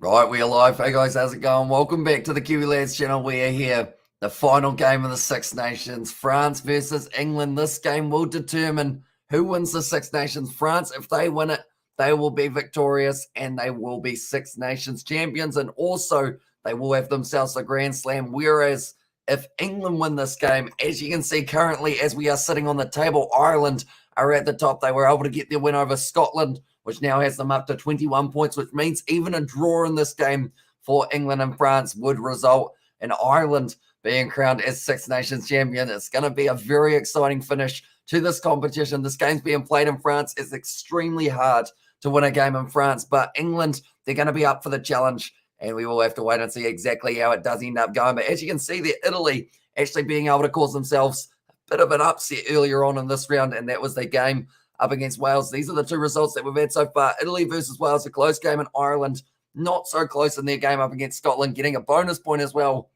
Right, we are live. Hey guys, how's it going? Welcome back to the Kiwi Lads channel. We are here. The final game of the Six Nations, France versus England. This game will determine who wins the Six Nations. France, if they win it, they will be victorious and they will be Six Nations champions. And also, they will have themselves a Grand Slam. Whereas, if England win this game, as you can see currently, as we are sitting on the table, Ireland are at the top. They were able to get their win over Scotland, which now has them up to 21 points, which means even a draw in this game for England and France would result in Ireland being crowned as Six Nations champion. It's going to be a very exciting finish to this competition. This game's being played in France. It's extremely hard to win a game in France, but England, they're going to be up for the challenge, and we will have to wait and see exactly how it does end up going. But as you can see there, Italy actually being able to cause themselves a bit of an upset earlier on in this round, and that was their game up against Wales. These are the two results that we've had so far. Italy versus Wales, a close game, and Ireland not so close in their game up against Scotland, getting a bonus point as well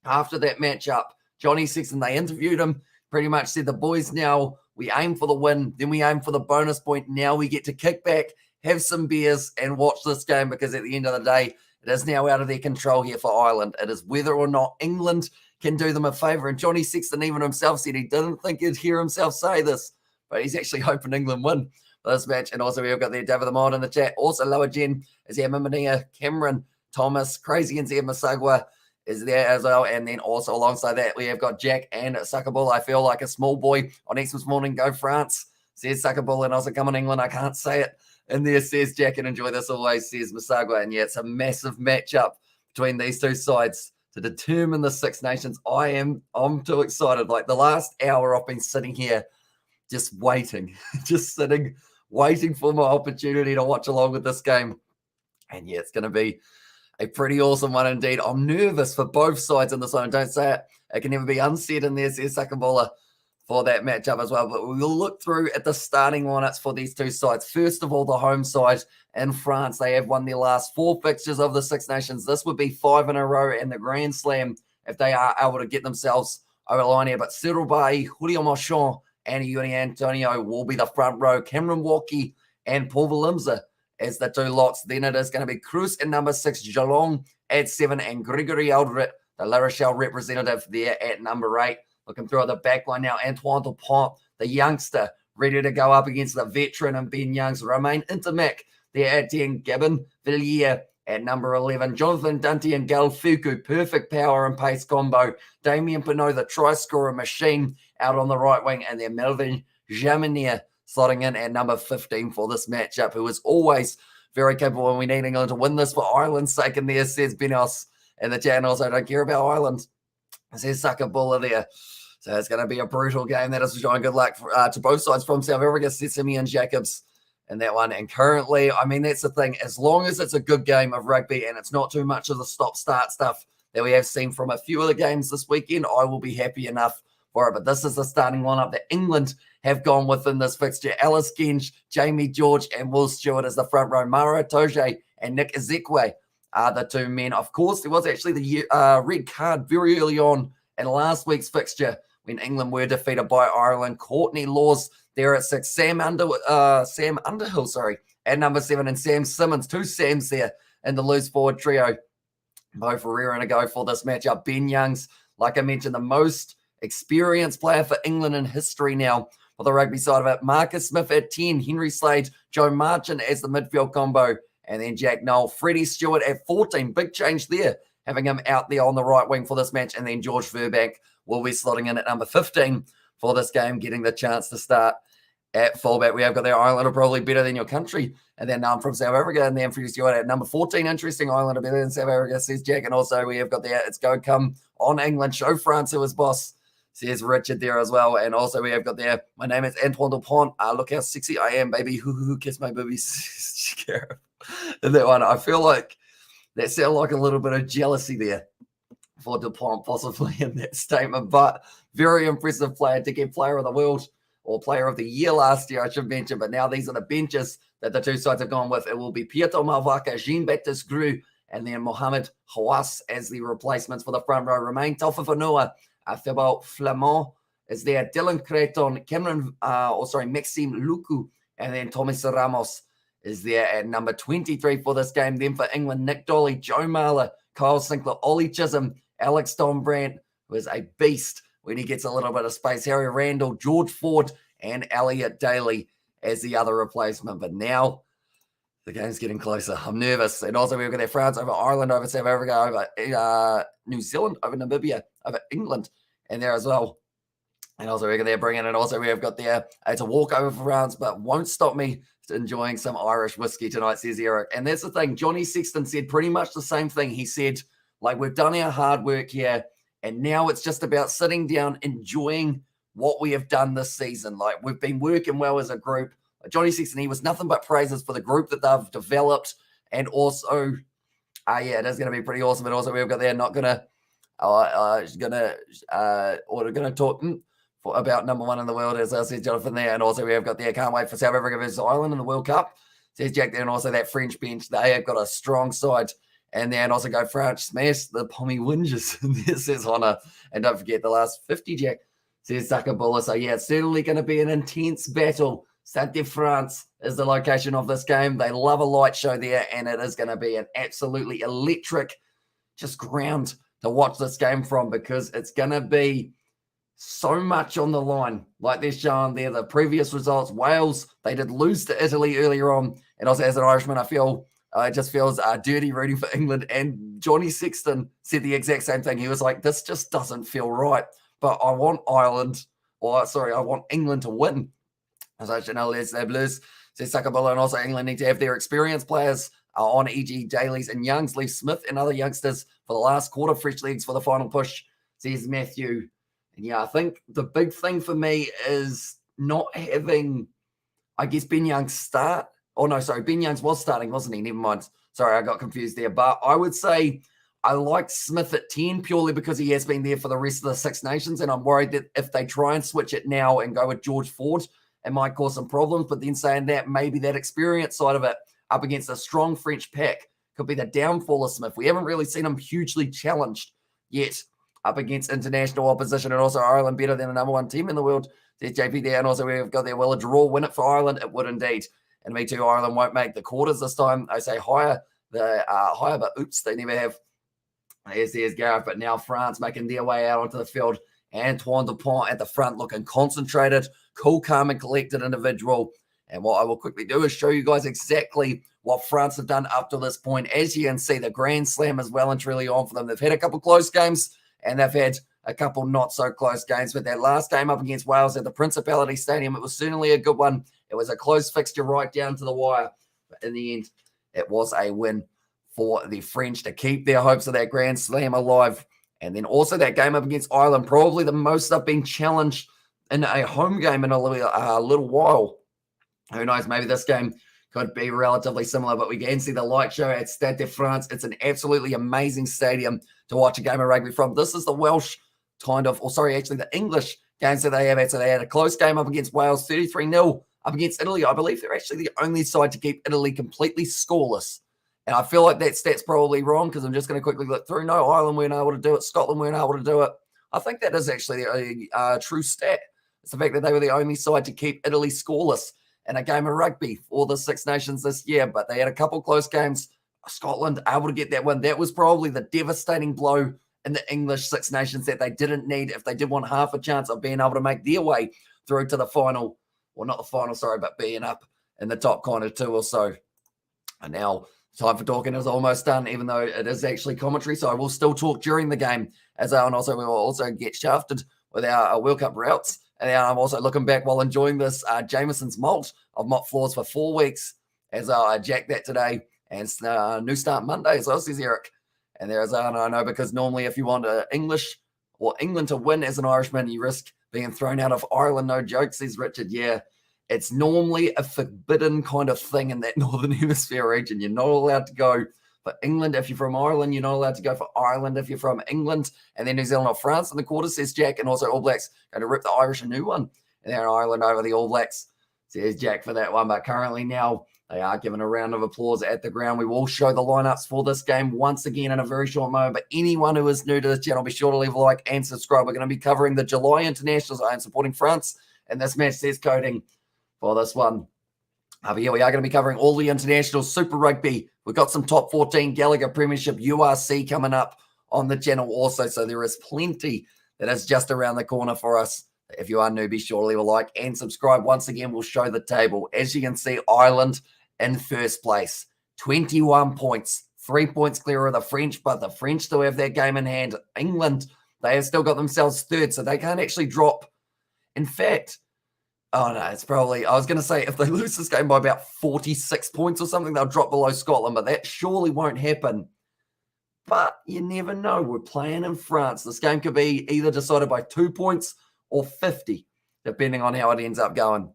after that matchup. Johnny Sexton, they interviewed him, pretty much said, the boys now, we aim for the win, then we aim for the bonus point. Now we get to kick back, have some beers, and watch this game, because at the end of the day, it is now out of their control here for Ireland. It is whether or not England can do them a favour. And Johnny Sexton even himself said he didn't think he'd hear himself say this, but he's actually hoping England win for this match. And also we've got there David the Mod in the chat. Also Lower Gen is here, Mimania, Cameron, Thomas, Crazy and Zia Masagwa is there as well. And then also alongside that, we have got Jack and Suckerbull. I feel like a small boy on Xmas morning. Go France, says Suckerbull. And also come on England. I can't say it. And there says Jack, and enjoy this always, says Masagwa. And yeah, it's a massive matchup between these two sides to determine the Six Nations. I'm too excited. Like the last hour I've been sitting here just waiting, waiting for my opportunity to watch along with this game. And yeah, it's going to be a pretty awesome one indeed. I'm nervous for both sides in this one. Don't say it. It can never be unsaid in there, says Sakabola, for that matchup as well. But we will look through at the starting lineups for these two sides. First of all, the home side in France. They have won their last 4 fixtures of the Six Nations. This would be 5 in a row and the Grand Slam if they are able to get themselves over the line here. But Cyril Bay, Julio Marchand, and Yuri Antonio will be the front row. Cameron Walkie and Paul Valimza as the two locks. Then it is going to be Cruz at number 6, Geelong at 7, and Gregory Aldrit, the La Rochelle representative, there at number 8. Looking through the back line now, Antoine Dupont, the youngster, ready to go up against the veteran and Ben Youngs. Romain Intermac there at 10, Gavin Villiers at number 11, Jonathan Dunty and Gal Fuku, perfect power and pace combo. Damien Pinot, the try-scorer machine, out on the right wing, and then Melvin Jaminier slotting in at number 15 for this matchup, who is always very capable, and we need England to win this for Ireland's sake. And there says Benos in the chat, and also don't care about Ireland, says Suckerbulla there. So it's going to be a brutal game. That is showing good luck to both sides from South Africa, Sesame and Jacobs in that one. And currently, I mean, that's the thing. As long as it's a good game of rugby and it's not too much of the stop-start stuff that we have seen from a few of the games this weekend, I will be happy enough for it. But this is the starting lineup that England have gone with in this fixture. Alice Genge, Jamie George, and Will Stewart as the front row. Mara Toje and Nick Ezekwe are the two men. Of course, there was actually the red card very early on in last week's fixture when England were defeated by Ireland. Courtney Laws there at 6, Sam Underhill, at number 7, and Sam Simmons, 2 Sams there in the loose forward trio. Both raring to go for this matchup. Ben Youngs, like I mentioned, the most experienced player for England in history now for the rugby side of it. Marcus Smith at 10, Henry Slade, Joe Marchant as the midfield combo, and then Jack Noel, Freddie Stewart at 14. Big change there, having him out there on the right wing for this match, and then George Verbank will be slotting in at number 15 for this game, getting the chance to start at fullback. We have got there Ireland are probably better than your country, and then from South Africa, and then Freddie Stewart at number 14. Interesting, Ireland are better than South Africa, says Jack. And also we have got there, it's go come on England, show France who is boss, says Richard there as well. And also we have got there, my name is Antoine Dupont. Look how sexy I am, baby. Hoo, kiss my boobies. In that one, I feel like that sounded like a little bit of jealousy there for Dupont, possibly, in that statement. But very impressive player to get player of the world or player of the year last year, I should mention. But now these are the benches that the two sides have gone with. It will be Pietro Malvaca, Jean-Baptiste Gru, and then Mohamed Hawass as the replacements for the front row. Romain Taufifanoa, Thibaut Flamand is there, Dylan Creton, Maxime Luku, and then Thomas Ramos is there at number 23 for this game. Then for England, Nick Dolly, Joe Marler, Kyle Sinclair, Ollie Chisholm, Alex Donbrandt, who is a beast when he gets a little bit of space, Harry Randall, George Ford, and Elliot Daly as the other replacement. But now the game's getting closer. I'm nervous. And also we've got there France over Ireland, over South Africa, over New Zealand, over Namibia, over England, and there as well. And also we're there bringing it. Also we have got there, it's a walkover for France, but won't stop me enjoying some Irish whiskey tonight, says Eric. And that's the thing. Johnny Sexton said pretty much the same thing. He said, like, we've done our hard work here, and now it's just about sitting down, enjoying what we have done this season. Like, we've been working well as a group. Johnny Sexton, he was nothing but praises for the group that they've developed. And also, yeah, it is going to be pretty awesome. And also we've got there not going to, talk about number one in the world, as I said, Jonathan there. And also we have got there, can't wait for South Africa versus Ireland in the World Cup, says Jack there. And also that French bench, they have got a strong side. And then also go France, smash the Pommy Wingers. This says Honor. And don't forget the last 50, Jack, says Sakabula. So yeah, it's certainly going to be an intense battle. Stade de France is the location of this game. They love a light show there, and it is going to be an absolutely electric just ground to watch this game from, because it's going to be so much on the line. Like they're showing there, the previous results, Wales, they did lose to Italy earlier on. And also as an Irishman, I feel it just feels dirty rooting for England. And Johnny Sexton said the exact same thing. He was like, this just doesn't feel right. But I want I want England to win. As I should know, Les Blues, says Sakabula, and also England need to have their experienced players on, e.g. Dailies and Youngs, Lee Smith and other youngsters for the last quarter, fresh legs for the final push, says Matthew. And yeah, I think the big thing for me is not having, I guess, Ben Youngs start. Oh, no, sorry, Ben Youngs was starting, wasn't he? Never mind. Sorry, I got confused there. But I would say I like Smith at 10 purely because he has been there for the rest of the Six Nations, and I'm worried that if they try and switch it now and go with George Ford, it might cause some problems. But then saying that, maybe that experience side of it up against a strong French pack could be the downfall of Smith. We haven't really seen him hugely challenged yet up against international opposition, and also Ireland better than the number one team in the world. There's JP there, and also we've got there, will a draw win it for Ireland? It would indeed. And me too, Ireland won't make the quarters this time. I say higher, but oops, they never have. There's Gareth, but now France making their way out onto the field. Antoine Dupont at the front looking concentrated, cool, calm, and collected individual. And what I will quickly do is show you guys exactly what France have done up to this point. As you can see, the Grand Slam is well and truly on for them. They've had a couple close games, and they've had a couple not so close games. But that last game up against Wales at the Principality Stadium, it was certainly a good one. It was a close fixture right down to the wire. But in the end, it was a win for the French to keep their hopes of that Grand Slam alive. And then also that game up against Ireland, probably the most they've been challenged in a home game in a little while. Who knows, maybe this game could be relatively similar, but we can see the light show at Stade de France. It's an absolutely amazing stadium to watch a game of rugby from. This is the Welsh the English games that they have had. So they had a close game up against Wales, 33-0 up against Italy. I believe they're actually the only side to keep Italy completely scoreless. And I feel like that stat's probably wrong because I'm just going to quickly look through. No, Ireland weren't able to do it. Scotland weren't able to do it. I think that is actually a true stat. It's the fact that they were the only side to keep Italy scoreless in a game of rugby for the Six Nations this year. But they had a couple close games. Scotland able to get that win. That was probably the devastating blow in the English Six Nations that they didn't need if they did want half a chance of being able to make their way through to the final. Well, not the final, sorry, but being up in the top kind of two or so. And now time for talking is almost done, even though it is actually commentary. So I will still talk during the game and also we will also get shafted with our World Cup routes. And I'm also looking back while enjoying this Jameson's malt. I've mocked floors for 4 weeks as I jacked that today. And new start Monday as well, says Eric. And there's I know, because normally if you want English or England to win as an Irishman, you risk being thrown out of Ireland. No joke, says Richard. Yeah. It's normally a forbidden kind of thing in that Northern Hemisphere region. You're not allowed to go for England if you're from Ireland. You're not allowed to go for Ireland if you're from England. And then New Zealand or France in the quarter, says Jack. And also All Blacks going to rip the Irish a new one. And then Ireland over the All Blacks, says Jack, for that one. But currently now they are given a round of applause at the ground. We will show the lineups for this game once again in a very short moment. But anyone who is new to this channel, be sure to leave a like and subscribe. We're going to be covering the July internationals. I am supporting France. And this match says coding for this one. But yeah, we are going to be covering all the international Super Rugby. We've got some top 14 Gallagher Premiership URC coming up on the channel also. So there is plenty that is just around the corner for us. If you are new, be sure to leave a like and subscribe. Once again, we'll show the table. As you can see, Ireland in first place, 21 points, 3 points clear of the French, but the French still have their game in hand. England, they have still got themselves third, so they can't actually drop. In fact, oh no, it's probably, I was going to say, if they lose this game by about 46 points or something, they'll drop below Scotland, but that surely won't happen. But you never know. We're playing in France. This game could be either decided by 2 points or 50, depending on how it ends up going.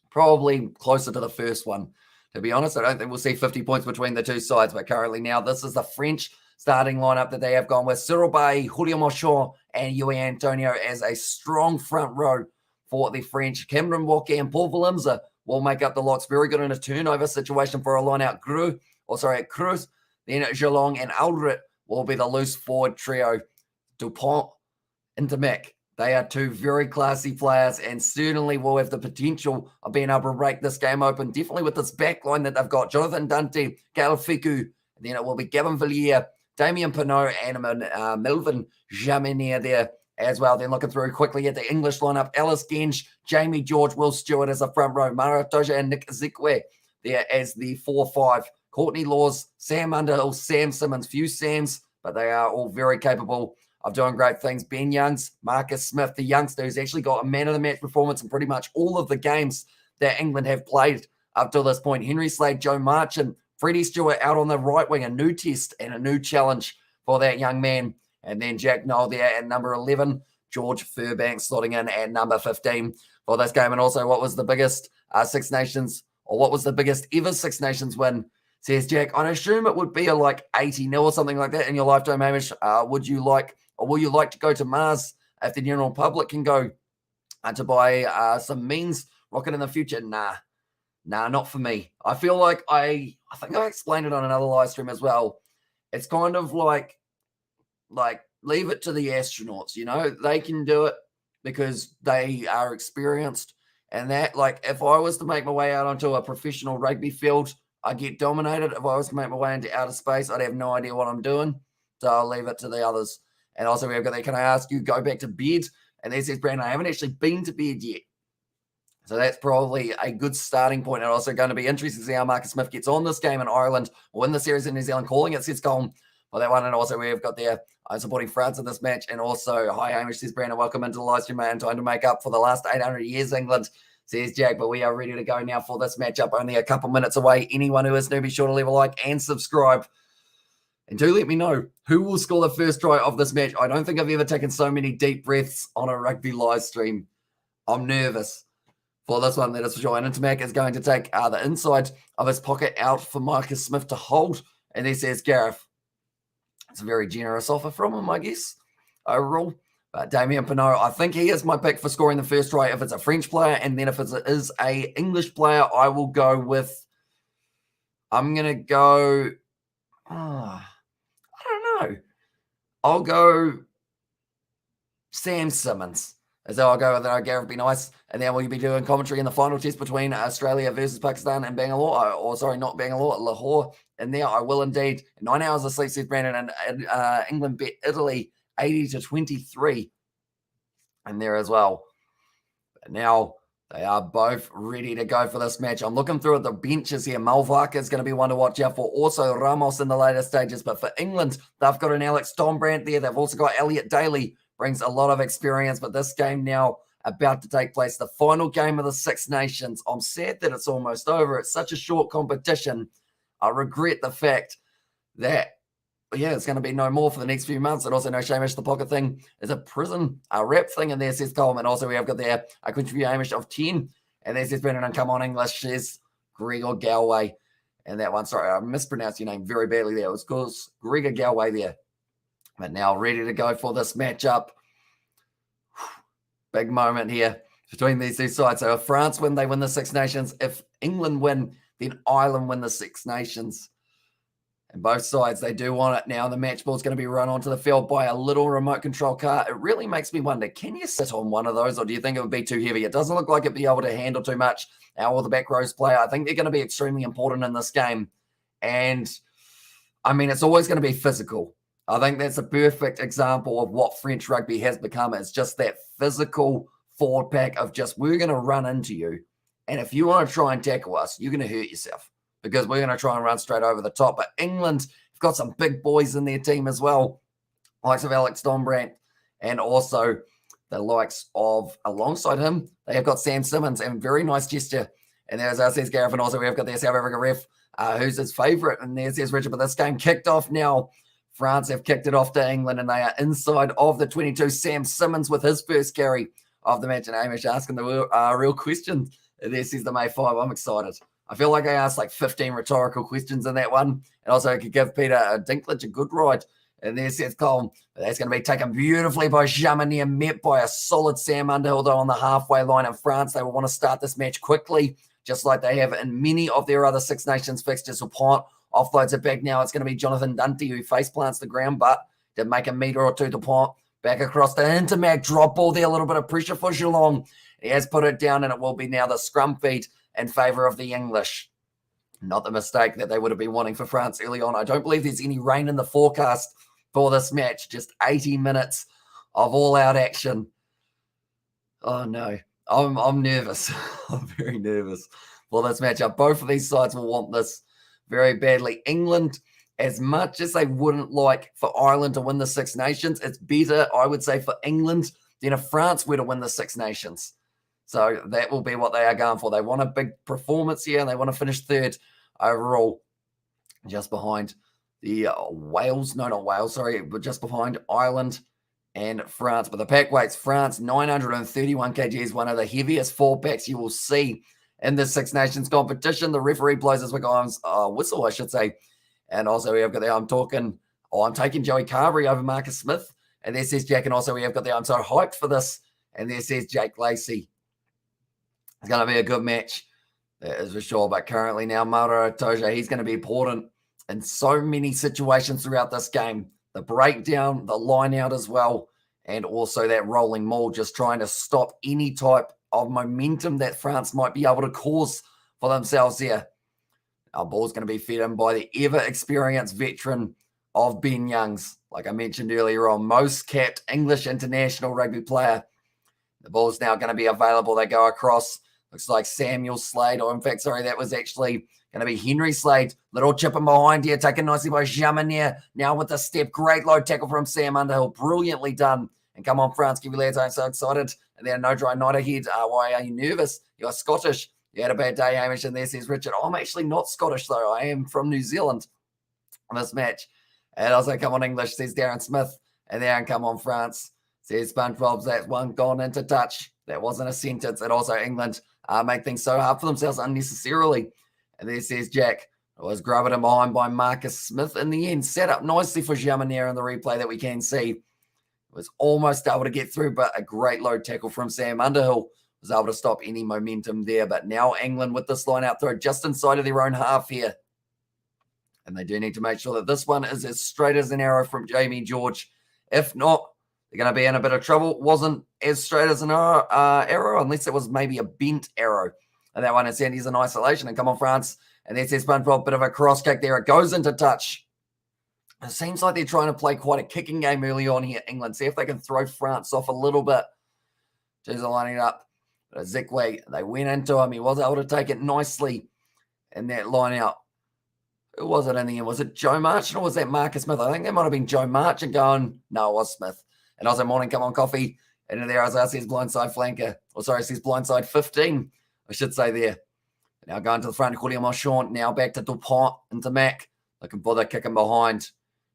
Probably closer to the first one. To be honest, I don't think we'll see 50 points between the two sides, but currently now this is the French starting lineup that they have gone with. Cyril Bay, Julio Mochon, and Yui Antonio as a strong front row for the French. Cameron Walker and Paul Willemse will make up the locks. Very good in a turnover situation for a line-out Cruz. Then Geelong and Aldrit will be the loose forward trio. Dupont and Demick. They are two very classy players and certainly will have the potential of being able to break this game open. Definitely with this back line that they've got. Jonathan Dante, Gael Fiku, and then it will be Gavin Villiers, Damien Pinot, and Melvin Jaminier there as well. Then looking through quickly at the English lineup, Alice Genge, Jamie George, Will Stewart as a front row, Mara Toja and Nick Zikwe there as the 4-5. Courtney Laws, Sam Underhill, Sam Simmons, few Sams, but they are all very capable of doing great things. Ben Youngs, Marcus Smith, the youngster who's actually got a man-of-the-match performance in pretty much all of the games that England have played up to this point. Henry Slade, Joe Marchant, Freddie Stewart out on the right wing, a new test and a new challenge for that young man. And then Jack Noel there at number 11, George Furbank slotting in at number 15 for this game. And also, what was the biggest Six Nations, or what was the biggest ever Six Nations win? Says Jack, I assume it would be a like 80-0 or something like that in your lifetime, Hamish. Will you like to go to Mars if the general public can go to buy some means rocket in the future? Nah, not for me. I feel like I think I explained it on another live stream as well. It's kind of like leave it to the astronauts, you know, they can do it because they are experienced. And that, like, if I was to make my way out onto a professional rugby field, I'd get dominated. If I was to make my way into outer space, I'd have no idea what I'm doing. So I'll leave it to the others. And also, we've got that, can I ask you, go back to bed? And there says, Brandon, I haven't actually been to bed yet. So that's probably a good starting point. And also going to be interesting to see how Marcus Smith gets on this game in Ireland or win the series in New Zealand, calling it sets Colm for that one. And also, we've got there, I'm supporting France in this match. And also, hi, Hamish, says Brandon, welcome into the live stream, man. Time to make up for the last 800 years, England, says Jack. But we are ready to go now for this matchup. Only a couple minutes away. Anyone who is new, be sure to leave a like and subscribe. And do let me know who will score the first try of this match. I don't think I've ever taken so many deep breaths on a rugby live stream. I'm nervous for this one, that is for sure. And Intermac is going to take the inside of his pocket out for Marcus Smith to hold. And he says, Gareth, it's a very generous offer from him, I guess, overall. But Damien Pinot, I think he is my pick for scoring the first try if it's a French player. And then if it is a English player, I will go with, I'm going to go, I don't know. I'll go Sam Simmons. As I'll go with it, Gareth, be nice. And then we'll be doing commentary in the final test between Australia versus Pakistan and Bangalore. Or sorry, not Bangalore, Lahore. And there I will indeed. 9 hours of sleep, says Brandon. And England bet Italy 80-23. And there as well. But now they are both ready to go for this match. I'm looking through at the benches here. Malvaka is going to be one to watch out for. Also Ramos in the later stages. But for England, they've got an Alex Dombrandt there. They've also got Elliot Daly. Brings a lot of experience. But this game now about to take place. The final game of the Six Nations. I'm sad that it's almost over. It's such a short competition. I regret the fact that, yeah, it's going to be no more for the next few months. And also, no, Shamish, the pocket thing is a prison, a rep thing. And there says Coleman. Also, we have got there a contribute Hamish of 10. And there says Brendan, and come on, English, says Gregor Galway. And that one, sorry, I mispronounced your name very badly there. It was called Gregor Galway there. But now ready to go for this matchup. Big moment here between these two sides. So if France win, they win the Six Nations. If England win, then Ireland win the Six Nations. And both sides, they do want it now. The match ball is going to be run onto the field by a little remote control car. It really makes me wonder, can you sit on one of those, or do you think it would be too heavy? It doesn't look like it'd be able to handle too much. How will the back rows play? I think they're going to be extremely important in this game. And, I mean, it's always going to be physical. I think that's a perfect example of what French rugby has become. It's just that physical forward pack of just, we're going to run into you. And if you want to try and tackle us, you're going to hurt yourself, because we're going to try and run straight over the top. But England have got some big boys in their team as well, likes of Alex Dombrandt, and also the likes of, alongside him, they have got Sam Simmons, and very nice gesture. And there's our says Gareth, and also we have got the South Africa ref, who's his favourite. And there says Richard, but this game kicked off now. France have kicked it off to England, and they are inside of the 22. Sam Simmons with his first carry of the match, and Amish asking the real question. There says the May 5. I'm excited. I feel like I asked like 15 rhetorical questions in that one. And also I could give Peter Dinklage a good ride. And there says Colin, that's going to be taken beautifully by Jamanier, met by a solid Sam Underhill, though, on the halfway line in France. They will want to start this match quickly, just like they have in many of their other Six Nations fixtures. Dupont offloads it back now. It's going to be Jonathan Dunty who face plants the ground, but did make a metre or two. Dupont back across the Intermac, drop ball there, a little bit of pressure for Geelong. He has put it down, and it will be now the scrum feed in favour of the English. Not the mistake that they would have been wanting for France early on. I don't believe there's any rain in the forecast for this match. Just 80 minutes of all-out action. Oh, no. I'm nervous. I'm very nervous for this matchup. Both of these sides will want this very badly. England, as much as they wouldn't like for Ireland to win the Six Nations, it's better, I would say, for England than if France were to win the Six Nations. So that will be what they are going for. They want a big performance here, and they want to finish third overall, just behind the Wales. No, not Wales, sorry, but just behind Ireland and France. But the pack weights, France, 931 kgs, one of the heaviest four packs you will see in the Six Nations competition. The referee blows his whistle, I should say. And also we have got the, I'm taking Joey Carberry over Marcus Smith. And there says Jack, and also we have got the, I'm so hyped for this. And there says Jake Lacey. It's going to be a good match, that is for sure. But currently now, Mara Toja, he's going to be important in so many situations throughout this game. The breakdown, the line out as well, and also that rolling maul, just trying to stop any type of momentum that France might be able to cause for themselves here. Our ball's going to be fed in by the ever-experienced veteran of Ben Youngs. Like I mentioned earlier on, most capped English international rugby player. The ball's now going to be available. They go across. Looks like Samuel Slade, or in fact, sorry, that was actually going to be Henry Slade. Little chip in behind here, taken nicely by Jamanier. Now with the step, great low tackle from Sam Underhill. Brilliantly done. And come on, France, give you lads, I'm so excited. And then no dry night ahead. Why are you nervous? You're Scottish. You had a bad day, Hamish. And there says Richard, I'm actually not Scottish, though. I am from New Zealand on this match. And also, come on, English, says Darren Smith. And then come on, France, says SpongeBob's. That one gone into touch. That wasn't a sentence. And also, England make things so hard for themselves unnecessarily. And there says Jack, was grabbed in behind by Marcus Smith in the end. Set up nicely for Jamanier in the replay that we can see. Was almost able to get through, but a great low tackle from Sam Underhill was able to stop any momentum there. But now England with this line out throw just inside of their own half here. And they do need to make sure that this one is as straight as an arrow from Jamie George. If not, they're going to be in a bit of trouble. Wasn't as straight as an arrow, unless it was maybe a bent arrow. And that one is Sandy's in isolation. And come on, France. And there's SpongeBob, bit of a cross kick there. It goes into touch. It seems like they're trying to play quite a kicking game early on here, England. See if they can throw France off a little bit. Jeez, they're lining up. But Zikwe, they went into him. He was able to take it nicely in that line out. Who was it in the end? Was it Joe Marchant or was that Marcus Smith? I think that might have been Joe Marchant going, no, it was Smith. And also, morning, come on, coffee. And there, as I says, blindside flanker. Or sorry, it says blindside 15, I should say there. Now going to the front, Julio Marchant. Now back to Dupont into Mac. Looking for the kick in behind.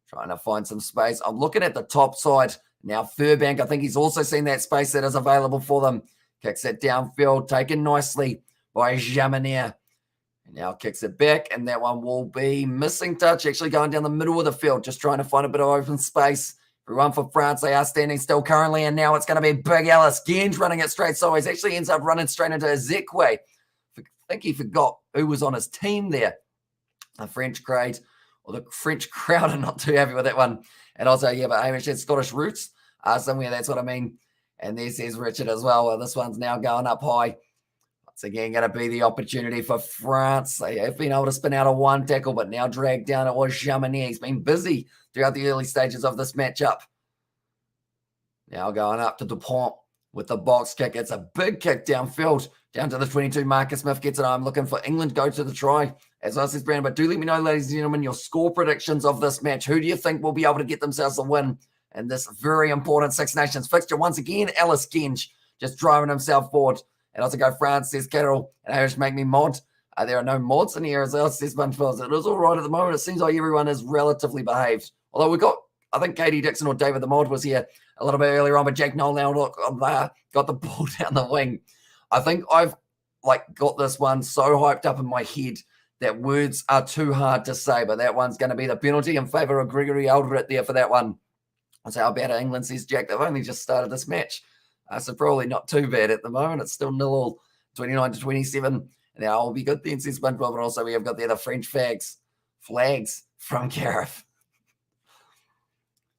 Trying to find some space. I'm looking at the top side. Now Furbank, I think he's also seen that space that is available for them. Kicks it downfield, taken nicely by Jamanier. Now kicks it back, and that one will be missing touch, actually going down the middle of the field, just trying to find a bit of open space. Everyone for France, they are standing still currently, and now it's going to be Big Ellis. Genge running it straight sideways, actually ends up running straight into Ezekwe. I think he forgot who was on his team there. The French grade Well, the French crowd are not too happy with that one. And also, yeah, but Hamish had Scottish roots somewhere. That's what I mean. And there says Richard as well. Well, this one's now going up high. Once again, going to be the opportunity for France. They have been able to spin out a one tackle, but now dragged down. It was Chamonix. He's been busy throughout the early stages of this matchup. Now going up to Dupont with the box kick. It's a big kick downfield, down to the 22. Marcus Smith gets it. I'm looking for England go to the try, as well as Brandon. But do let me know, ladies and gentlemen, your score predictions of this match. Who do you think will be able to get themselves a win in this very important Six Nations fixture? Once again, Ellis Genge just driving himself forward. And also go France, says Carol, and Irish make me mod. There are no mods in here as well, says SpongeBob. It is all right at the moment. It seems like everyone is relatively behaved. Although we got, I think Katie Dixon or David the mod was here a little bit earlier on, but Jack Noel now got the ball down the wing. I think I've got this one so hyped up in my head that words are too hard to say, but that one's going to be the penalty in favour of Gregory Alderett there for that one. I'll say how bad at England, says Jack. They've only just started this match. So probably not too bad at the moment. It's still 0-0, 29-27. And now I'll be good then, says SpongeBob. And also we have got the other French flags from Gareth.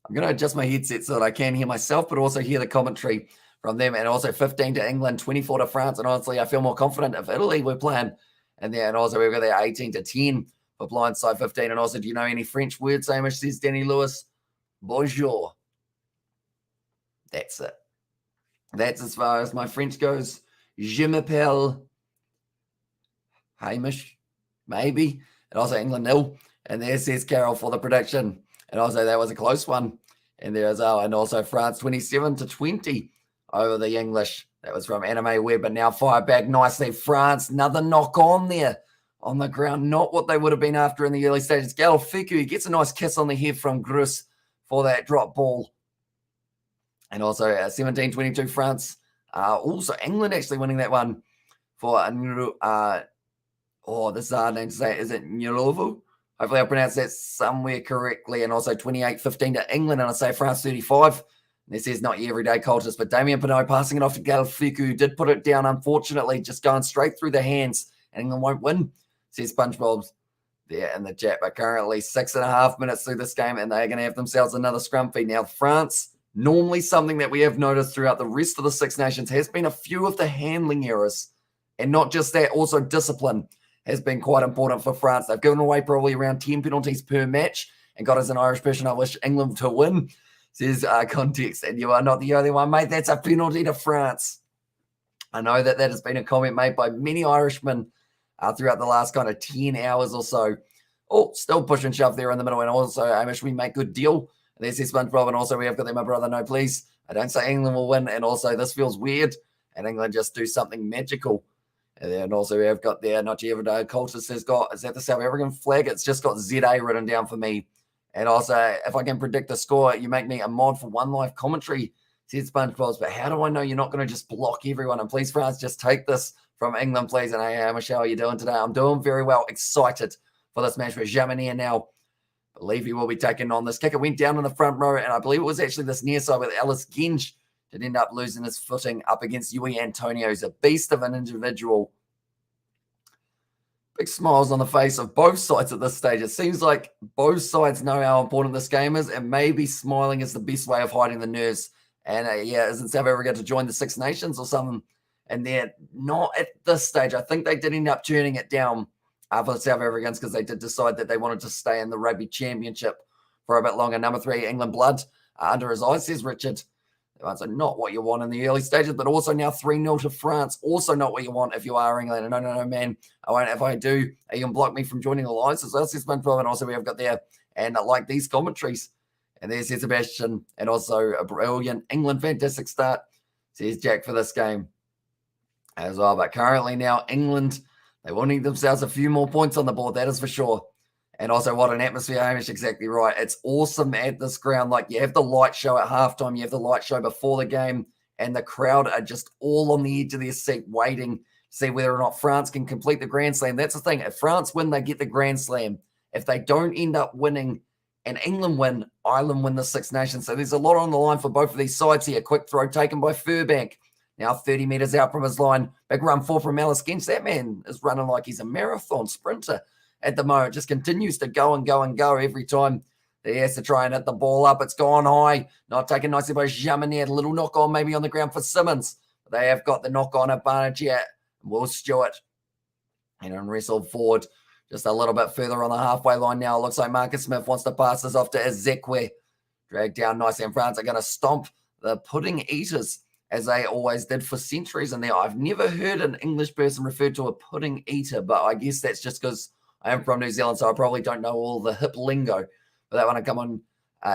I'm going to adjust my headset so that I can hear myself, but also hear the commentary from them. And also 15 to England, 24 to France. And honestly, I feel more confident if Italy were playing. And also we've got there 18 to 10 for blindside 15. And also, do you know any French words, Hamish, says Danny Lewis? Bonjour. That's it. That's as far as my French goes. Je m'appelle Hamish, maybe. And also England 0. And there says Carol for the prediction. And also that was a close one. And there as well. And also France 27 to 20 over the English. That was from Anime Web, but now fired back nicely. France, another knock on there on the ground. Not what they would have been after in the early stages. Galfiku gets a nice kiss on the head from Grus for that drop ball. And also 17-22 France. Also England actually winning that one for this is a hard name to say. Is it Nulovo? Hopefully I pronounced that somewhere correctly. And also 28-15 to England. And I say France 35. And this is not your everyday cultist, but Damien Pinot passing it off to Galfiku, who did put it down, unfortunately, just going straight through the hands. And England won't win, says SpongeBob's there in the chat. But currently 6.5 minutes through this game, and they're going to have themselves another scrum feed. Now France, normally something that we have noticed throughout the rest of the Six Nations has been a few of the handling errors. And not just that, also discipline has been quite important for France. They've given away probably around 10 penalties per match. And God, as an Irish person, I wish England to win, says Context. And you are not the only one, mate. That's a penalty to France. I know that has been a comment made by many Irishmen throughout the last kind of 10 hours or so. Oh, still push and shove there in the middle. And also, Hamish, we make good deal. And there's his SpongeBob. And also, we have got there, my brother, no, please. I don't say England will win. And also, this feels weird. And England just do something magical. And then also, we have got there, not your everyday cultist has got, is that the South African flag? It's just got ZA written down for me. And also, if I can predict the score, you make me a mod for one live commentary, said SpongeBob. But how do I know you're not going to just block everyone? And please, France, just take this from England, please. And hey, Michelle, how are you doing today? I'm doing very well. Excited for this match with Chamonix now. I believe he will be taking on this kick. It went down in the front row, and I believe it was actually this near side with Ellis Genge that ended up losing his footing up against Yui Antonio. He's a beast of an individual. Big smiles on the face of both sides at this stage. It seems like both sides know how important this game is, and maybe smiling is the best way of hiding the nerves. And isn't South Africa to join the Six Nations or something? And they're not at this stage. I think they did end up turning it down for the South Africans because they did decide that they wanted to stay in the Rugby Championship for a bit longer. Number 3, England blood under his eyes, says Richard. So not what you want in the early stages, but also now 3-0 to France. Also not what you want if you are England. And no, man. I won't. If I do, you can block me from joining the lives as well, says SpongeBob. And also we have got there, and I like these commentaries. And there's Sebastian, and also a brilliant England fantastic start, says Jack, for this game as well. But currently now England, they will need themselves a few more points on the board, that is for sure. And also, what an atmosphere, Hamish, exactly right. It's awesome at this ground. Like, you have the light show at halftime, you have the light show before the game, and the crowd are just all on the edge of their seat waiting to see whether or not France can complete the Grand Slam. That's the thing. If France win, they get the Grand Slam. If they don't end up winning and England win, Ireland win the Six Nations. So there's a lot on the line for both of these sides here. Quick throw taken by Furbank. Now 30 metres out from his line. Big run 4 from Ellis Genge. That man is running like he's a marathon sprinter. at the moment. Just continues to go and go and go every time he has to try and hit the ball up. It's gone high, not taken nicely by Jamanier. A little knock on maybe on the ground for Simmons. They have got the knock on advantage here. Will Stewart and wrestled forward just a little bit further on the halfway line now. It looks like Marcus Smith wants to pass this off to Ezekwe. Dragged down nicely, and France are going to stomp the pudding eaters as they always did for centuries in there. I've never heard an English person referred to a pudding eater, but I guess that's just because I am from New Zealand, so I probably don't know all the hip lingo. But that one to come on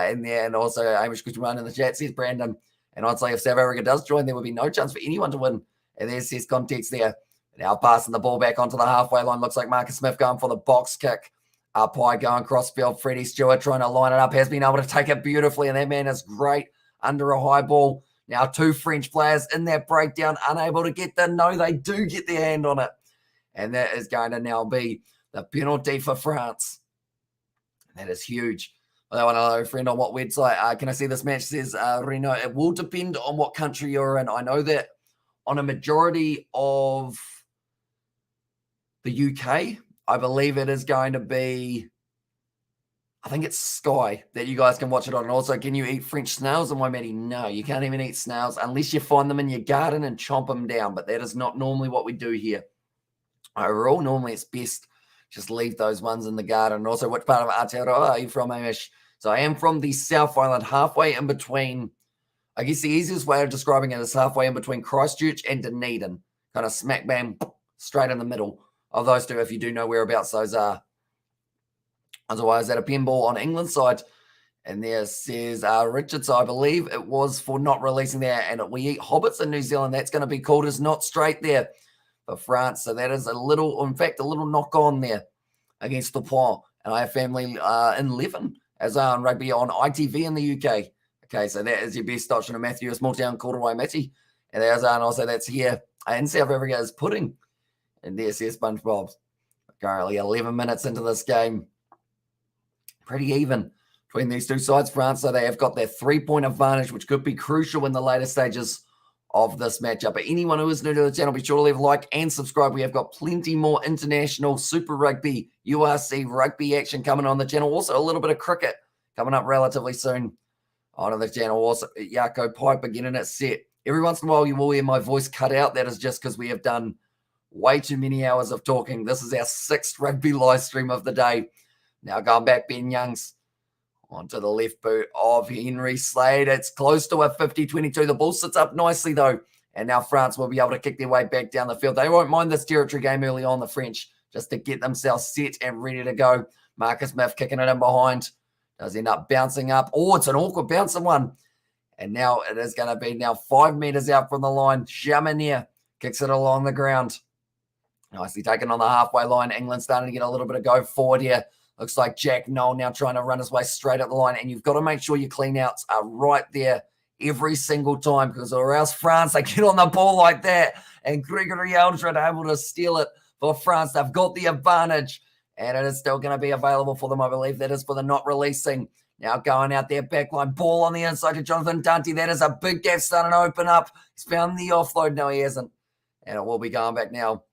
in there. And also Amish Kutuman in the chat says Brandon. And I'd say if South Africa does join, there would be no chance for anyone to win. And there's his context there. Now passing the ball back onto the halfway line. Looks like Marcus Smith going for the box kick. Up high going crossfield. Freddie Stewart trying to line it up. Has been able to take it beautifully. And that man is great under a high ball. Now two French players in that breakdown. Unable to get the... No, they do get their hand on it. And that is going to now be the penalty for France. That is huge. I want to know, friend, on what website can I see this match? Says Reno. It will depend on what country you're in. I know that on a majority of the UK, I believe it is going to be, I think it's Sky that you guys can watch it on. And also, can you eat French snails? And why, Maddie? No, you can't even eat snails unless you find them in your garden and chomp them down. But that is not normally what we do here. Overall, normally it's best just leave those ones in the garden. And also, which part of Aotearoa are you from, Amish? So I am from the South Island, halfway in between. I guess the easiest way of describing it is halfway in between Christchurch and Dunedin. Kind of smack bang, straight in the middle of those two, if you do know whereabouts those are. Otherwise, at a pinball on England's side. And there says Richards, I believe it was for not releasing there. And we eat hobbits in New Zealand. That's going to be called as not straight there for France. So that is a little, in fact, a little knock on there against Dupont. And I have family in Leven as on rugby on ITV in the UK. Okay, so that is your best option of Matthew, a small town called Waimati. And there's and also that's here in South Africa is pudding. And there's SpongeBob. Currently 11 minutes into this game. Pretty even between these two sides, France. So they have got their 3-point advantage, which could be crucial in the later stages of this matchup. But anyone who is new to the channel, be sure to leave a like and subscribe. We have got plenty more international Super Rugby, URC rugby action coming on the channel. Also a little bit of cricket coming up relatively soon onto the channel. Also Jaco Piper getting it set. Every once in a while you will hear my voice cut out. That is just because we have done way too many hours of talking. This is our 6th rugby live stream of the day. Now going back, Ben Youngs onto the left boot of Henry Slade. It's close to a 50-22. The ball sits up nicely, though. And now France will be able to kick their way back down the field. They won't mind this territory game early on, the French, just to get themselves set and ready to go. Marcus Smith kicking it in behind. Does end up bouncing up. Oh, it's an awkward bouncing one. And now it is going to be now 5 meters out from the line. Jamanier kicks it along the ground. Nicely taken on the halfway line. England starting to get a little bit of go forward here. Looks like Jack Noel now trying to run his way straight up the line. And you've got to make sure your clean-outs are right there every single time, because or else France, they get on the ball like that. And Gregory Aldred able to steal it for France. They've got the advantage. And it is still going to be available for them, I believe. That is for the not releasing. Now going out there, backline ball on the inside to Jonathan Dante. That is a big gap starting to open up. He's found the offload. No, he hasn't. And it will be going back now.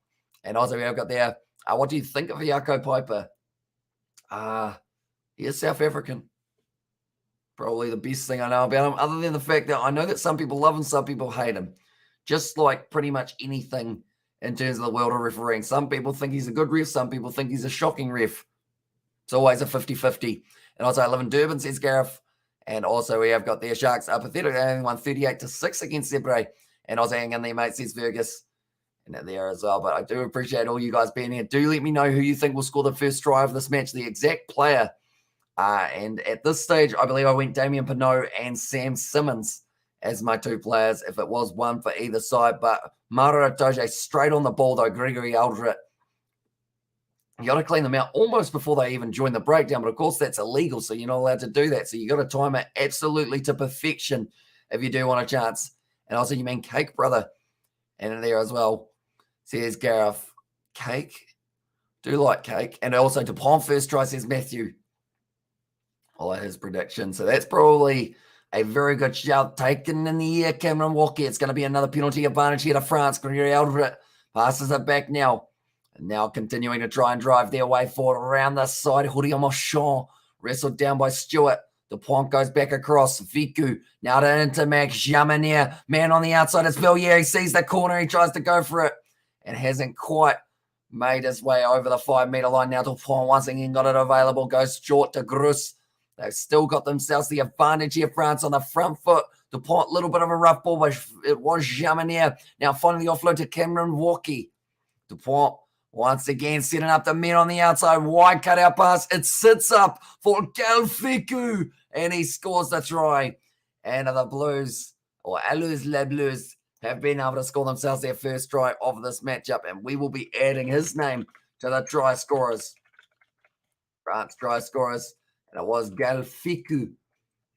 And also we have got there, what do you think of Jaco Piper? He is South African. Probably the best thing I know about him, other than the fact that I know that some people love him, some people hate him. Just like pretty much anything in terms of the world of refereeing. Some people think he's a good ref, some people think he's a shocking ref. It's always a 50-50. And also I live in Durban, says Gareth. And also we have got their Sharks pathetic. They only won 38-6 against Zebre. And also hanging in there, mate, says Fergus. And there as well. But I do appreciate all you guys being here. Do let me know who you think will score the first try of this match, the exact player. And at this stage, I believe I went Damien Pinot and Sam Simmons as my 2 players, if it was one for either side. But Mara Toje straight on the ball, though. Gregory Aldred. You got to clean them out almost before they even join the breakdown. But, of course, that's illegal, so you're not allowed to do that. So you got to time it absolutely to perfection if you do want a chance. And also, you mean Cake, brother. And in there as well, says Gareth. Cake. Do like cake. And also, Dupont first try, says Matthew. All of his prediction. So that's probably a very good shout taken in the air. Cameron Walker. It's going to be another penalty advantage here to France. Gregory Aldred passes it back now And now continuing to try and drive their way forward around the side. Hurriamachon wrestled down by Stewart. Dupont goes back across. Viku now to Intermac. Jamanier, man on the outside. It's Villiers. He sees the corner. He tries to go for it and hasn't quite made his way over the 5 meter line. Now Dupont once again got it available. Goes short to Grus. They've still got themselves the advantage here. France on the front foot. Dupont, a little bit of a rough ball, but it was Jamanier. Now finally offload to Cameron Walkie. Dupont once again setting up the men on the outside. Wide cutout pass. It sits up for Galfiku. And he scores the try. And the Blues, or Alus Les Blues, have been able to score themselves their first try of this matchup. And we will be adding his name to the try scorers. France try scorers. And it was Galfiku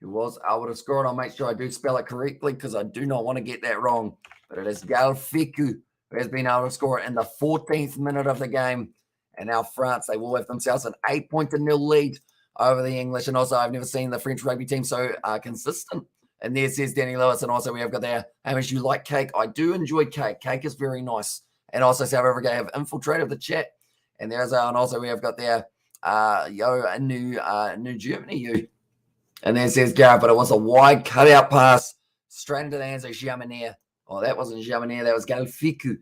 who was able to score it. I'll make sure I do spell it correctly because I do not want to get that wrong. But it is Galfiku who has been able to score it in the 14th minute of the game. And now France, they will have themselves an 8-0 lead over the English. And also, I've never seen the French rugby team so consistent. And there says Danny Lewis. And also, we have got there, Hamish, you like cake? I do enjoy cake. Cake is very nice. And also, South Africa have infiltrated the chat. And there's and also, we have got there, New Germany, you. And then says Gareth, but it was a wide cutout pass straight into the hands of Jamanier. Oh, that wasn't Jamanier, that was Galfiku.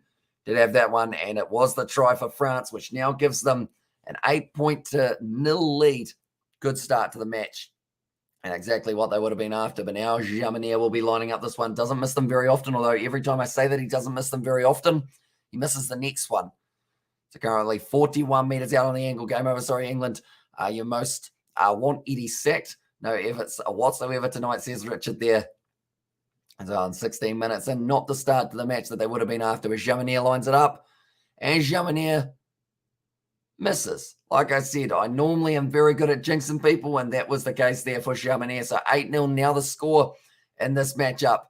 Did have that one, and it was the try for France, which now gives them an 8-0 lead. Good start to the match. And exactly what they would have been after. But now Jamanier will be lining up this one. Doesn't miss them very often, although every time I say that he doesn't miss them very often, he misses the next one. So currently 41 metres out on the angle. Game over, sorry, England. You most want Eddie sacked. No efforts whatsoever tonight, says Richard there. So on 16 minutes and not the start to the match that they would have been after, as Jamanier lines it up. And Jamanier misses. Like I said, I normally am very good at jinxing people, and that was the case there for Jamanier. So 8-0 now the score in this matchup.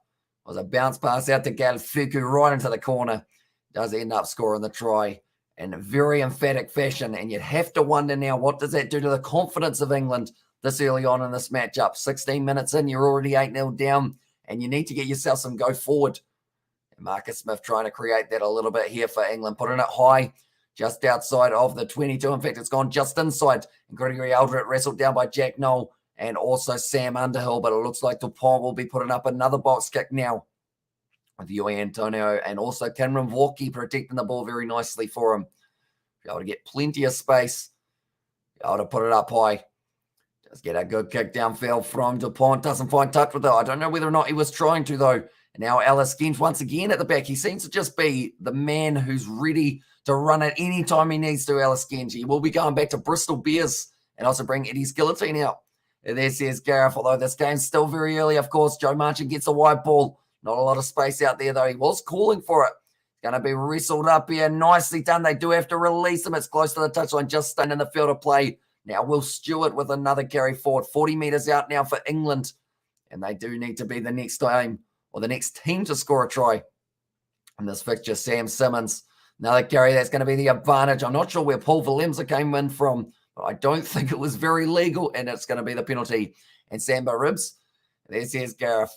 Was a bounce pass out to Galfuku right into the corner. Does end up scoring the try in a very emphatic fashion. And you'd have to wonder now, what does that do to the confidence of England this early on in this matchup? 16 minutes in, you're already 8-0 down, and you need to get yourself some go forward. And Marcus Smith trying to create that a little bit here for England, putting it high, just outside of the 22. In fact, it's gone just inside. And Gregory Aldred wrestled down by Jack Noel and also Sam Underhill, but it looks like Dupont will be putting up another box kick now with Yui Antonio and also Cameron Walkie protecting the ball very nicely for him. Be able to get plenty of space, be able to put it up high. Just get a good kick downfield from Dupont. Doesn't find touch with it. I don't know whether or not he was trying to, though. And now Ellis Gench once again at the back. He seems to just be the man who's ready to run it anytime he needs to, Ellis Gench. He will be going back to Bristol Bears and also bring Eddie Guillotine out. And there says Gareth, although this game's still very early, of course. Joe Marchant gets a wide ball. Not a lot of space out there, though. He was calling for it. Going to be wrestled up here. Nicely done. They do have to release him. It's close to the touchline, just staying in the field of play. Now Will Stewart with another carry forward. 40 metres out now for England. And they do need to be the next time or the next team to score a try in this fixture. Sam Simmons. Another carry. That's going to be the advantage. I'm not sure where Paul Valemza came in from, but I don't think it was very legal. And it's going to be the penalty. And Samba Ribs. There says Gareth.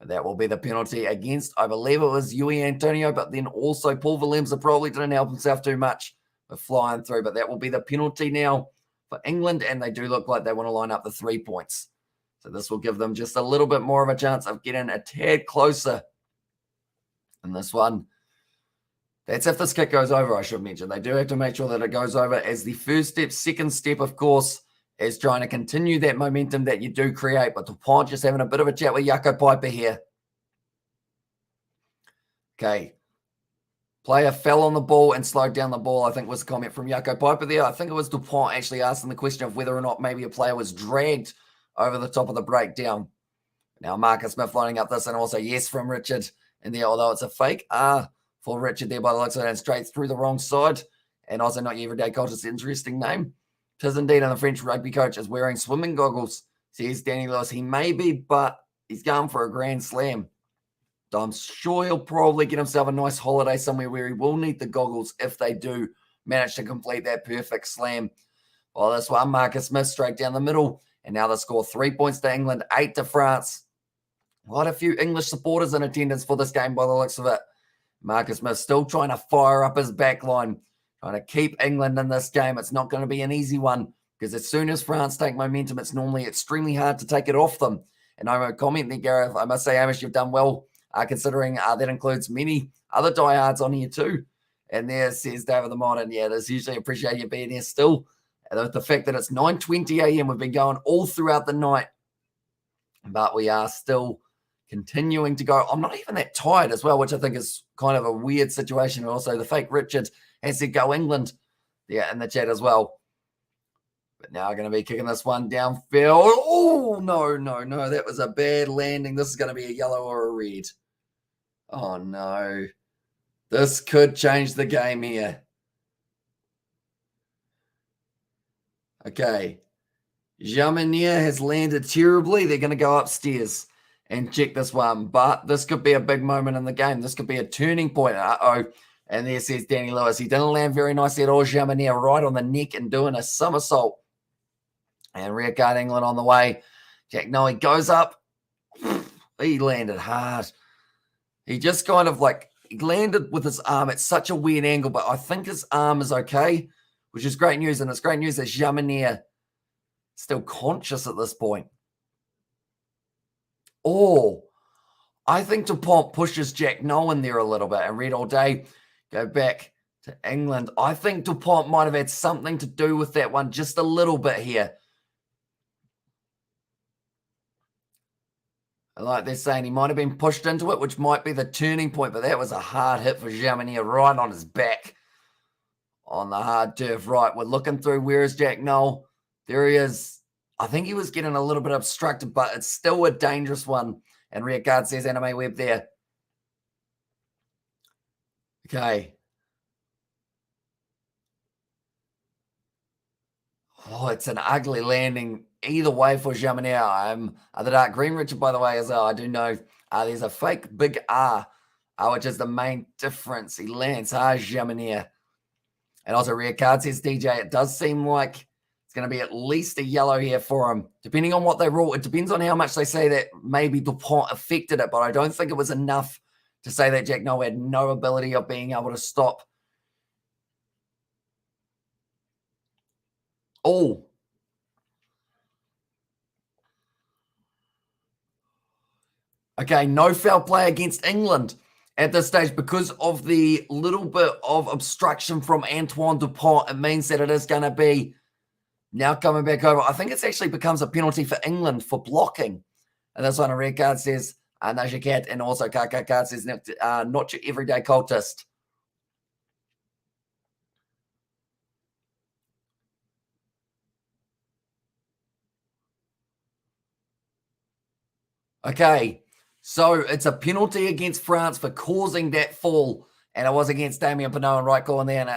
That will be the penalty against, I believe it was Yui Antonio, but then also Paul Valemza probably didn't help himself too much with flying through. But that will be the penalty now for England, and they do look like they want to line up the 3 points. So this will give them just a little bit more of a chance of getting a tad closer in this one. That's if this kick goes over, I should mention. They do have to make sure that it goes over as the first step. Second step, of course, is trying to continue that momentum that you do create. But Dupont just having a bit of a chat with Jaco Piper here. Okay. Player fell on the ball and slowed down the ball, I think was a comment from Jaco Piper there. I think it was Dupont actually asking the question of whether or not maybe a player was dragged over the top of the breakdown. Now Marcus Smith lining up this, and also yes from Richard in there, although it's a fake. For Richard there by the looks of it, and straight through the wrong side. And also not your everyday coach. It's an interesting name. Tis indeed, and the French rugby coach is wearing swimming goggles. Says Danny Lewis. He may be, but he's going for a grand slam. So I'm sure he'll probably get himself a nice holiday somewhere where he will need the goggles if they do manage to complete that perfect slam. Well, this one, Marcus Smith straight down the middle. And now they score 3 points to England, 8 to France. Quite a few English supporters in attendance for this game by the looks of it. Marcus Smith still trying to fire up his back line. trying to keep England in this game. It's not going to be an easy one because as soon as France take momentum, it's normally extremely hard to take it off them. And I'm a comment there, Gareth. I must say, Hamish, you've done well, considering that includes many other diehards on here too. And there says David the Modern, yeah, there's usually appreciate you being here still. And the fact that it's 9:20 a.m., we've been going all throughout the night, but we are still continuing to go. I'm not even that tired as well, which I think is kind of a weird situation. And also, the fake Richard has said go England, yeah, in the chat as well. But now I'm going to be kicking this one downfield. Oh, no. That was a bad landing. This is going to be a yellow or a red. Oh, no. This could change the game here. Okay. Jamanier has landed terribly. They're going to go upstairs and check this one. But this could be a big moment in the game. This could be a turning point. Uh-oh. And there says Danny Lewis. He didn't land very nicely at all. Jamanier right on the neck and doing a somersault. And rear guard England on the way. Jack Noe goes up. He landed hard. He just kind of he landed with his arm at such a weird angle, but I think his arm is okay, which is great news. And it's great news that Jamanier still conscious at this point. Oh, I think Dupont pushes Jack Noe in there a little bit and Red all day go back to England. I think Dupont might have had something to do with that one just a little bit here. Like they're saying, he might have been pushed into it, which might be the turning point, but that was a hard hit for Jamanier right on his back on the hard turf. Right, we're looking through. Where is Jack Noe? There he is. I think he was getting a little bit obstructed, but it's still a dangerous one. And rear guard says Anime Webb there. Okay. Oh, it's an ugly landing either way for Jamanier. The dark green Richard, by the way, as well. I do know there's a fake big R, which is the main difference. He lands Jamanier. And also rear card says DJ, it does seem like it's going to be at least a yellow here for him. Depending on what they rule, it depends on how much they say that maybe Dupont affected it, but I don't think it was enough to say that Jack Noe had no ability of being able to stop. Oh. Okay, no foul play against England at this stage because of the little bit of obstruction from Antoine Dupont. It means that it is going to be now coming back over. I think it actually becomes a penalty for England for blocking. And this one, a red card says, Najakat, and also Kaka card says, not your everyday cultist. Okay, so it's a penalty against France for causing that fall. And it was against Damien Pinot and right goal in there. And,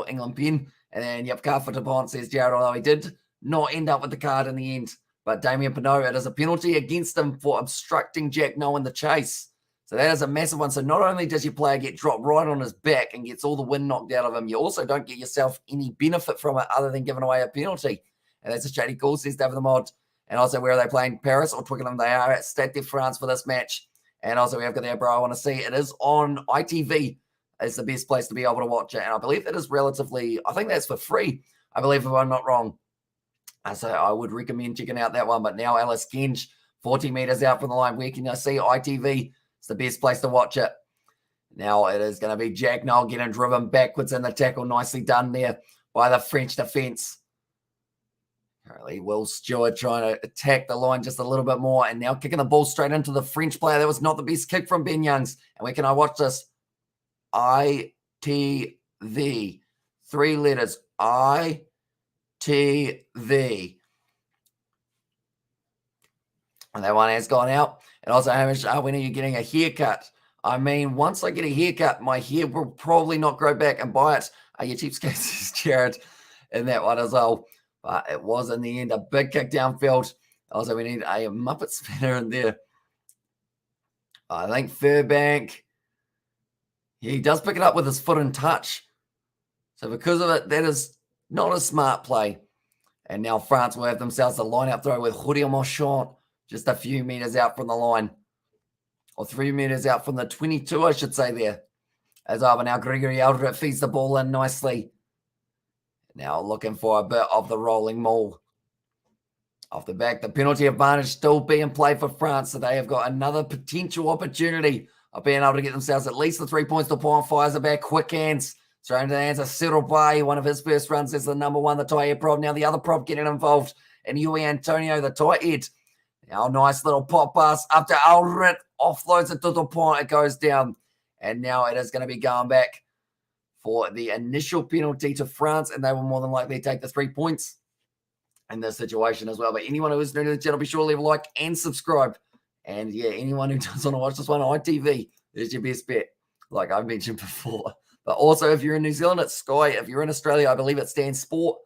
England pin. And then, yep, card for Dupont, says Jared, although he did not end up with the card in the end. But Damien Pinot, it is a penalty against him for obstructing Jack Noe in the chase. So that is a massive one. So not only does your player get dropped right on his back and gets all the wind knocked out of him, you also don't get yourself any benefit from it other than giving away a penalty. And that's a shady call, says David the Mod. And also, where are they playing? Paris or Twickenham? They are at Stade de France for this match. And also, we have got there, bro. I want to see. It is on ITV. It's the best place to be able to watch it. And I believe that is relatively, I think that's for free. I believe if I'm not wrong. So I would recommend checking out that one. But now Alice Kenj, 40 meters out from the line. Where can you see ITV? It's the best place to watch it. Now it is going to be Jack Noe getting driven backwards in the tackle. Nicely done there by the French defence. Currently, Will Stewart trying to attack the line just a little bit more. And now kicking the ball straight into the French player. That was not the best kick from Ben Youngs. And where can I watch this? ITV. 3 letters. ITV. And that one has gone out. And also, Hamish, when are you getting a haircut? I mean, once I get a haircut, my hair will probably not grow back and buy it. Your cheapskate says Jared in that one as well. But it was in the end a big kick downfield. Also, we need a Muppet spinner in there. I think Furbank. He does pick it up with his foot and touch. So because of it, that is not a smart play. And now France will have themselves a line-out throw with Julio Marchand just a few meters out from the line. Or 3 meters out from the 22, I should say there. As over now, Gregory Eldred feeds the ball in nicely. Now looking for a bit of the rolling maul. Off the back, the penalty advantage still being played for France, so they have got another potential opportunity of being able to get themselves at least the 3 points. Dupont fires it back, quick hands, straight into the hands of Serobai. One of his first runs is the number one, the tight head prop. Now the other prop getting involved, and Yui Antonio, the tight head. Now nice little pop pass up to Alrit, offloads it to Dupont, it goes down, and now it is going to be going back for the initial penalty to France, and they will more than likely take the 3 points in this situation as well. But anyone who is new to the channel, be sure to leave a like and subscribe. And yeah, anyone who does want to watch this one on ITV is your best bet, like I mentioned before. But also, if you're in New Zealand, it's Sky. If you're in Australia, I believe it's Stan Sport.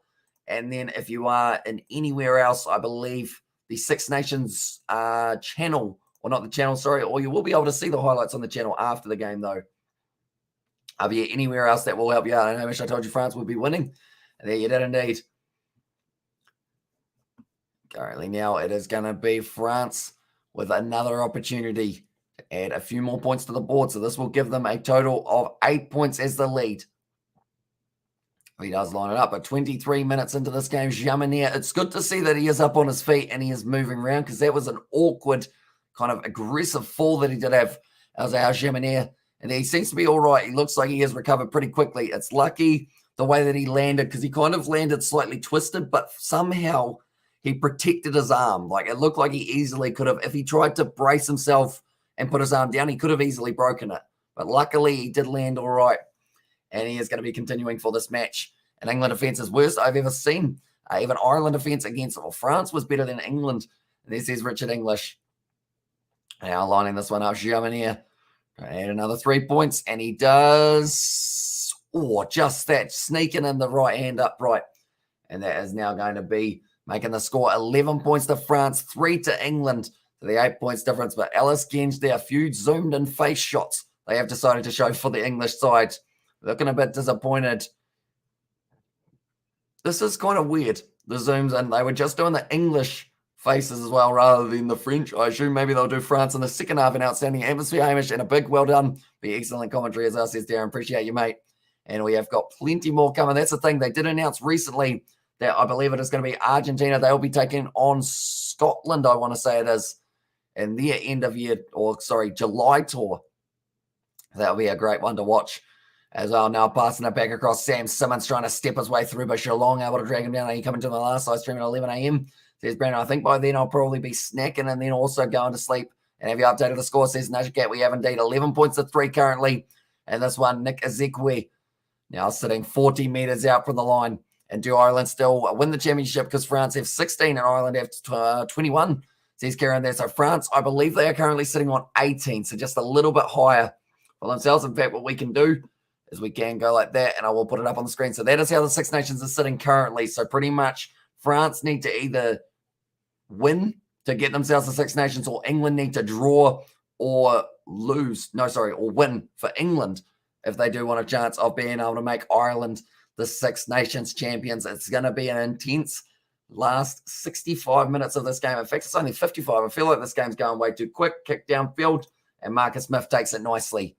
And then if you are in anywhere else, I believe the Six Nations channel, or not the channel, sorry, or you will be able to see the highlights on the channel after the game, though. Yeah, anywhere else that will help you out. I wish I told you France would be winning. And there you did indeed. Currently now it is going to be France with another opportunity to add a few more points to the board. So this will give them a total of 8 points as the lead. He does line it up, but 23 minutes into this game, Jamanier, it's good to see that he is up on his feet and he is moving around, because that was an awkward kind of aggressive fall that he did have as our Jamanier. And he seems to be all right. He looks like he has recovered pretty quickly. It's lucky the way that he landed, because he kind of landed slightly twisted, but somehow he protected his arm. Like, it looked like he easily could have, if he tried to brace himself and put his arm down, he could have easily broken it. But luckily, he did land all right. And he is going to be continuing for this match. And England defense is worst I've ever seen. Even Ireland defense against France was better than England. And this is Richard English. Now lining this one up, Jamanier. And another 3 points. And he does, just that, sneaking in the right hand upright. And that is now going to be making the score 11 points to France, 3 to England, to the 8 points difference. But Ellis Genge, there, a few zoomed-in face shots they have decided to show for the English side. Looking a bit disappointed. This is kind of weird, the zooms in. They were just doing the English faces as well rather than the French. I assume maybe they'll do France in the second half. An outstanding atmosphere, Hamish, and a big well done. Be excellent commentary, as I says, Darren. Appreciate you, mate. And we have got plenty more coming. That's the thing. They did announce recently that I believe it is going to be Argentina. They'll be taking on Scotland, I want to say it is, in their end of year, July tour. That'll be a great one to watch as well. Now passing it back across, Sam Simmons trying to step his way through, but Geelong able to drag him down. He coming to the last live stream at 11 a.m. Says Brandon, I think by then I'll probably be snacking and then also going to sleep. And have you updated the score? Says Najakat. We have indeed 11 points to 3 currently. And this one, Nick Ezekwe, now sitting 40 metres out from the line. And do Ireland still win the championship, because France have 16 and Ireland have 21? Says Karen there. So France, I believe they are currently sitting on 18, so just a little bit higher for themselves. In fact, what we can do is we can go like that, and I will put it up on the screen. So that is how the Six Nations are sitting currently. So pretty much France need to either win to get themselves the Six Nations, or England need to draw or lose. Or win for England if they do want a chance of being able to make Ireland the Six Nations champions. It's going to be an intense last 65 minutes of this game. In fact, it's only 55. I feel like this game's going way too quick. Kick downfield, and Marcus Smith takes it nicely.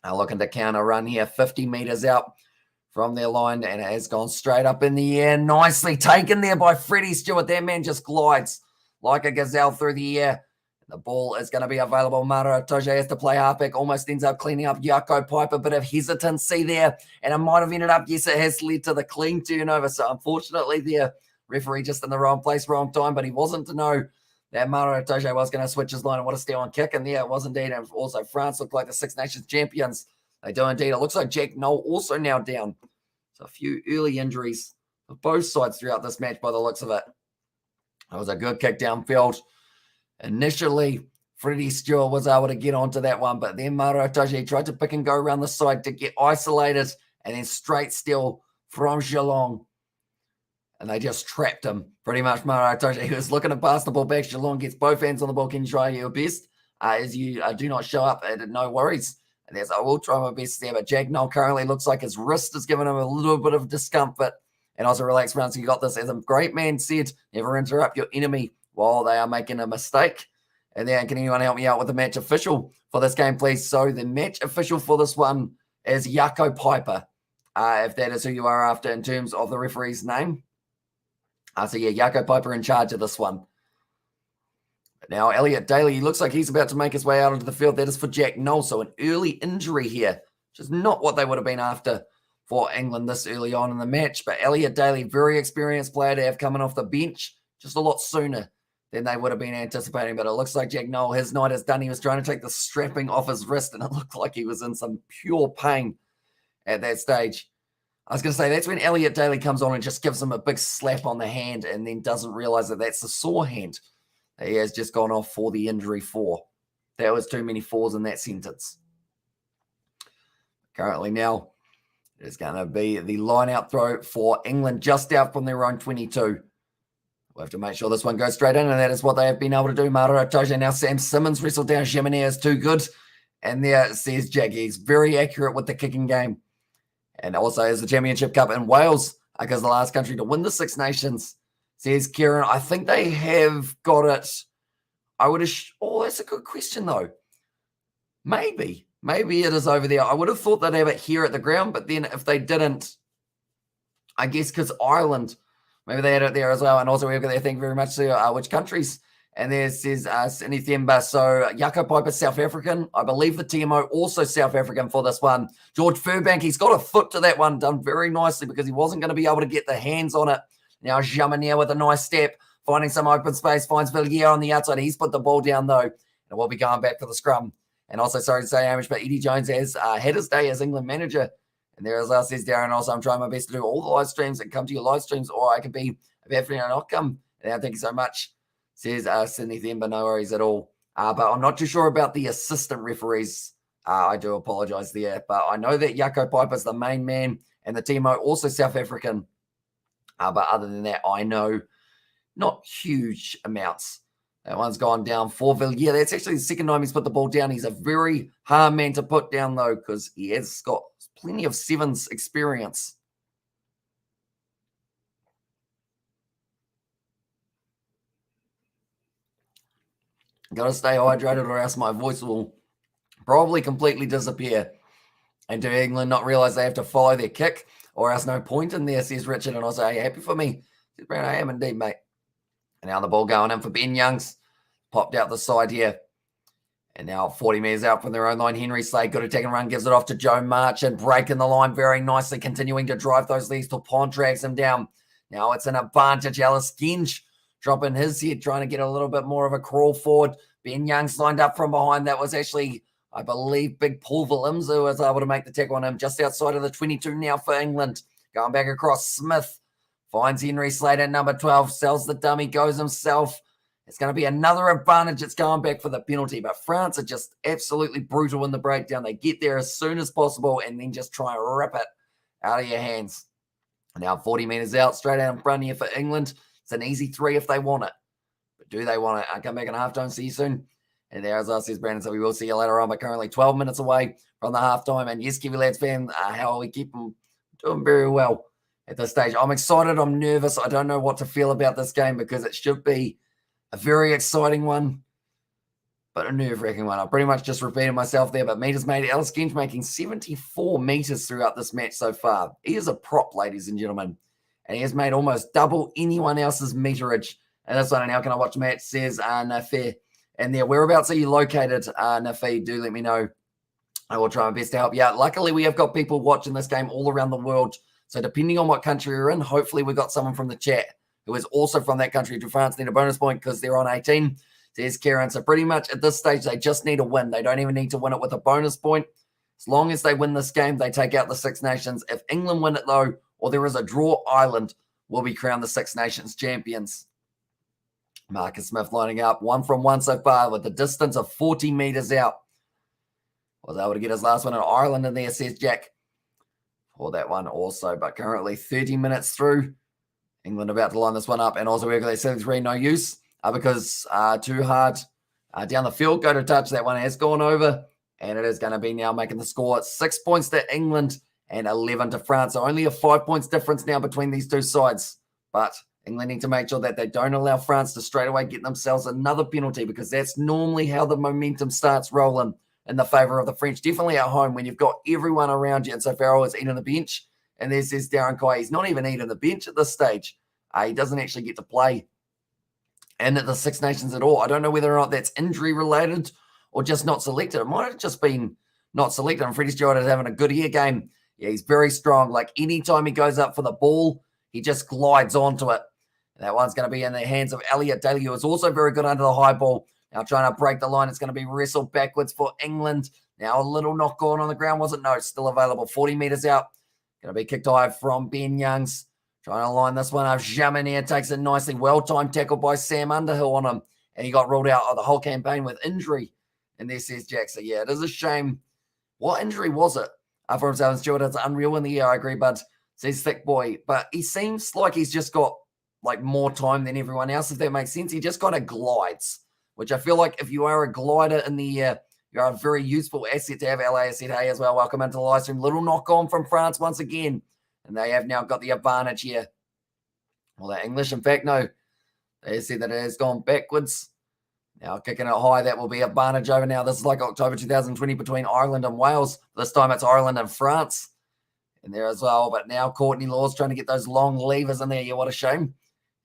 Now looking to counter run here, 50 metres out from their line, and it has gone straight up in the air. Nicely taken there by Freddie Stewart. That man just glides like a gazelle through the air. The ball is going to be available. Mara Toje has to play halfback, almost ends up cleaning up Jaco Piper. A bit of hesitancy there, and it might have ended up, yes, it has led to the clean turnover. So unfortunately there, referee just in the wrong place, wrong time, but he wasn't to know that Mara Toje was going to switch his line. And what a steal on kick, and there it was indeed. And also France looked like the Six Nations champions. They do indeed. It looks like Jack Noel also now down. So a few early injuries for both sides throughout this match by the looks of it. It was a good kick downfield. Initially, Freddie Stewart was able to get onto that one, but then Mara Toje tried to pick and go around the side to get isolated, and then straight steal from Geelong. And they just trapped him pretty much. Mara Toje, he was looking to pass the ball back. Geelong gets both hands on the ball. Can you try your best? As you do not show up, no worries. And I will try my best there, but Jack Noel currently looks like his wrist is giving him a little bit of discomfort. And also relax, France, you got this. As a great man said, never interrupt your enemy while they are making a mistake. And then can anyone help me out with the match official for this game, please? So the match official for this one is Jaco Piper. if that is who you are after in terms of the referee's name. So yeah, Jaco Piper in charge of this one. Now, Elliot Daly, he looks like he's about to make his way out onto the field. That is for Jack Noel. So an early injury here, which is not what they would have been after for England this early on in the match. But Elliot Daly, very experienced player to have coming off the bench just a lot sooner than they would have been anticipating. But it looks like Jack Noel, his night is done. He was trying to take the strapping off his wrist, and it looked like he was in some pure pain at that stage. I was going to say, that's when Elliot Daly comes on and just gives him a big slap on the hand and then doesn't realize that that's the sore hand he has just gone off for the injury for. That was too many fours in that sentence. Currently now, it is going to be the line-out throw for England just out from their own 22. We'll have to make sure this one goes straight in, and that is what they have been able to do. Mara Itoje. Now Sam Simmons wrestled down Gemini is too good. And there says Jackie. He's very accurate with the kicking game. And also as the Championship Cup in Wales, because the last country to win the Six Nations, says Kieran. I think they have got it. That's a good question, though. Maybe it is over there. I would have thought they'd have it here at the ground, but then if they didn't, I guess because Ireland, maybe they had it there as well. And also we've got there, thank you very much to which countries. And there says Sydney Themba. So Jaco Piper, South African. I believe the TMO also South African for this one. George Furbank, he's got a foot to that one, done very nicely because he wasn't going to be able to get the hands on it. Now Jamanier with a nice step, finding some open space, finds Villiers on the outside. He's put the ball down, though, and we'll be going back for the scrum. And also, sorry to say, Hamish, but Eddie Jones has had his day as England manager. And there, as I says, Darren, also, I'm trying my best to do all the live streams and come to your live streams, or I can be a bad friend and not come. And thank you so much, says Sydney Themba. No worries at all. But I'm not too sure about the assistant referees. I do apologize there. But I know that Jaco Piper's the main man, and the TMO also South African. But other than that, I know not huge amounts. That one's gone down for Villiers. That's actually the second time he's put the ball down. He's a very hard man to put down, though, because he has got plenty of sevens experience. Got to stay hydrated or else my voice will probably completely disappear. And do England not realize they have to follow their kick? Or else no point in there, says Richard. And I say, happy for me. Says Brad, I am indeed, mate. And now the ball going in for Ben Youngs. Popped out the side here. And now 40 metres out from their own line. Henry Slade, good attack and run, gives it off to Joe Marchant. Breaking the line very nicely, continuing to drive those leads till Pond drags him down. Now it's an advantage. Alice Genge dropping his head, trying to get a little bit more of a crawl forward. Ben Youngs lined up from behind. That was actually, I believe, Big Paul Willemse was able to make the tackle on him just outside of the 22 now for England. Going back across, Smith finds Henry Slade at number 12, sells the dummy, goes himself. It's going to be another advantage. It's going back for the penalty, but France are just absolutely brutal in the breakdown. They get there as soon as possible and then just try and rip it out of your hands. Now 40 metres out, straight out in front here for England. It's an easy 3 if they want it. But do they want it? I'll come back in halftime. See you soon. And there, as I says, Brandon, so we will see you later on, but currently 12 minutes away from the halftime. And yes, Kiwi Lads fan, how we keep them doing very well at this stage. I'm excited. I'm nervous. I don't know what to feel about this game because it should be a very exciting one, but a nerve-wracking one. I pretty much just repeated myself there, but meters made. Alice Genge making 74 meters throughout this match so far. He is a prop, ladies and gentlemen, and he has made almost double anyone else's meterage. And this one, and how can I watch match, says Nafi. And there, whereabouts are you located, Nafi? Do let me know. I will try my best to help you out. Luckily, we have got people watching this game all around the world. So depending on what country you're in, hopefully we've got someone from the chat who is also from that country. To France need a bonus point because they're on 18, says Karen. So pretty much at this stage, they just need a win. They don't even need to win it with a bonus point. As long as they win this game, they take out the Six Nations. If England win it, though, or there is a draw, Ireland will be crowned the Six Nations champions. Marcus Smith lining up 1 from 1 so far with a distance of 40 metres out. Was able to get his last one in Ireland in there, says Jack. For that one also, but currently 30 minutes through. England about to line this one up, and also we've got that 73 no use because too hard down the field. Go to touch. That one has gone over, and it is going to be now making the score 6 points to England and 11 to France. So only a 5 points difference now between these two sides. But England need to make sure that they don't allow France to straight away get themselves another penalty because that's normally how the momentum starts rolling in the favour of the French. Definitely at home when you've got everyone around you. And so Farrell is eating the bench. And there says Darren Kai. He's not even eating the bench at this stage. He doesn't actually get to play in the Six Nations at all. I don't know whether or not that's injury related or just not selected. It might have just been not selected. And Freddie Stewart is having a good year game. Yeah, he's very strong. Like anytime he goes up for the ball, he just glides onto it. And that one's going to be in the hands of Elliot Daly, who is also very good under the high ball. Now trying to break the line. It's going to be wrestled backwards for England. Now a little knock on the ground, was it? No, it's still available. 40 metres out. Going to be kicked high from Ben Youngs. Trying to line this one up. Jamanier takes it nicely. Well-timed tackle by Sam Underhill on him. And he got ruled out of the whole campaign with injury. And there says Jackson. Yeah, it is a shame. What injury was it? For himself and Stewart, it's unreal in the air, I agree, but says Thick Boy. But he seems like he's just got like more time than everyone else, if that makes sense. He just kind of glides, which I feel like if you are a glider in the air, you're a very useful asset to have. LA said, hey, as well. Welcome into the live stream. Little knock on from France once again. And they have now got the advantage here. Well, the English, in fact, no. They said that it has gone backwards. Now kicking it high, that will be advantage over now. This is like October 2020 between Ireland and Wales. This time it's Ireland and France in there as well. But now Courtney Law's trying to get those long levers in there. Yeah, what a shame.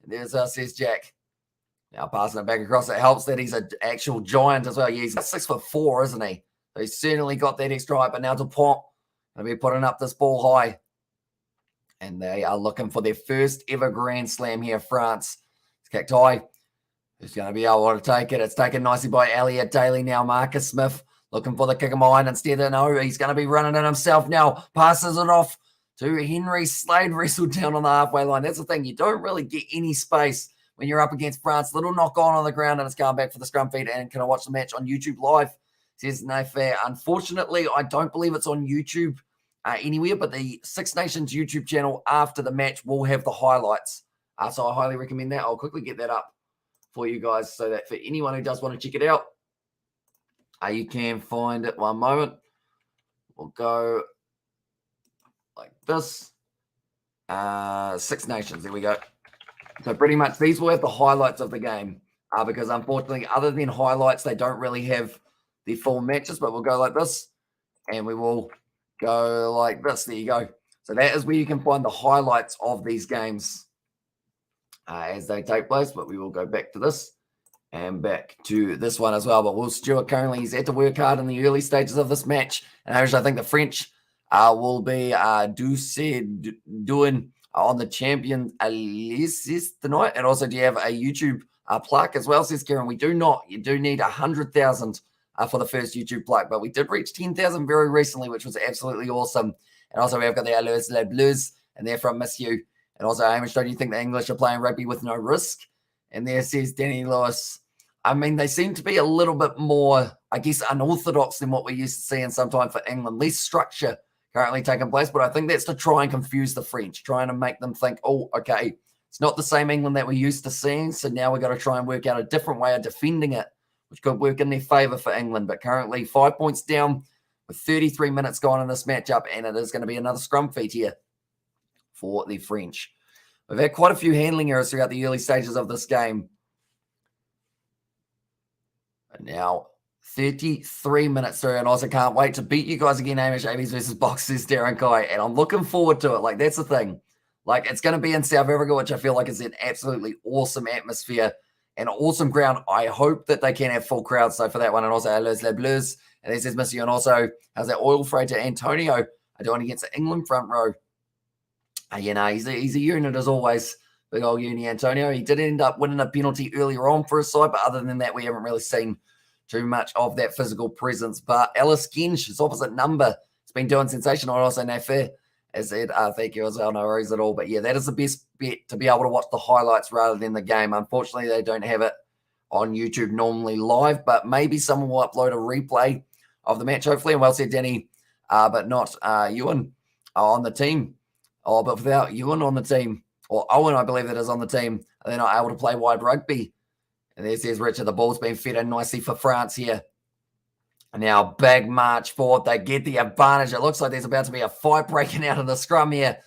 And there's says Jack. Now passing it back across. It helps that he's an actual giant as well. Yeah, he's 6'4", isn't he? So he's certainly got that extra height. But now Dupont going to be putting up this ball high. And they are looking for their first ever Grand Slam here, France. It's kicked high. Who's going to be able to take it? It's taken nicely by Elliot Daly now. Marcus Smith looking for the kick of mine. Instead, no, he's going to be running it himself now. Passes it off to Henry Slade, wrestled down on the halfway line. That's the thing. You don't really get any space when you're up against France. Little knock on the ground, and it's going back for the scrum feed. And can I watch the match on YouTube live? Says no fair. Unfortunately, I don't believe it's on YouTube anywhere, but the Six Nations YouTube channel after the match will have the highlights. So I highly recommend that. I'll quickly get that up for you guys so that for anyone who does want to check it out, you can find it. One moment. We'll go like this. Six Nations. There we go. So pretty much these will have the highlights of the game because unfortunately, other than highlights, they don't really have the full matches, but we'll go like this and we will go like this. There you go. So that is where you can find the highlights of these games as they take place, but we will go back to this and back to this one as well. But Will Stewart currently, he's had to work hard in the early stages of this match. And I think the French will be doing on the champion list tonight. And also, do you have a YouTube plaque as well, says Karen? We do not. You do need 100,000 for the first YouTube plaque, but we did reach 10,000 very recently, which was absolutely awesome. And also, we've got the Allures Les Bleus, and they're from Miss You. And also, Hamish, don't you think the English are playing rugby with no risk? And there says Danny Lewis. I mean, they seem to be a little bit more, I guess, unorthodox than what we used to see in sometime for England. Less structure currently taking place, but I think that's to try and confuse the French, trying to make them think, oh, okay, it's not the same England that we're used to seeing, so now we've got to try and work out a different way of defending it, which could work in their favour for England. But currently 5 points down with 33 minutes gone in this matchup, and it is going to be another scrum feat here for the French. We've had quite a few handling errors throughout the early stages of this game. And now 33 minutes through, and I also can't wait to beat you guys again, Hamish. Avies versus Boxers, Darren Kai, and I'm looking forward to it. Like, that's the thing. Like, it's going to be in South Africa, which I feel like is an absolutely awesome atmosphere and awesome ground. I hope that they can have full crowds. So for that one, and also Allures Les Bleus, and this is Missy, and also how's that oil freighter Antonio doing against the England front row? You know, he's a unit as always. Big old uni Antonio. He did end up winning a penalty earlier on for his side, but other than that, we haven't really seen too much of that physical presence. But Ellis Gensch, his opposite number, has been doing sensational. And also Nafair has said, thank you as well, no worries at all. But yeah, that is the best bet to be able to watch the highlights rather than the game. Unfortunately, they don't have it on YouTube normally live, but maybe someone will upload a replay of the match, hopefully. And well said, Danny, but not Ewan on the team. Oh, but without Ewan on the team, or Owen, I believe that is on the team, they're not able to play wide rugby. And there says Richard, the ball's been fed in nicely for France here. And now big march forward. They get the advantage. It looks like there's about to be a fight breaking out of the scrum here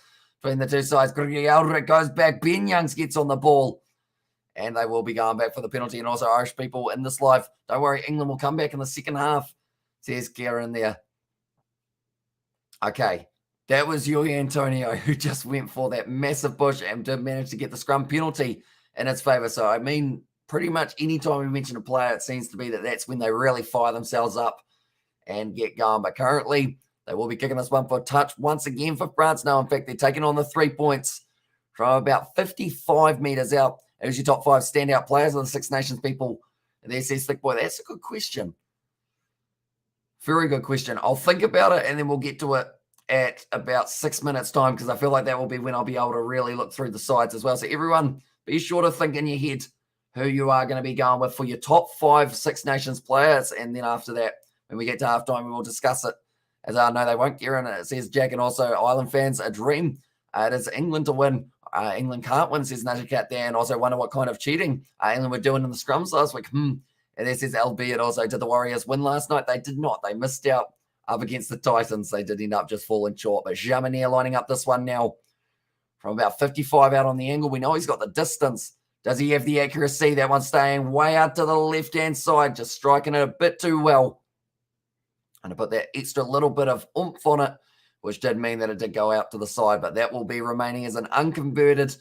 between the two sides. It goes back. Ben Youngs gets on the ball. And they will be going back for the penalty. And also Irish people in this live, don't worry, England will come back in the second half, says Karen there. Okay. That was Yuri Antonio, who just went for that massive push and did manage to get the scrum penalty in its favour. So, I mean, pretty much any time we mention a player, it seems to be that's when they really fire themselves up and get going. But currently, they will be kicking this one for touch once again for France now. In fact, they're taking on the 3 points from about 55 metres out. Who's your top 5 standout players of the Six Nations people? And there says Slick Boy. That's a good question. Very good question. I'll think about it and then we'll get to it at about 6 minutes time, because I feel like that will be when I'll be able to really look through the sides as well. So everyone, be sure to think in your head who you are going to be going with for your top 5 Six Nations players. And then after that, when we get to halftime, we will discuss it. As I know they won't get in it. It says Jack, and also Island fans, a dream. It is England to win. England can't win, says Najakat there. And also wonder what kind of cheating England were doing in the scrums last week. And there says albeit also, did the Warriors win last night? They did not. They missed out up against the Titans. They did end up just falling short. But Jamanier lining up this one now from about 55 out on the angle. We know he's got the distance. Does he have the accuracy? That one's staying way out to the left-hand side, just striking it a bit too well. And to put that extra little bit of oomph on it, which did mean that it did go out to the side. But that will be remaining as an unconverted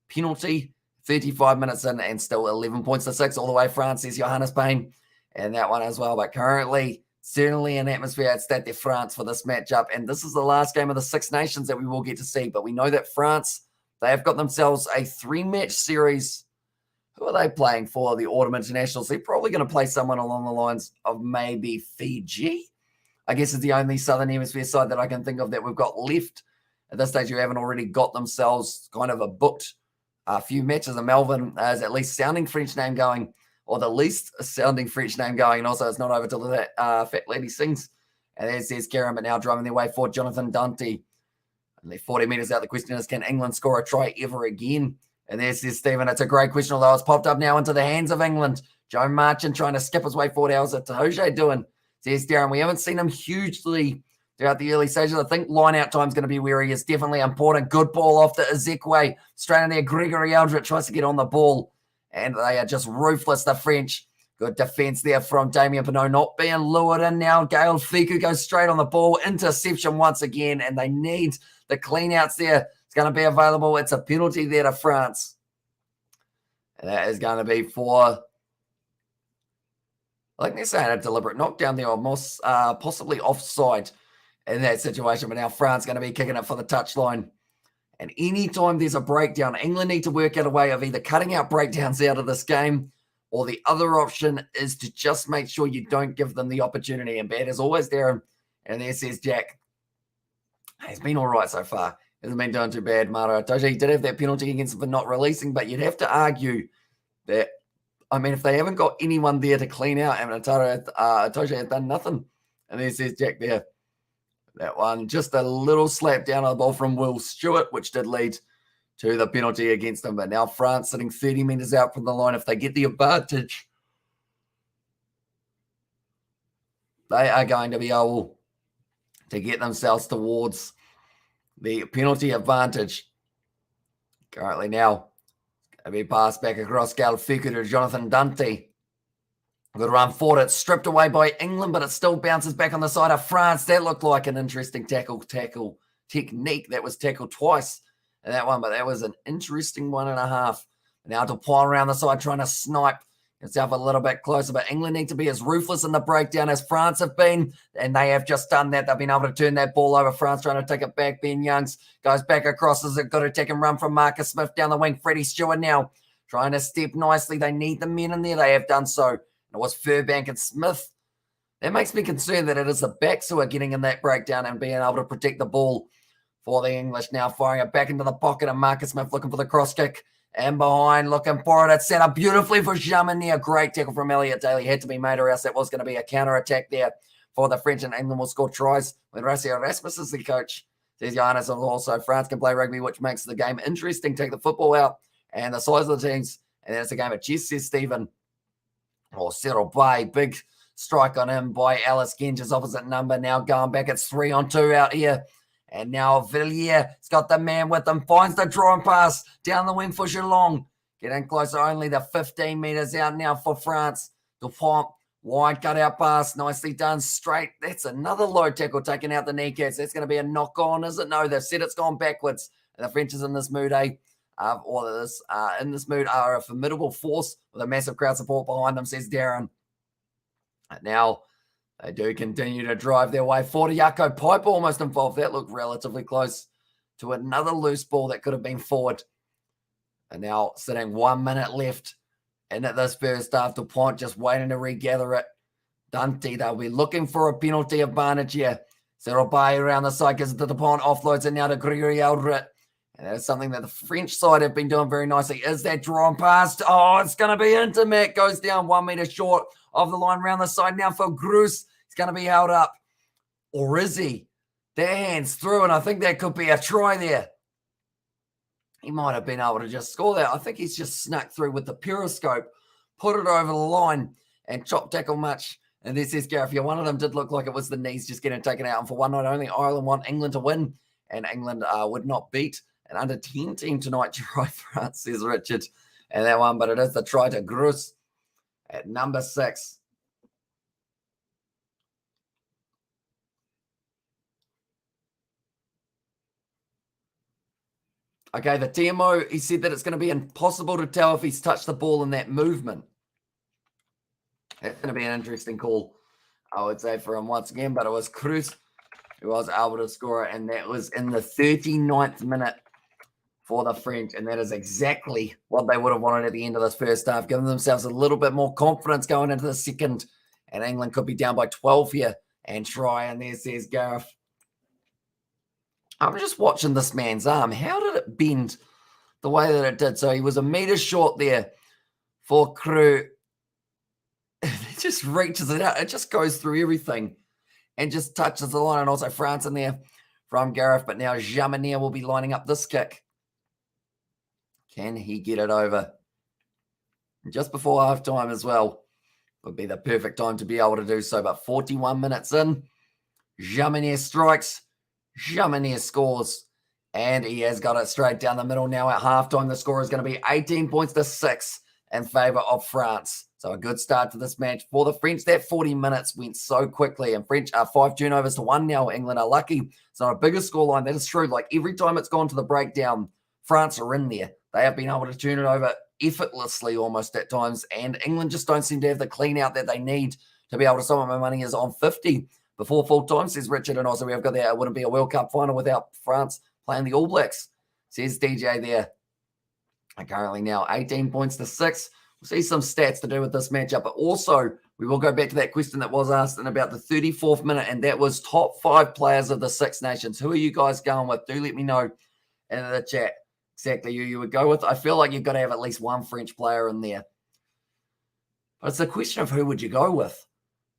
penalty. 35 minutes in and still 11 points to 6 all the way. France, says Johannes Payne. And that one as well. But currently, certainly an atmosphere at Stade de France for this matchup. And this is the last game of the Six Nations that we will get to see. But we know that France, they have got themselves a 3-match series. Who are they playing for the Autumn Internationals? They're probably going to play someone along the lines of maybe Fiji. I guess is the only Southern Hemisphere side that I can think of that we've got left. At this stage, who haven't already got themselves kind of booked a few matches. And Melbourne has at least sounding French name going, or the least sounding French name going. And also, it's not over till that fat lady sings. And there says Karen, but now driving their way for Jonathan Dante. Only 40 metres out. The question is, can England score a try ever again? And there says Stephen, it's a great question, although it's popped up now into the hands of England. Joe Marchand trying to skip his way forward. How's it Tahoje doing? Says Darren, we haven't seen him hugely throughout the early stages. I think line-out time is going to be where he is definitely important. Good ball off to Ezekwe. Straight in there, Gregory Eldritch tries to get on the ball. And they are just ruthless, the French. Good defence there from Damien Pinot, not being lured in now. Gael Fiku goes straight on the ball. Interception once again, and they need the clean-outs there. It's going to be available. It's a penalty there to France. And that is going to be for, I think they're saying a deliberate knockdown there, almost possibly offside in that situation. But now France going to be kicking it for the touchline. And anytime there's a breakdown, England need to work out a way of either cutting out breakdowns out of this game, or the other option is to just make sure you don't give them the opportunity. And bad as always, Darren. And there says Jack. He's been all right so far. Hasn't been doing too bad. Mara Itoje did have that penalty against him for not releasing, but you'd have to argue that, I mean, if they haven't got anyone there to clean out, and Itoje had done nothing. And there says Jack there. That one, just a little slap down on the ball from Will Stewart, which did lead to the penalty against them. But now France sitting 30 metres out from the line. If they get the advantage, they are going to be able to get themselves towards the penalty advantage. Currently now, going to be passed back across Galfiku to Jonathan Dante. Good run forward. It's stripped away by England, but it still bounces back on the side of France. That looked like an interesting tackle technique. That was tackled twice in that one, but that was an interesting 1.5. Now Dupont around the side trying to snipe himself a little bit closer, but England need to be as ruthless in the breakdown as France have been, and they have just done that. They've been able to turn that ball over. France trying to take it back. Ben Youngs goes back across as a good attack and run from Marcus Smith down the wing. Freddie Stewart now trying to step nicely. They need the men in there. They have done so. It was Furbank and Smith. That makes me concerned that it is the backs who are getting in that breakdown and being able to protect the ball for the English. Now firing it back into the pocket of Marcus Smith looking for the cross kick. And behind, looking for it. It's set up beautifully for Jamanier. Great tackle from Elliot Daly. Had to be made, or else that was going to be a counter-attack there for the French, and England will score tries when Rasio Rasmus is the coach. Says Johannes, also France can play rugby, which makes the game interesting. Take the football out and the size of the teams. And then it's a game of chess, says Stephen. Or Cyril Bay, big strike on him by Alice Genge's opposite number. Now going back, it's 3-on-2 out here. And now Villiers has got the man with him, finds the draw and pass down the wing for Geelong. Getting closer, only the 15 metres out now for France. Dupont Wide cut out pass, nicely done, straight. That's another low tackle taking out the kneecaps. That's going to be a knock on, is it? No, they've said it's gone backwards. And the French is in this mood, in this mood are a formidable force with a massive crowd support behind them, says Darren. Now, they do continue to drive their way forward. Yako Piper almost involved. That looked relatively close to another loose ball that could have been forward. And now sitting 1 minute left. And at this first half, Dupont just waiting to regather it. Dante, they'll be looking for a penalty advantage here. Serobai around the side because the Dupont offloads it now to Gregory Eldred. And that's something that the French side have been doing very nicely. Is that drawn past? Oh, it's going to be intimate. Goes down 1 meter short of the line around the side now for Grus. He's going to be held up. Or is he? Their hands through, and I think that could be a try there. He might have been able to just score that. I think he's just snuck through with the periscope, put it over the line, and chop tackle much. And this is Gareth. Yeah, one of them did look like it was the knees just getting taken out. And for one night only, Ireland want England to win, and England would not beat an under-10 team tonight. Try France, says Richard. And that one, but it is the try to Grus at number 6. Okay, the TMO, he said that it's going to be impossible to tell if he's touched the ball in that movement. That's going to be an interesting call, I would say, for him once again. But it was Cruz who was able to score it, and that was in the 39th minute for the French. And that is exactly what they would have wanted at the end of this first half, giving themselves a little bit more confidence going into the second. And England could be down by 12 here and try. And there says Gareth. I'm just watching this man's arm. How did it bend the way that it did? So he was a meter short there for Crew. It just reaches it out. It just goes through everything and just touches the line. And also France in there from Gareth. But now Jamanier will be lining up this kick. Can he get it over? Just before halftime as well would be the perfect time to be able to do so. But 41 minutes in, Jamanier strikes. Jamanier scores, and he has got it straight down the middle now at halftime. The score is going to be 18 points to 6 in favour of France. So a good start to this match for the French. That 40 minutes went so quickly, and French are 5 turnovers to 1 now. England are lucky. It's not a bigger scoreline. That is true. Like every time it's gone to the breakdown, France are in there. They have been able to turn it over effortlessly almost at times, and England just don't seem to have the clean out that they need to be able to. Some of my money is on 50 before full time, says Richard. And also, we've got that. It wouldn't be a World Cup final without France playing the All Blacks, says DJ there. And currently now 18 points to 6. We'll see some stats to do with this matchup. But also, we will go back to that question that was asked in about the 34th minute, and that was top 5 players of the Six Nations. Who are you guys going with? Do let me know in the chat exactly who you would go with. I feel like you've got to have at least one French player in there. But it's a question of who would you go with?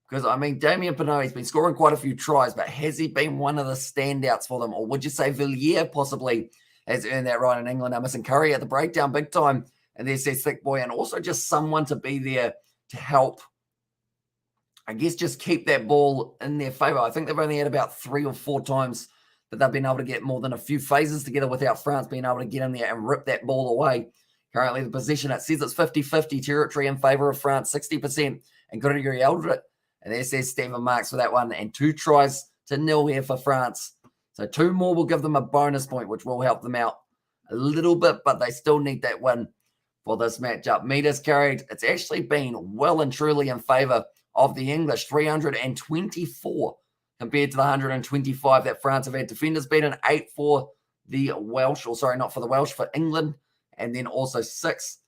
Because, I mean, Damien Penaud, he's been scoring quite a few tries, but has he been one of the standouts for them? Or would you say Villiers possibly has earned that right in England? I'm missing Curry at the breakdown big time. And there's says Thick Boy, and also just someone to be there to help, I guess, just keep that ball in their favour. I think they've only had about 3 or 4 times that they've been able to get more than a few phases together without France being able to get in there and rip that ball away. Currently, the position, it says it's 50-50 territory in favour of France, 60%, and Gregory Eldred. And there says Stephen Marks for that one, and 2 tries to 0 here for France. So 2 more will give them a bonus point, which will help them out a little bit, but they still need that win for this matchup. Meters carried, it's actually been well and truly in favour of the English, 324 compared to the 125 that France have had. Defenders beaten 8 for the Welsh, or sorry, not for the Welsh, for England, and then also 6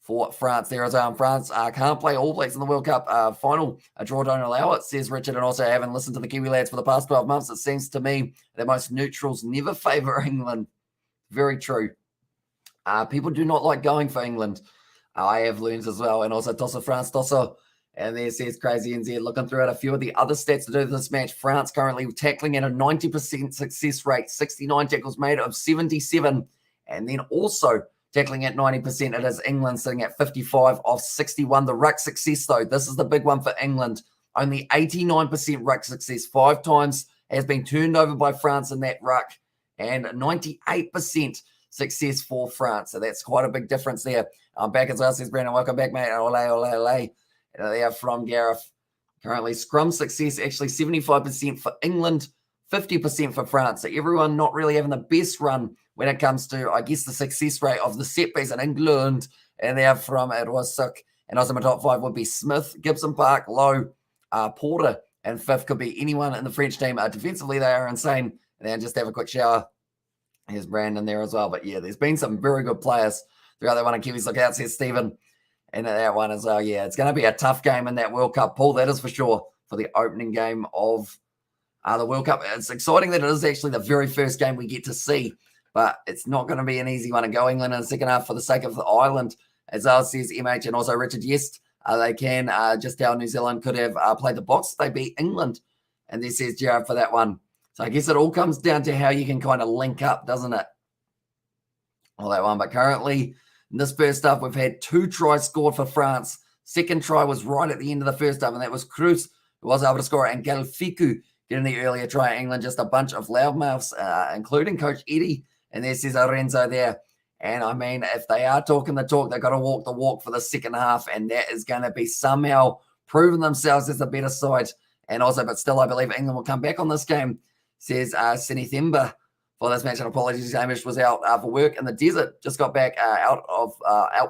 for France. There is France can't play All Blacks in the World Cup final. A draw don't allow it, says Richard. And also, having listened to the Kiwi lads for the past 12 months, it seems to me that most neutrals never favour England. Very true. People do not like going for England. I have learned as well. And also, Tossa France, Tossa. And there says Crazy NZ, looking through a few of the other stats to do this match. France currently tackling at a 90% success rate, 69 tackles made of 77. And then also tackling at 90%, it is England sitting at 55 of 61. The ruck success, though, this is the big one for England. Only 89% ruck success. 5 times has been turned over by France in that ruck. And 98% success for France. So that's quite a big difference there. I'm back as well, says Brandon. Welcome back, mate. Ole, ole, ole. They are from Gareth. Currently, scrum success actually 75% for England, 50% for France. So everyone not really having the best run when it comes to, I guess, the success rate of the set piece in England. And they're from it was sick. And also my top 5 would be Smith, Gibson Park, Lowe, Porter, and 5th could be anyone in the French team. Defensively, they are insane. And then just have a quick shower. Here's Brandon there as well. But yeah, there's been some very good players throughout that one. And Kiwis look out, says Stephen. And that one as well. Yeah, it's going to be a tough game in that World Cup, Paul. That is for sure for the opening game of the World Cup. It's exciting that it is actually the very first game we get to see, but it's not going to be an easy one. And go England in the second half for the sake of the island, as well says MH and also Richard. Yes, they can. Just how New Zealand could have played the box. They beat England. And this says Jared for that one. So I guess it all comes down to how you can kind of link up, doesn't it? All that one. But currently, in this first half, we've had 2 tries scored for France. Second try was right at the end of the first half, and that was Cruz, who was able to score, and Galfiku getting the earlier try. England, just a bunch of loudmouths, including Coach Eddie. And there says Lorenzo there. And I mean, if they are talking the talk, they've got to walk the walk for the second half, and that is going to be somehow proving themselves as the better side. And also, but still, I believe England will come back on this game, says Sini Themba. For this match, and apologies, Hamish was out for work in the desert. Just got back out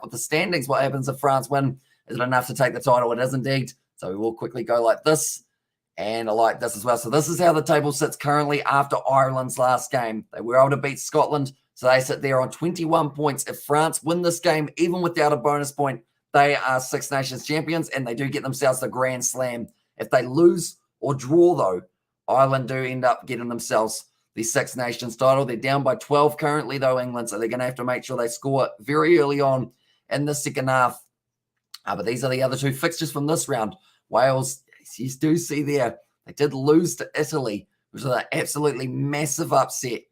with the standings. What happens if France win? Is it enough to take the title? It is indeed. So we will quickly go like this and like this as well. So this is how the table sits currently after Ireland's last game. They were able to beat Scotland, so they sit there on 21 points. If France win this game, even without a bonus point, they are Six Nations champions, and they do get themselves the Grand Slam. If they lose or draw, though, Ireland do end up getting themselves the Six Nations title. They're down by 12 currently, though, England, so they're going to have to make sure they score very early on in the second half. But these are the other 2 fixtures from this round. Wales, you do see there, they did lose to Italy, which was an absolutely massive upset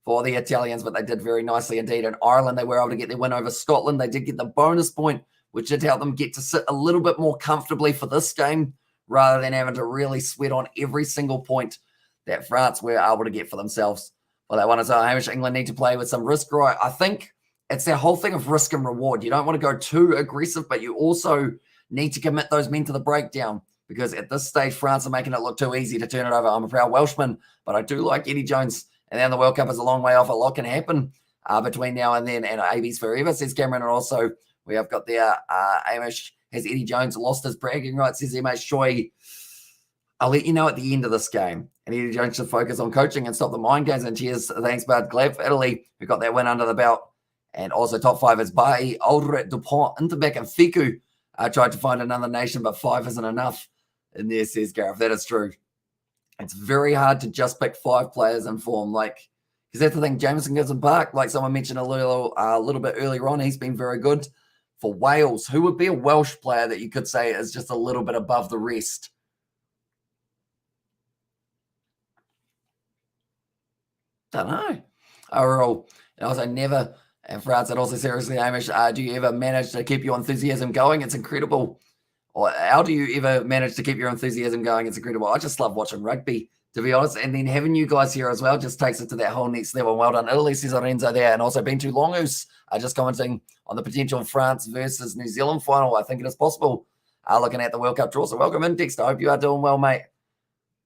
for the Italians, but they did very nicely indeed. And Ireland, they were able to get their win over Scotland. They did get the bonus point, which did help them get to sit a little bit more comfortably for this game, rather than having to really sweat on every single point that France were able to get for themselves. Well, that one is Hamish. England need to play with some risk, right? I think it's their whole thing of risk and reward. You don't want to go too aggressive, but you also need to commit those men to the breakdown, because at this stage, France are making it look too easy to turn it over. I'm a proud Welshman, but I do like Eddie Jones. And then the World Cup is a long way off. A lot can happen between now and then. And AB's forever, says Cameron. And also, we have got there, Hamish, has Eddie Jones lost his bragging rights, says MH Choi. I'll let you know at the end of this game. And Eddie Jones should focus on coaching and stop the mind games. And cheers, thanks, bud. Glad for Italy, who got that win under the belt. And also top 5 is Bai, Aldred, Dupont, Interbeck, and Fiku. Tried to find another nation, but 5 isn't enough. And there, says Gareth. That is true. It's very hard to just pick 5 players in form. Because that's the thing. Jameson Gibson Park, like someone mentioned a little bit earlier on, he's been very good. For Wales, who would be a Welsh player that you could say is just a little bit above the rest? Don't know. Overall, and also never, and France, and also seriously, Hamish, do you ever manage to keep your enthusiasm going? It's incredible. Or how do you ever manage to keep your enthusiasm going? It's incredible. I just love watching rugby, to be honest. And then having you guys here as well just takes it to that whole next level. Well done, Italy, says Lorenzo there. And also been too long, just commenting on the potential France versus New Zealand final. I think it is possible. Looking at the World Cup draw. So welcome in, Dexter. I hope you are doing well, mate.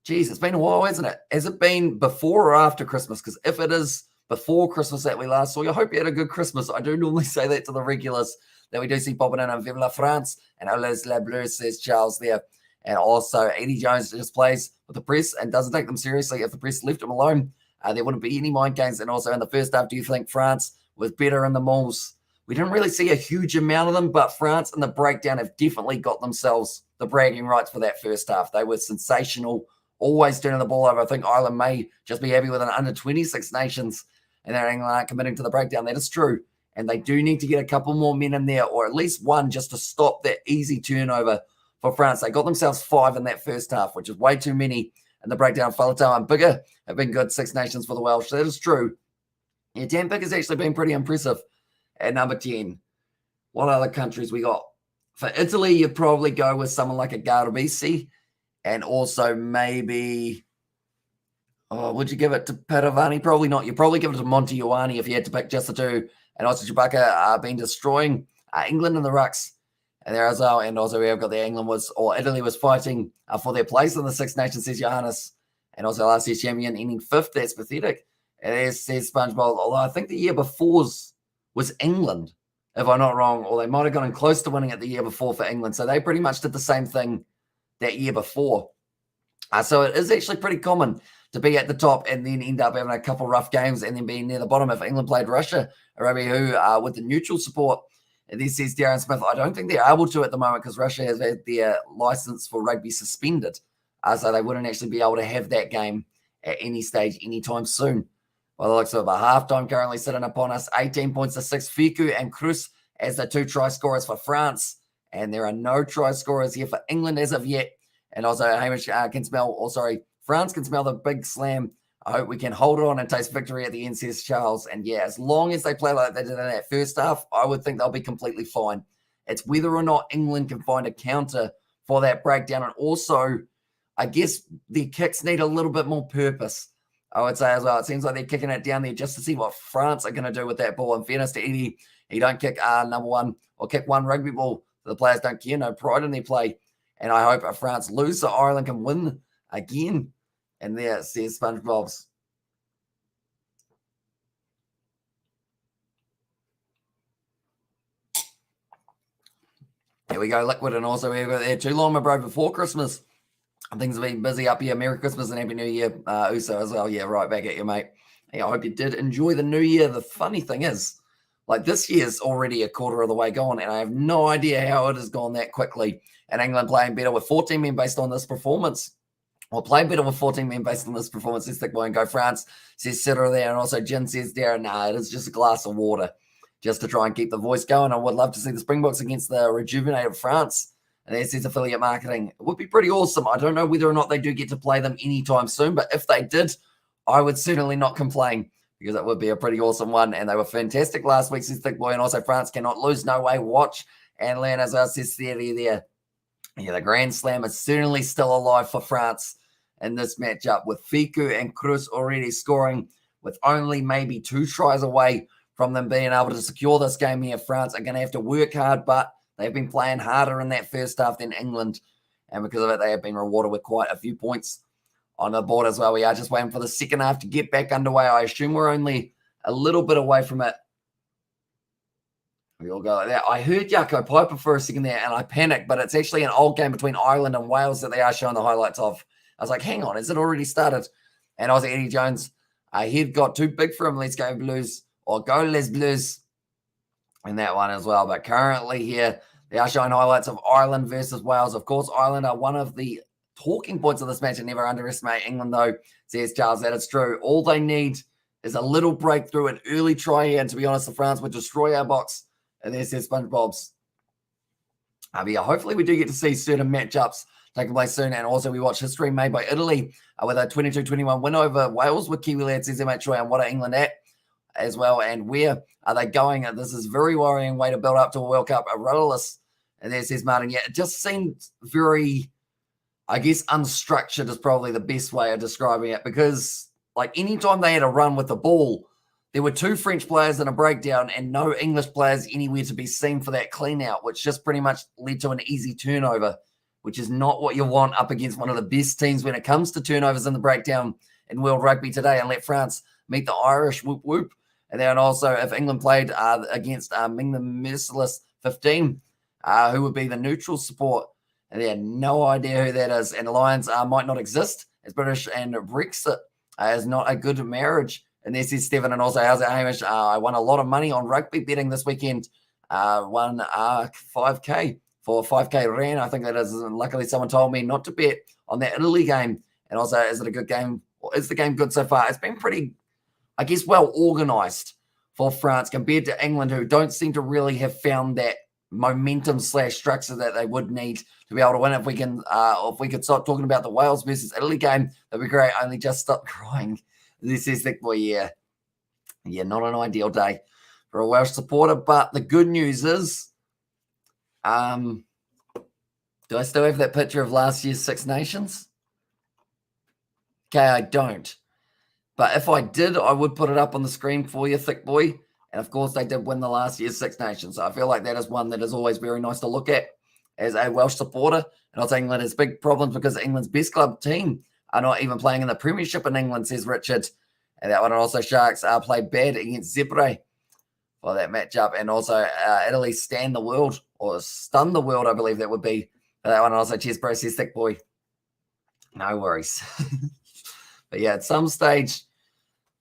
Jeez, it's been a while, hasn't it? Has it been before or after Christmas? Because if it is before Christmas that we last saw you, I hope you had a good Christmas. I do normally say that to the regulars that we do see popping in Vive la France. And Oles La Bleu, says Charles there. And also Eddie Jones just plays with the press and doesn't take them seriously. If the press left him alone, there wouldn't be any mind games. And also in the first half, do you think France was better in the mauls? We didn't really see a huge amount of them, but France in the breakdown have definitely got themselves the bragging rights for that first half. They were sensational, always turning the ball over. I think Ireland may just be happy with an under 26 nations, and they're England aren't committing to the breakdown. That is true. And they do need to get a couple more men in there, or at least one, just to stop that easy turnover for France. They got themselves 5 in that first half, which is way too many in the breakdown. Faletau and Bigger have been good Six Nations for the Welsh. That is true. Yeah, Dan Bigger's actually been pretty impressive at number 10. What other countries we got? For Italy, you'd probably go with someone like a Garbisi, and also maybe, would you give it to Padovani? Probably not. You'd probably give it to Monty Ioane if you had to pick just the 2. And also Chewbacca been destroying England in the rucks. And there as well. And also we have got the Italy was fighting for their place in the Six Nations, says Johannes. And also last year's champion ending 5th. That's pathetic. And there says SpongeBob, although I think the year before's was England, if I'm not wrong, or they might have gotten close to winning it the year before for England. So they pretty much did the same thing that year before. So it is actually pretty common to be at the top and then end up having a couple rough games and then being near the bottom. If England played Russia, Rugby, who with the neutral support, and then says Darren Smith, I don't think they're able to at the moment because Russia has had their license for rugby suspended. So they wouldn't actually be able to have that game at any stage anytime soon. By the looks of a halftime currently sitting upon us, 18 points to 6. Fiku and Cruz as the 2 try scorers for France. And there are no try scorers here for England as of yet. And also Hamish France can smell the big slam. I hope we can hold it on and taste victory at the end, says Charles. And yeah, as long as they play like they did in that first half, I would think they'll be completely fine. It's whether or not England can find a counter for that breakdown. And also, I guess the kicks need a little bit more purpose, I would say as well. It seems like they're kicking it down there just to see what France are going to do with that ball. In fairness to Eddie, he don't kick number one or kick one rugby ball. The players don't care, no pride in their play. And I hope if France lose, so Ireland can win again. And there says SpongeBob's. Here we go, liquid, and also we've got there too long, my bro, before Christmas. Things have been busy up here. Merry Christmas and Happy New Year, Uso, as well. Yeah, right back at you, mate. Hey, I hope you did enjoy the new year. The funny thing is, like, this year's already a quarter of the way gone, and I have no idea how it has gone that quickly. And England playing better with 14 men based on this performance. Well, play better with 14 men based on this performance, says Thick Boy and Go France, says Sitter there. And also Jin says, Darren, it is just a glass of water just to try and keep the voice going. I would love to see the Springboks against the rejuvenated France. And there says affiliate marketing. It would be pretty awesome. I don't know whether or not they do get to play them anytime soon, but if they did, I would certainly not complain because it would be a pretty awesome one. And they were fantastic last week, says Thick Boy. And also France cannot lose. No way. Watch. And Leon, as I says there. Yeah, the Grand Slam is certainly still alive for France in this matchup with Fiku and Cruz already scoring with only maybe 2 tries away from them being able to secure this game here. France are going to have to work hard, but they've been playing harder in that first half than England. And because of it, they have been rewarded with quite a few points on the board as well. We are just waiting for the second half to get back underway. I assume we're only a little bit away from it. We all go like that. I heard Jaco Piper for a second there and I panicked, but it's actually an old game between Ireland and Wales that they are showing the highlights of. I was like, hang on, has it already started? And I was Eddie Jones. He'd got too big for him. Let's go Blues or go Les Blues in that one as well. But currently here, they are showing highlights of Ireland versus Wales. Of course, Ireland are one of the talking points of this match and never underestimate England, though, says Charles. That is true. All they need is a little breakthrough, an early try here. And to be honest, the France would destroy our box. And there says SpongeBob's. Yeah, hopefully we do get to see certain matchups taking place soon. And also we watch history made by Italy with a 22-21 win over Wales with Kiwi lads, says MH Troy. And what are England at as well? And where are they going? And this is a very worrying way to build up to a World Cup. A rudderless. And there says Martin. Yeah, it just seemed very, I guess, unstructured is probably the best way of describing it. Because, like, anytime they had a run with the ball, there were 2 French players in a breakdown and no English players anywhere to be seen for that clean out, which just pretty much led to an easy turnover, which is not what you want up against one of the best teams when it comes to turnovers in the breakdown in World Rugby today. And let France meet the Irish, whoop, whoop. And then also if England played against Ming the Merciless 15, who would be the neutral support, and they had no idea who that is. And the Lions might not exist as British, and Brexit is not a good marriage. And this is Stephen, and also, how's it, Hamish? I won a lot of money on rugby betting this weekend. Won 5K for 5K ran. I think that is. And luckily, someone told me not to bet on that Italy game. And also, is it a good game? Or is the game good so far? It's been pretty, I guess, well organised for France compared to England, who don't seem to really have found that momentum/structure that they would need to be able to win. If we could start talking about the Wales versus Italy game, that'd be great. Only just stop crying. This is Thick Boy, yeah, not an ideal day for a Welsh supporter. But the good news is, do I still have that picture of last year's Six Nations? Okay, I don't. But if I did, I would put it up on the screen for you, Thick Boy. And of course, they did win the last year's Six Nations. So I feel like that is one that is always very nice to look at as a Welsh supporter. And also England has big problems because England's best club team are not even playing in the Premiership in England, says Richard. And that one also Sharks played bad against Zebre for that matchup. And also Italy stand the world, or stun the world, I believe that would be. For that one also cheers, bro, says Thick Boy. No worries. But yeah, at some stage,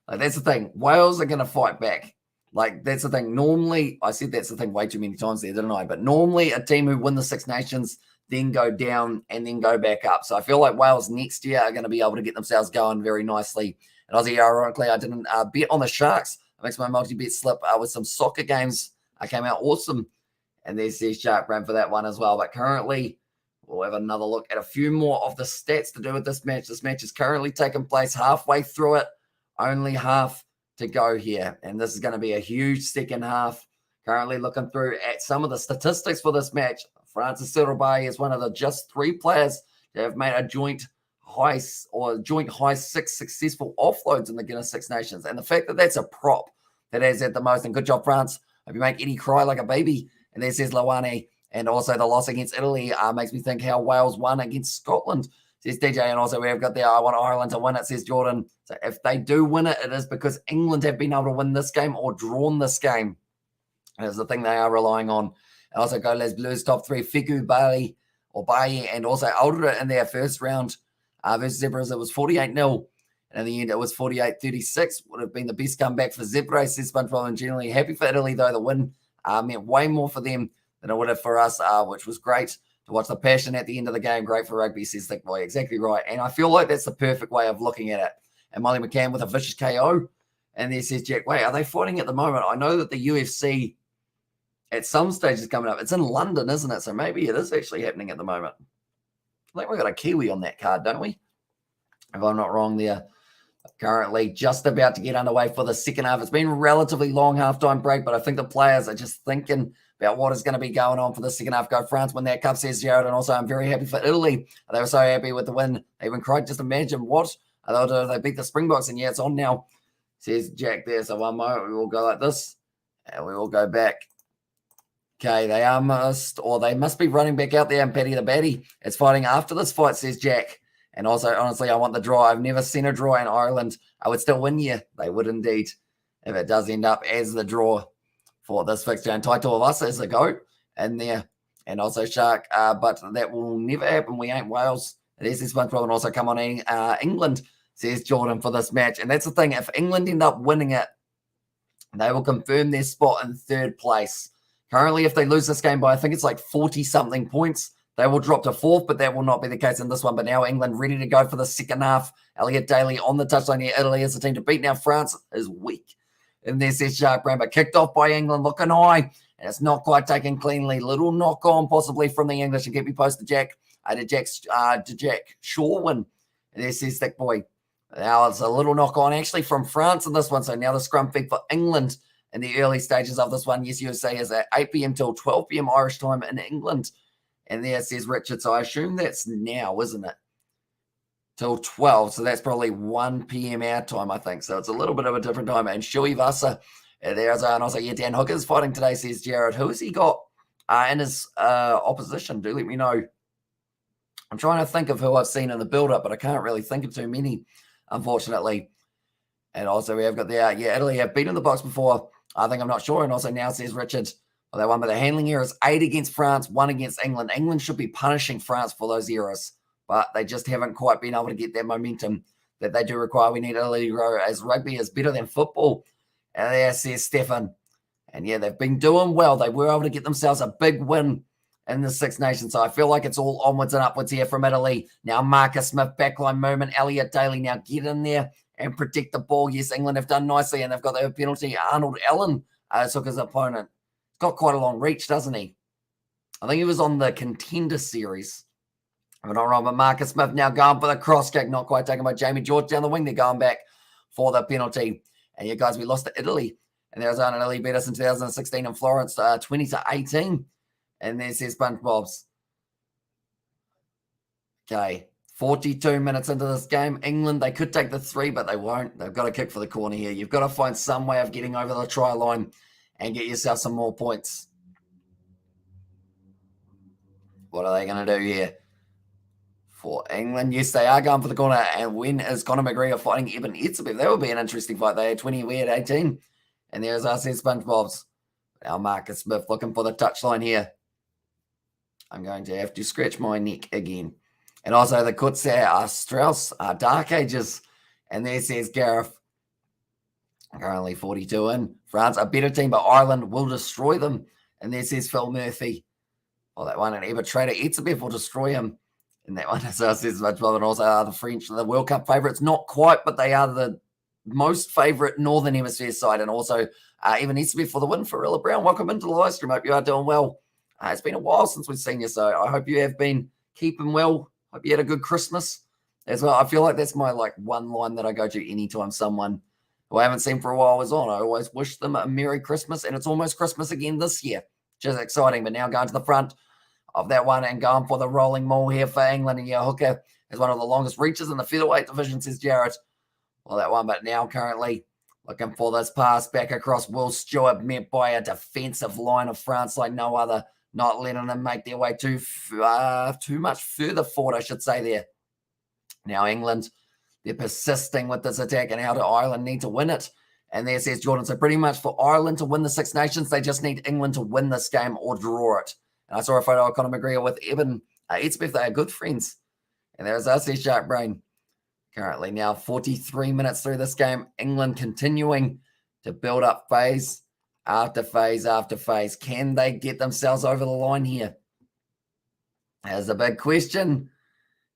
like that's the thing. Wales are going to fight back. Like, that's the thing. Normally, I said that's the thing way too many times there, didn't I? But normally a team who win the Six Nations then go down and then go back up. So I feel like Wales next year are going to be able to get themselves going very nicely. And Aussie, ironically, I didn't bet on the Sharks. I makes my multi-bet slip with some soccer games. I came out awesome. And there's the Shark brand for that one as well. But currently, we'll have another look at a few more of the stats to do with this match. This match is currently taking place halfway through it. Only half to go here, and this is going to be a huge second half. Currently looking through at some of the statistics for this match. Francis Rugby is one of the just 3 players that have made a joint high 6 successful offloads in the Guinness Six Nations, and the fact that that's a prop that has at the most. And good job, France. Hope you make Eddie cry like a baby. And there says Lawane, and also the loss against Italy makes me think how Wales won against Scotland, says DJ. And also we've got I want Ireland to win it, says Jordan. So if they do win it, it is because England have been able to win this game or drawn this game. That's the thing they are relying on. And also go Les Blues top 3, Figu, Bailey, and also Aldred in their first round versus Zebras. It was 48-0. And in the end, it was 48-36. Would have been the best comeback for Zebras, says SpongeBob. And generally happy for Italy, though. The win meant way more for them than it would have for us, which was great. To watch the passion at the end of the game, great for rugby, says Thick Boy. Exactly right. And I feel like that's the perfect way of looking at it. And Molly McCann with a vicious KO. And there says Jack, wait, are they fighting at the moment? I know that the UFC at some stage is coming up. It's in London, isn't it? So maybe it is actually happening at the moment. I think we've got a Kiwi on that card, don't we? If I'm not wrong there. Currently just about to get underway for the second half. It's been a relatively long halftime break, but I think the players are just thinking about what is going to be going on for the second half. Go France win that cup, says Jared. And also I'm very happy for Italy. They were so happy with the win. They even cried. Just imagine what. They beat the Springboks, and yeah, it's on now, says Jack there. So one moment, we will go like this, and we will go back. Okay, they must be running back out there, and Paddy the Batty. It's fighting after this fight, says Jack. And also, honestly, I want the draw. I've never seen a draw in Ireland. I would still win you. They would indeed, if it does end up as the draw for this fixture. And Taito of us as the GOAT in there. And also Shark. But that will never happen. We ain't Wales. It is this one problem. Also come on England, says Jordan, for this match. And that's the thing. If England end up winning it, they will confirm their spot in 3rd place. Currently, if they lose this game by, I think it's like 40-something points, they will drop to 4th, but that will not be the case in this one. But now England ready to go for the second half. Elliot Daly on the touchline here. Italy is the team to beat. Now France is weak. And there's this Shark Brand, but kicked off by England, looking high. And it's not quite taken cleanly. Little knock on possibly from the English. And keep me posted, Jack. To Jack Shorewin. And there's this Thick Boy. Now it's a little knock on actually from France in this one. So now the scrum feed for England in the early stages of this one. Yes, USA is at 8 p.m. till 12 p.m. Irish time in England. And there says Richard. So I assume that's now, isn't it? Till 12. So that's probably 1 p.m. our time, I think. So it's a little bit of a different time. And Shui Vasa there's and also, yeah, Dan Hooker's fighting today, says Jared. Who has he got in his opposition? Do let me know. I'm trying to think of who I've seen in the build-up, but I can't really think of too many, unfortunately. And also we have got Italy have beaten the Box before. I think I'm not sure. And also now says Richard. Well, they won, but the handling errors 8 against France, 1 against England. England should be punishing France for those errors, but they just haven't quite been able to get that momentum that they do require. We need Italy to grow as rugby is better than football. And there says Stefan. And yeah, they've been doing well. They were able to get themselves a big win in the Six Nations. So I feel like it's all onwards and upwards here from Italy. Now Marcus Smith, backline movement. Elliot Daly now get in there and protect the ball. Yes, England have done nicely, and they've got their penalty. Arnold Allen took his opponent. Got quite a long reach, doesn't he? I think he was on the Contender Series. I'm not wrong, but Marcus Smith now going for the cross kick, not quite taken by Jamie George down the wing. They're going back for the penalty. And yeah, guys, we lost to Italy. And there's an Italy beat us in 2016 in Florence, 20-18. And there's SpongeBob's. Okay. 42 minutes into this game. England, they could take the 3, but they won't. They've got to kick for the corner here. You've got to find some way of getting over the try line and get yourself some more points. What are they going to do here? For England, yes, they are going for the corner. And when is Conor McGregor fighting Eben Etzebeth? That would be an interesting fight. They had 20, we had 18. And there's our said SpongeBob's. Now Marcus Smith looking for the touchline here. I'm going to have to scratch my neck again. And also the Kutzer are Strauss, are Dark Ages. And there says Gareth. Currently 42 in. France, a better team, but Ireland will destroy them. And there says Phil Murphy. Well, that one, and Eva Trader Etzebeth will destroy him. And that one, so says much more than also are the French, the World Cup favourites. Not quite, but they are the most favourite Northern Hemisphere side. And also even Etzebeth for the win for Rilla Brown. Welcome into the live stream. Hope you are doing well. It's been a while since we've seen you, so I hope you have been keeping well. Hope you had a good Christmas as well. I feel like that's my one line that I go to anytime someone who I haven't seen for a while is on. I always wish them a Merry Christmas, and it's almost Christmas again this year. Just exciting, but now going to the front of that one and going for the rolling maul here for England. And your hooker is one of the longest reaches in the featherweight division, says Jarrett. Well, that one, but now currently looking for this pass back across Will Stewart, met by a defensive line of France like no other, not letting them make their way too much further forward, I should say there. Now England, they're persisting with this attack, and how do Ireland need to win it? And there says Jordan, so pretty much for Ireland to win the Six Nations, they just need England to win this game or draw it. And I saw a photo of Conor McGregor with Eben Etzebeth. They are good friends. And there's us, Shark Brain. Currently now 43 minutes through this game. England continuing to build up phase after phase after phase. Can they get themselves over the line here? That's a big question.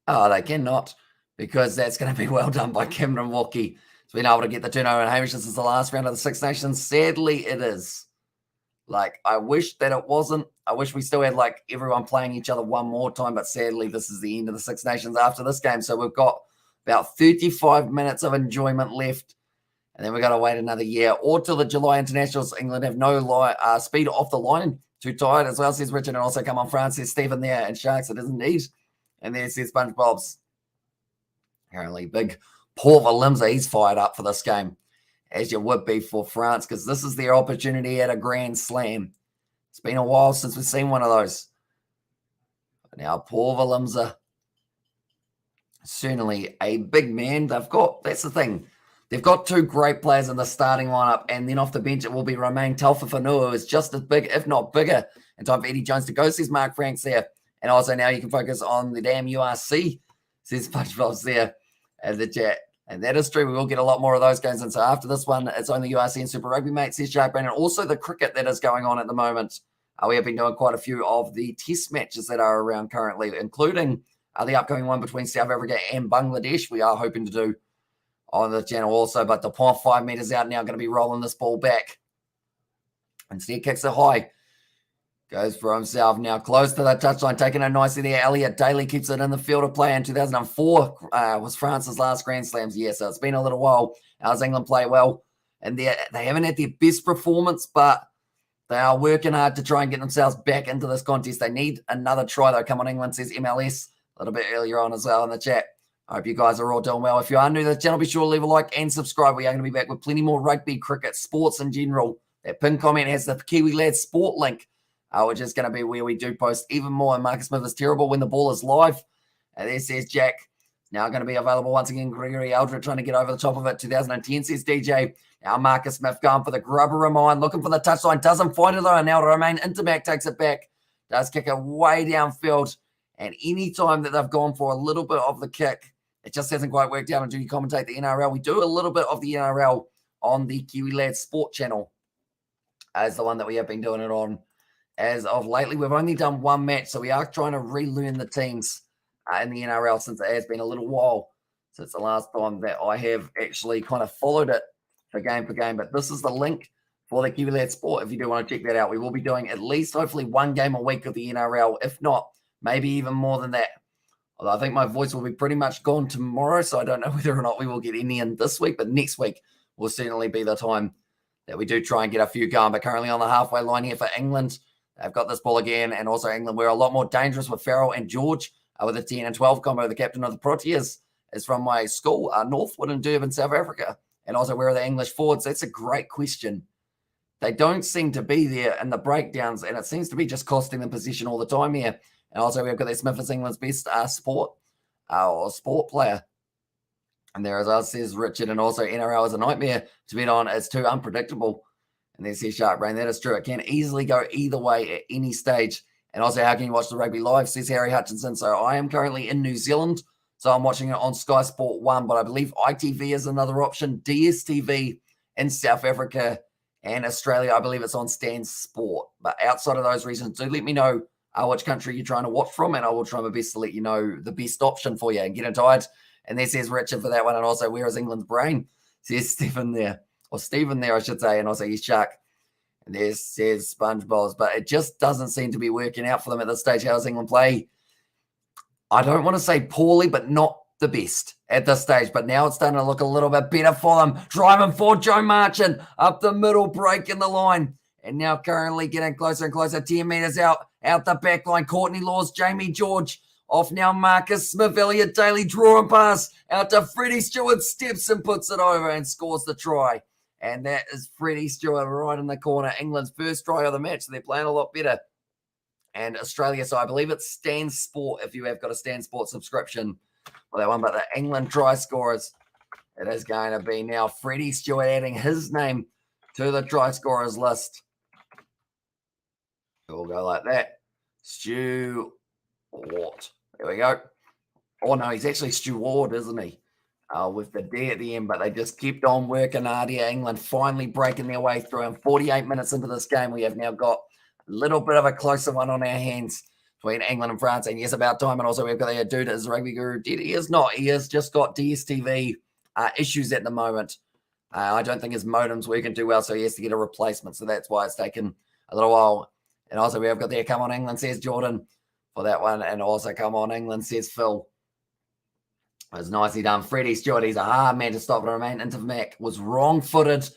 Oh, they cannot, because that's going to be well done by Cameron Walkie. He's been able to get the turnover, and Hamish, this is the last round of the Six Nations. Sadly, it is. I wish that it wasn't. I wish we still had, everyone playing each other one more time, but sadly, this is the end of the Six Nations after this game. So we've got about 35 minutes of enjoyment left, and then we've got to wait another year or till the July internationals. England have no speed off the line. Too tired as well, says Richard, and also come on, France, says Stephen there, and Sharks, it is indeed. And there says SpongeBob's. Apparently, big Paul Valimza, he's fired up for this game, as you would be for France, because this is their opportunity at a Grand Slam. It's been a while since we've seen one of those. But now, Paul Valimza, certainly a big man. That's the thing. They've got two great players in the starting lineup, and then off the bench, it will be Romain Taufifenua, who is just as big, if not bigger. And time for Eddie Jones to go, says Mark Franks there. And also now you can focus on the damn URC, says SpongeBob's there at the chat. And that is true. We will get a lot more of those games. And so after this one, it's only URC and Super Rugby, mate, says Shark Brain. And also the cricket that is going on at the moment. We have been doing quite a few of the test matches that are around currently, including the upcoming one between South Africa and Bangladesh. We are hoping to do on the channel also. But Dupont 5 meters out now, going to be rolling this ball back. Instead, kicks it high. Goes for himself now, close to that touchline, taking it nicely there. Elliot Daly keeps it in the field of play. In 2004 was France's last Grand Slams. Yeah, so it's been a little while. How's England play well? And they haven't had their best performance, but they are working hard to try and get themselves back into this contest. They need another try, though. Come on, England, says MLS a little bit earlier on as well in the chat. I hope you guys are all doing well. If you are new to the channel, be sure to leave a like and subscribe. We are going to be back with plenty more rugby, cricket, sports in general. That pinned comment has the Kiwi Lads Sport link, which is going to be where we do post even more. And Marcus Smith is terrible when the ball is live. And there says Jack. Now going to be available once again. Gregory Eldred trying to get over the top of it. 2010 says DJ. Now Marcus Smith going for the grubber remind. Looking for the touchline. Doesn't find it though. And now Romain Intermac takes it back. Does kick it way downfield. And any time that they've gone for a little bit of the kick, it just hasn't quite worked out. And do you commentate the NRL? We do a little bit of the NRL on the Kiwi Lads Sport channel as the one that we have been doing it on. As of lately, we've only done one match, so we are trying to relearn the teams in the NRL since it has been a little while since the last time that I have actually kind of followed it for game. But this is the link for the Kiwi Lads Sport if you do want to check that out. We will be doing at least, hopefully, one game a week of the NRL, if not, maybe even more than that. Although I think my voice will be pretty much gone tomorrow, so I don't know whether or not we will get any in this week, but next week will certainly be the time that we do try and get a few going. But currently on the halfway line here for England, they've got this ball again, and also England, we're a lot more dangerous with Farrell and George. with a 10 and 12 combo. The captain of the Proteas is from my school, Northwood in Durban, South Africa. And also, where are the English forwards? That's a great question. They don't seem to be there in the breakdowns, and it seems to be just costing them position all the time here. And also, we've got that Smith is England's best sport player. And there, as I says Richard, and also NRL is a nightmare to bet on. It's too unpredictable. And there's his Sharp Brain. That is true. It can easily go either way at any stage. And also, how can you watch the rugby live, says Harry Hutchinson. So I am currently in New Zealand, so I'm watching it on Sky Sport 1, but I believe ITV is another option. DSTV in South Africa and Australia, I believe it's on Stan Sport. But outside of those reasons, do let me know which country you're trying to watch from, and I will try my best to let you know the best option for you and get into it. And there says Richard for that one. And also, where is England's brain? Says Stephen there. Or Stephen there, I should say. And also, he's Shark. And there says SpongeBob's. But it just doesn't seem to be working out for them at this stage. How does England play? I don't want to say poorly, but not the best at this stage. But now it's starting to look a little bit better for them. Driving for Joe Marchant up the middle, breaking the line. And now currently getting closer and closer. 10 metres out the back line. Courtney Laws, Jamie George. Off now, Marcus Smith, Elliot Daly, drawing pass out to Freddie Stewart, steps and puts it over and scores the try. And that is Freddie Stewart right in the corner. England's first try of the match. So they're playing a lot better. And Australia, so I believe it's Stan Sport if you have got a Stan Sport subscription for that one. But the England try scorers, it is going to be now Freddie Stewart adding his name to the try scorers list. We'll go like that. Stewart. There we go. Oh, no, he's actually Stewart, isn't he? With the D at the end, but they just kept on working hard here. England finally breaking their way through. And 48 minutes into this game, we have now got a little bit of a closer one on our hands between England and France. And yes, about time. And also, we've got the dude as rugby guru. He is not. He has just got DSTV issues at the moment. I don't think his modem's working too well, so he has to get a replacement. So that's why it's taken a little while. And also, we have got there, come on, England, says Jordan for that one. And also, come on, England, says Phil. It was nicely done. Freddie Stewart, he's a hard man to stop, but remain into Mac was wrong-footed,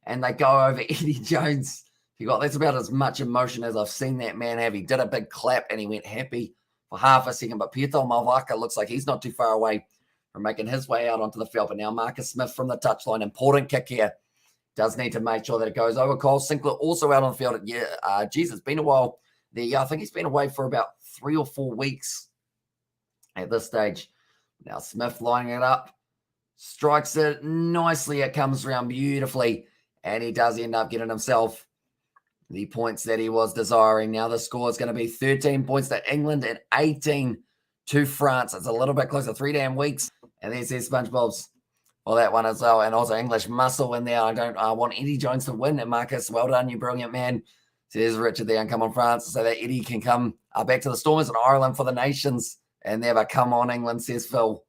and they go over Eddie Jones. That's about as much emotion as I've seen that man have. He did a big clap, and he went happy for half a second, but Pieto Malvaka looks like he's not too far away from making his way out onto the field. But now Marcus Smith from the touchline, important kick here. Does need to make sure that it goes over. Cole Sinclair also out on the field. Yeah, geez, it's been a while there. Yeah, I think he's been away for about 3 or 4 weeks at this stage. Now Smith lining it up, strikes it nicely. It comes around beautifully, and he does end up getting himself the points that he was desiring. Now the score is going to be 13 points to England and 18 to France. It's a little bit closer, 3 damn weeks. And there's his SpongeBob's for that one as well. And also English muscle in there. I want Eddie Jones to win. And Marcus, well done, you brilliant man. So there's Richard there, and come on France, so that Eddie can come back to the Stormers in Ireland for the Nations. And never come on, England, says Phil.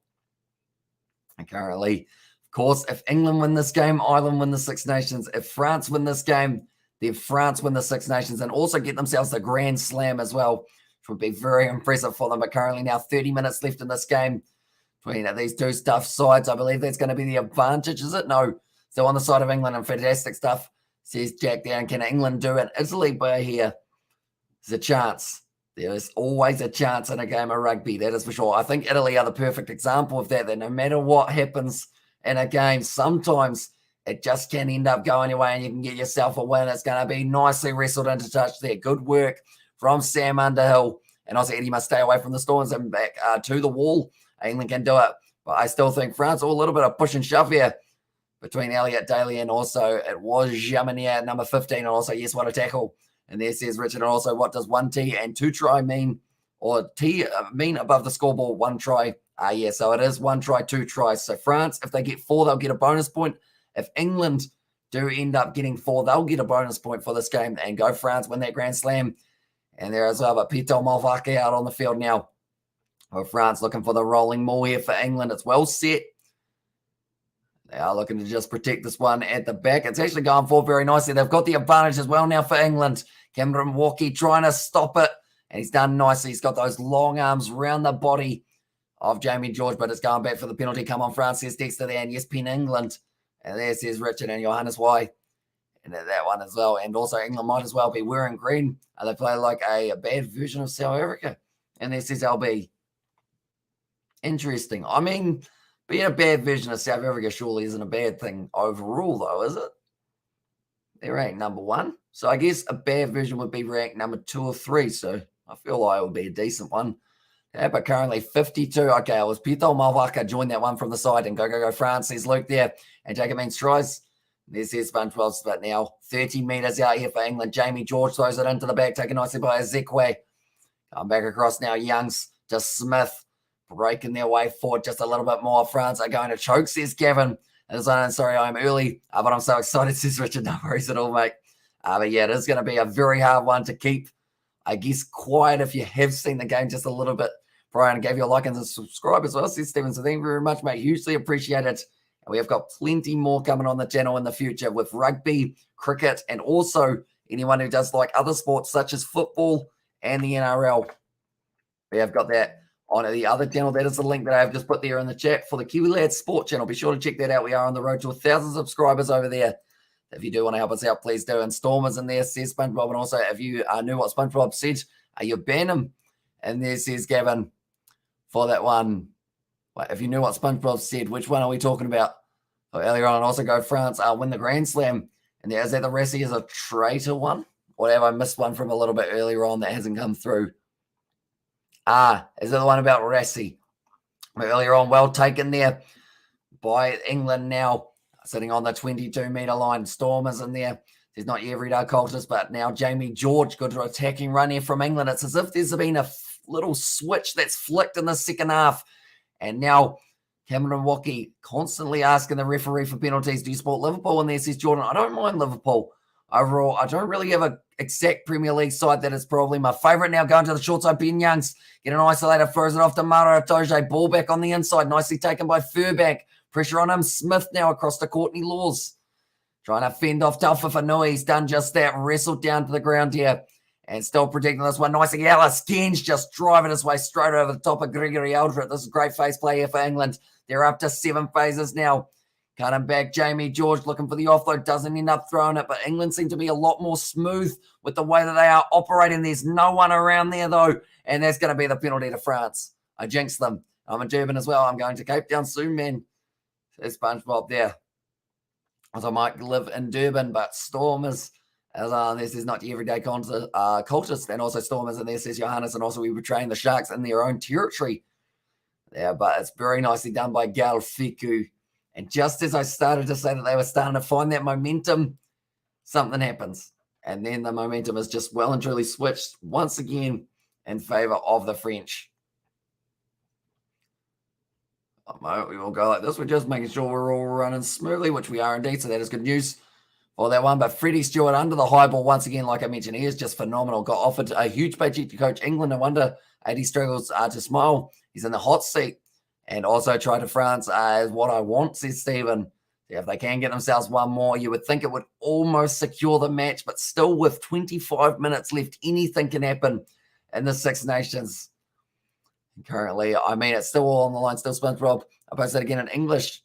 And currently, of course, if England win this game, Ireland win the Six Nations. If France win this game, then France win the Six Nations and also get themselves the Grand Slam as well, which would be very impressive for them. But currently now 30 minutes left in this game between these two tough sides. I believe that's going to be the advantage, is it? No. So on the side of England, and fantastic stuff, says Jack Down. Can England do it? Italy by here. There's a chance. There is always a chance in a game of rugby, that is for sure. I think Italy are the perfect example of that no matter what happens in a game, sometimes it just can end up going your way and you can get yourself a win. It's going to be nicely wrestled into touch there. Good work from Sam Underhill. And also Eddie must stay away from the Storms and back to the wall. England can do it. But I still think France, a little bit of push and shove here between Elliot Daly and also it was Jamania, number 15. And also, yes, what a tackle. And there says Richard, and also what does 1T and 2 try mean? Or T mean above the scoreboard, 1 try? Yeah, so it is 1 try, 2 tries. So France, if they get 4, they'll get a bonus point. If England do end up getting 4, they'll get a bonus point for this game. And go France, win that Grand Slam. And there as well, but Pieto Malvaka out on the field now. For France, looking for the rolling maul here for England. It's well set. They are looking to just protect this one at the back. It's actually going forward very nicely. They've got the advantage as well now for England. Cameron Walkie trying to stop it. And he's done nicely. He's got those long arms around the body of Jamie George, but it's going back for the penalty. Come on, France, says Dexter there. And yes, pin England. And there says Richard and Johannes Y. And that one as well. And also England might as well be wearing green. They play like a bad version of South Africa. And there says LB. Interesting. I mean, being a bad version of South Africa surely isn't a bad thing overall, though, is it? They're ranked number 1. So I guess a bad version would be ranked number 2 or 3. So I feel like it would be a decent one. Yeah, but currently 52. Okay, it was Pito Malvaka joined that one from the side. And go, France, says Luke there. And Jacob Means tries. There's SpongeBob's, but now 30 metres out here for England. Jamie George throws it into the back, taken nicely by Ezekwe. Come back across now, Youngs to Smith. Breaking their way forward just a little bit more. France are going to choke, says Gavin. And sorry, I'm early, but I'm so excited, says Richard. No worries at all, mate. But yeah, it is going to be a very hard one to keep, I guess, quiet if you have seen the game just a little bit. Brian gave you a like and a subscribe as well, says Steven. So thank you very much, mate. Hugely appreciate it. And we have got plenty more coming on the channel in the future with rugby, cricket, and also anyone who does like other sports such as football and the NRL. We have got that on the other channel. That is the link that I have just put there in the chat for the Kiwi Lads Sport channel. Be sure to check that out. We are on the road to 1,000 subscribers over there. If you do want to help us out, please do. And Stormers in there, says SpongeBob. And also, if you knew what SpongeBob said, you ban him. And there says Gavin for that one. If you knew what SpongeBob said, which one are we talking about? So earlier on, also go France, win the Grand Slam. And there, is that the Rassi is a traitor one? Or have I missed one from a little bit earlier on that hasn't come through? Is it the one about Rassi? Earlier on, well taken there by England now, sitting on the 22-metre line. Stormers in there. There's not your everyday cultist, but now Jamie George, good attacking run here from England. It's as if there's been a little switch that's flicked in the second half. And now Cameron Waki constantly asking the referee for penalties. Do you support Liverpool? And there says Jordan, I don't mind Liverpool. Overall, I don't really have an exact Premier League side that is probably my favourite. Now going to the short side, Ben Youngs. Get an isolator, throws it off to Mara Atoje. Ball back on the inside. Nicely taken by Furbank. Pressure on him. Smith now across to Courtney Laws. Trying to fend off Taufa Fanui. He's done just that. Wrestled down to the ground here. And still protecting this one nicely. Alice Genge just driving his way straight over the top of Gregory Eldred. This is great face play here for England. They're up to 7 phases now. Cutting back, Jamie George looking for the offload. Doesn't end up throwing it. But England seem to be a lot more smooth with the way that they are operating. There's no one around there, though. And that's going to be the penalty to France. I jinxed them. I'm in Durban as well. I'm going to Cape Town soon, man. There's SpongeBob there. As I might live in Durban, but Stormers, this is not the everyday cultist, and also Stormers, and there says Johannes, and also we were training the Sharks in their own territory. Yeah, but it's very nicely done by Gal Fiku. And just as I started to say that they were starting to find that momentum, something happens. And then the momentum is just well and truly switched once again in favour of the French. We will go like this. We're just making sure we're all running smoothly, which we are indeed. So that is good news for that one. But Freddie Stewart under the high ball once again, like I mentioned, he is just phenomenal. Got offered a huge paycheck to coach England. No wonder 80 struggles to smile. He's in the hot seat. And also try to France is what I want, says Stephen. If they can get themselves one more, you would think it would almost secure the match. But still with 25 minutes left, anything can happen in the Six Nations. Currently, I mean, it's still all on the line, still SpongeBob. I posted again in English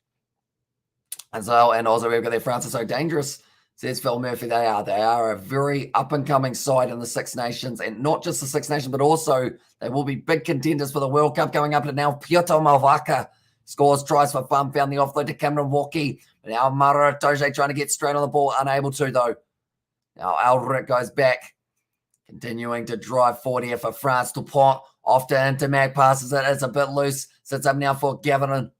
as well. And also, we've got their France are so dangerous, says Phil Murphy. They are a very up-and-coming side in the Six Nations. And not just the Six Nations, but also they will be big contenders for the World Cup coming up. And now Piotr Malvaka scores, tries for fun, found the offload to Cameron Waki. But now Mara Toje trying to get straight on the ball, unable to, though. Now Aldrich goes back, continuing to drive forward here for France. Dupont off to Intermag, passes it. It's a bit loose. Sits up now for Gavin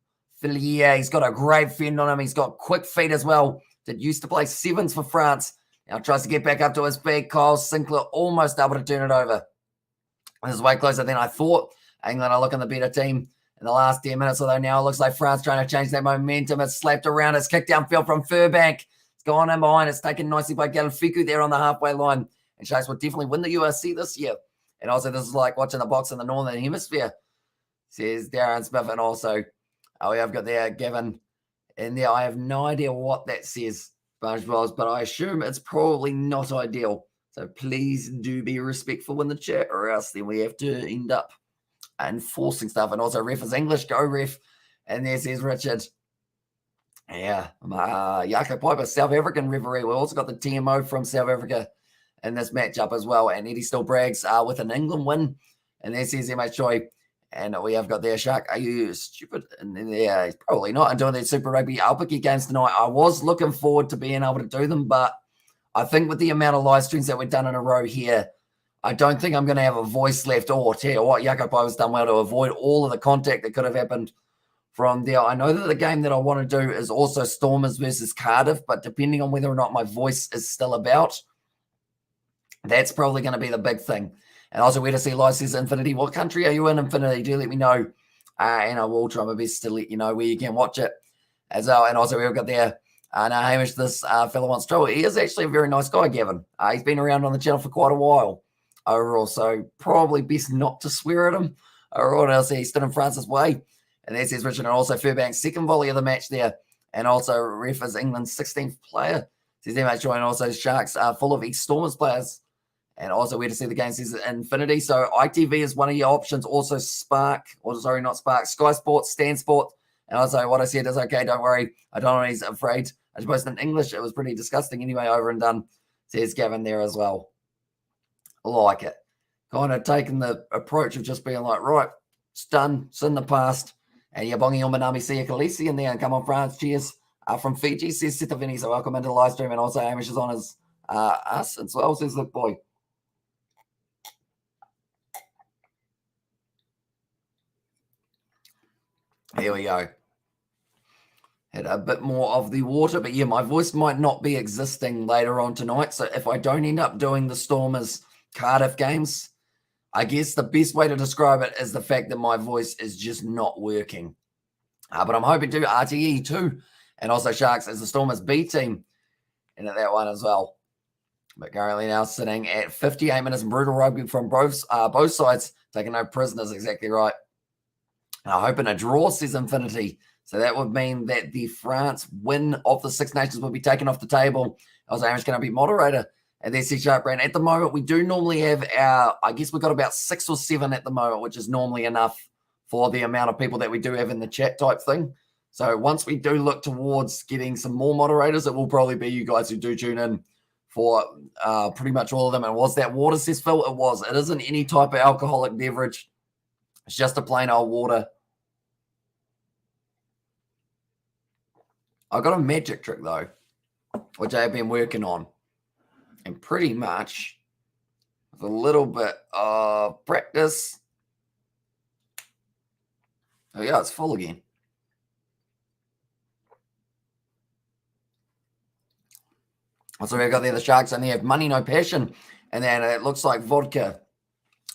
Fillier. He's got a great fend on him. He's got quick feet as well. That used to play sevens for France. Now tries to get back up to his feet. Kyle Sinclair almost able to turn it over. This is way closer than I thought. England are looking the better team in the last 10 minutes, although now it looks like France trying to change their momentum. It's slapped around. It's kicked downfield from Furbank. It's gone in behind. It's taken nicely by Galafiku there on the halfway line. And Sharks will definitely win the USC this year. And also, this is like watching the box in the Northern Hemisphere, says Darren Smith. And also, we have got there Gavin in there. I have no idea what that says, SpongeBob, but I assume it's probably not ideal. So please do be respectful in the chat, or else then we have to end up enforcing stuff. And also, ref is English. Go, ref. And there says Richard. Yeah, Jaco Piper, South African referee. We've also got the TMO from South Africa in this matchup as well. And Eddie still brags with an England win. And there says MH Choi. And we have got there, Shark. Are you stupid? And yeah, he's probably not. I'm doing these Super Rugby Albuquerque games tonight. I was looking forward to being able to do them, but I think with the amount of live streams that we've done in a row here, I don't think I'm going to have a voice left. Or tell you what, Jakob has done well to avoid all of the contact that could have happened from there. I know that the game that I want to do is also Stormers versus Cardiff, but depending on whether or not my voice is still about, that's probably going to be the big thing. And also, where to see live says Infinity. What country are you in, Infinity? Do let me know. And I will try my best to let you know where you can watch it as well. And also, we've got there, now Hamish, this fellow wants trouble. He is actually a very nice guy, Gavin. He's been around on the channel for quite a while overall, so probably best not to swear at him. Overall, else he stood in France's way. And that says Richard, and also Fairbank's second volley of the match there. And also, ref is England's 16th player. Says MH Joy, and also Sharks are full of ex-Stormers players. And also where to see the game says Infinity. So ITV is one of your options. Also Spark, or sorry, not Spark, Sky Sports, Stan Sport. And also what I said is okay, don't worry. I don't know he's afraid. I just posted in English. It was pretty disgusting anyway, over and done. Says Gavin there as well. I like it. Kind of taking the approach of just being like, right, it's done. It's in the past. And yeah, Bongi Omanami, see you, Khaleesi in there. And come on, France. Cheers. From Fiji, says Sitavini. So welcome into the live stream. And also Hamish is on his us as well, says Look Boy. Here we go. Had a bit more of the water, but yeah, my voice might not be existing later on tonight. So if I don't end up doing the Stormers Cardiff games, I guess the best way to describe it is the fact that my voice is just not working. But I'm hoping to RTE too, and also Sharks as the Stormers B team into that one as well. But currently now sitting at 58 minutes in brutal rugby from both sides, taking no prisoners, exactly right. I'm hoping a draw, says Infinity. So that would mean that the France win of the Six Nations will be taken off the table. I was going to be moderator at the C Sharp brand. At the moment, we do normally have I guess we've got about 6 or 7 at the moment, which is normally enough for the amount of people that we do have in the chat type thing. So once we do look towards getting some more moderators, it will probably be you guys who do tune in for pretty much all of them. And was that water, says Phil? It was. It isn't any type of alcoholic beverage. It's just a plain old water. I got a magic trick, though, which I have been working on. And pretty much with a little bit of practice. Oh, yeah, it's full again. So we've got the other Sharks, and they have money, no passion. And then it looks like vodka.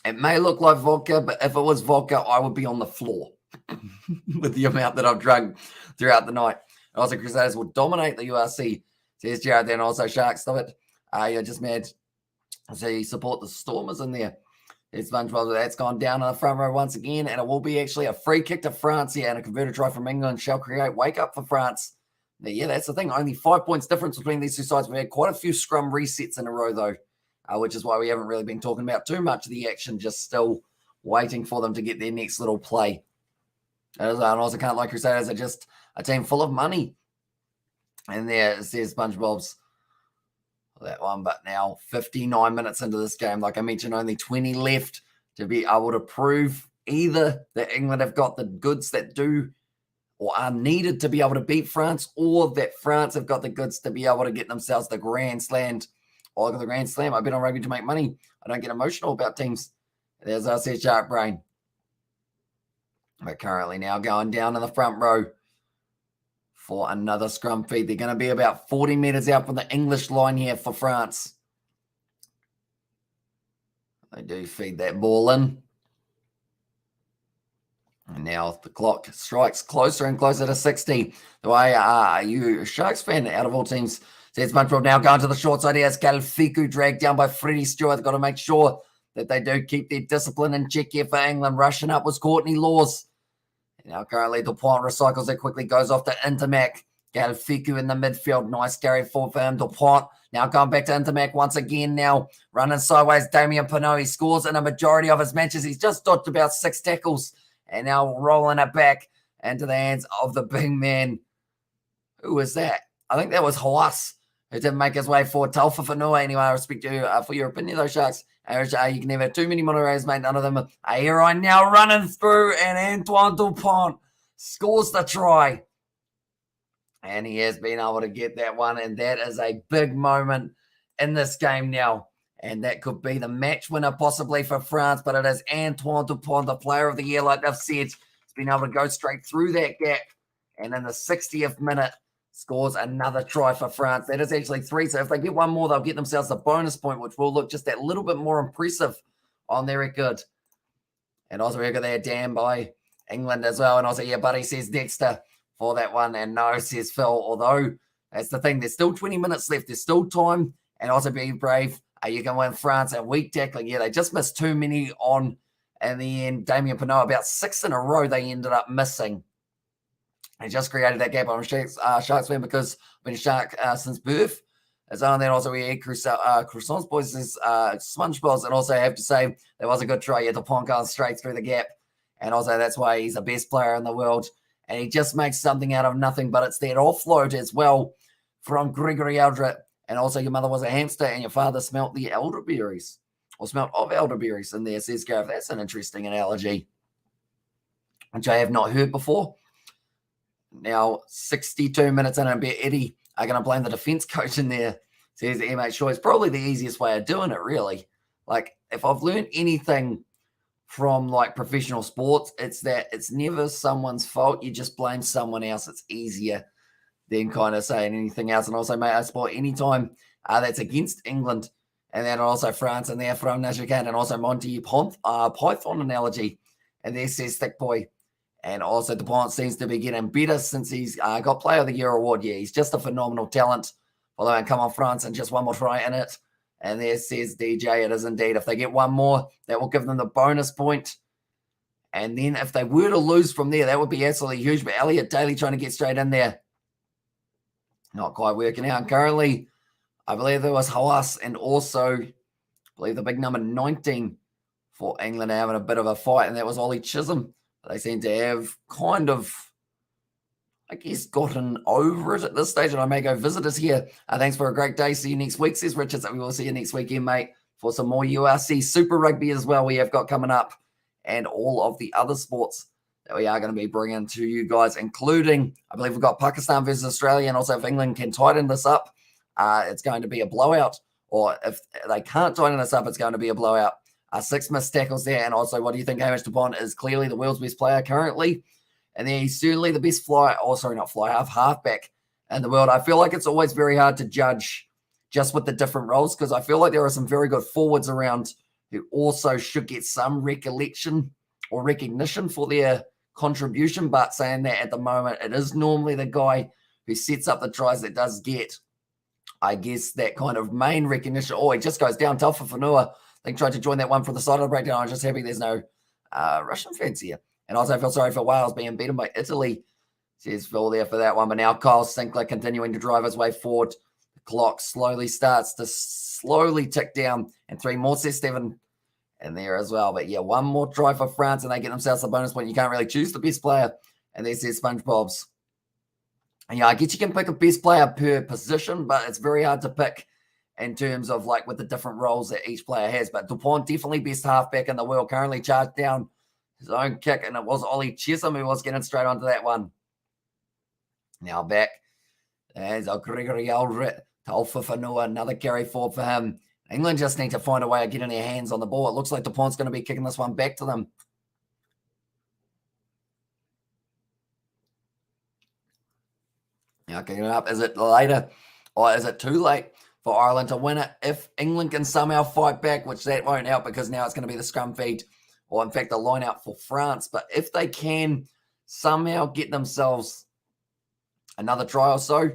It may look like vodka, but if it was vodka, I would be on the floor with the amount that I've drunk throughout the night. And also, Crusaders will dominate the URC, says Jared. Then also, Sharks, stop it. You're just mad. So you support the Stormers in there. It's SpongeBob. That's gone down in the front row once again. And it will be actually a free kick to France here. And a converted try from England shall create wake up for France. Now, yeah, that's the thing. Only 5 points difference between these two sides. We had quite a few scrum resets in a row, though, which is why we haven't really been talking about too much of the action, just still waiting for them to get their next little play. And also, can't like Crusaders are just a team full of money. And there it says SpongeBob's that one. But now 59 minutes into this game, like I mentioned, only 20 left to be able to prove either that England have got the goods that do or are needed to be able to beat France, or that France have got the goods to be able to get themselves the Grand Slam. Or look at the Grand Slam. I bet on rugby to make money. I don't get emotional about teams. There's our said Shark Brain. We're currently now going down in the front row for another scrum feed. They're going to be about 40 metres out from the English line here for France. They do feed that ball in. And now the clock strikes closer and closer to 60. The way are you a Sharks fan out of all teams? Says SpongeBob now going to the short side. Here's Galfiku dragged down by Freddie Stewart. They've got to make sure that they do keep their discipline in check here for England. Rushing up was Courtney Laws. Now currently Dupont recycles it quickly, goes off to Intermac. Galfiku in the midfield. Nice carry forward for him. Dupont now going back to Intermac once again now. Running sideways, Damien Pinot. He scores in a majority of his matches. He's just dodged about 6 tackles. And now rolling it back into the hands of the big man. Who was that? I think that was Haas, who didn't make his way forward. Talfa Fanua, anyway. I respect you for your opinion, though, Sharks. You can never have too many monorails, mate. None of them are here right now running through, and Antoine Dupont scores the try. And he has been able to get that one, and that is a big moment in this game now. And that could be the match winner possibly for France, but it is Antoine Dupont, the player of the year, like I've said. He's been able to go straight through that gap, and in the 60th minute, scores another try for France. That is actually 3, so if they get one more, they'll get themselves a bonus point, which will look just that little bit more impressive on their record. And also we've got that damn by England as well. And also, yeah, Buddy says Dexter for that one. And no, says Phil, although that's the thing. There's still 20 minutes left. There's still time. And also be brave. You can win France at weak tackling. Yeah, they just missed too many on in the end. Damien Pinot, about 6 in a row they ended up missing. They just created that gap on Sharks fan because I've been a Shark since birth. As on that, also we eat croissants, boys, SpongeBob's, and also I have to say there was a good try. Yeah, Dupont going straight through the gap, and also that's why he's the best player in the world, and he just makes something out of nothing. But it's that offload as well from Gregory Aldred, and also your mother was a hamster, and your father smelt the elderberries, or smelt of elderberries in there. Says Gareth, that's an interesting analogy, which I have not heard before. Now 62 minutes in, and I bet Eddie are going to blame the defense coach in there. Says MH Shaw. It's probably the easiest way of doing it, really. Like, if I've learned anything from, like, professional sports, it's that it's never someone's fault. You just blame someone else. It's easier than kind of saying anything else. And also, mate, I support any time that's against England. And then also France and there from Najakan, and also Monty Python analogy. And there says Thick Boy. And also, Dupont seems to be getting better since he's got Player of the Year award. Yeah, he's just a phenomenal talent. Although, come on, France, and just one more try in it. And there says DJ, it is indeed. If they get one more, that will give them the bonus point. And then if they were to lose from there, that would be absolutely huge. But Elliot Daly trying to get straight in there. Not quite working out. And currently, I believe there was Haas and also, I believe the big number 19 for England having a bit of a fight. And that was Ollie Chisholm. They seem to have kind of, I guess, gotten over it at this stage. And I may go visit us here. Thanks for a great day. See you next week, says Richards. We will see you next weekend, mate, for some more URC Super Rugby as well we have got coming up. And all of the other sports that we are going to be bringing to you guys, including, I believe we've got Pakistan versus Australia. And also if England can tighten this up, it's going to be a blowout. Or if they can't tighten this up, it's going to be a blowout. 6 missed tackles there. And also, what do you think? Hamish Dupont is clearly the world's best player currently. And then he's certainly the best halfback in the world. I feel like it's always very hard to judge just with the different roles, because I feel like there are some very good forwards around who also should get some recollection or recognition for their contribution. But saying that, at the moment, it is normally the guy who sets up the tries that does get, I guess, that kind of main recognition. Oh, he just goes down tough for Fanua. I think tried to join that one for the side of the breakdown. I'm just happy there's no Russian fans here. And also I feel sorry for Wales being beaten by Italy, says Phil there for that one. But now Kyle Sinclair continuing to drive his way forward. The clock slowly starts to tick down. And 3 more, says Stephen, in there as well. But yeah, one more try for France and they get themselves a bonus point. You can't really choose the best player. And there says SpongeBob's. And yeah, I guess you can pick a best player per position, but it's very hard to pick in terms of like with the different roles that each player has. But Dupont, definitely best halfback in the world, currently charged down his own kick, and it was Ollie Chisholm who was getting straight onto that one. Now back, there's Gregory Aldred, Taufa Fanua, another carry forward for him. England just need to find a way of getting their hands on the ball. It looks like Dupont's going to be kicking this one back to them. Now kicking it up, is it later or is it too late for Ireland to win it? If England can somehow fight back, which that won't help because now it's going to be the scrum feed, or in fact the line out for France. But if they can somehow get themselves another try or so,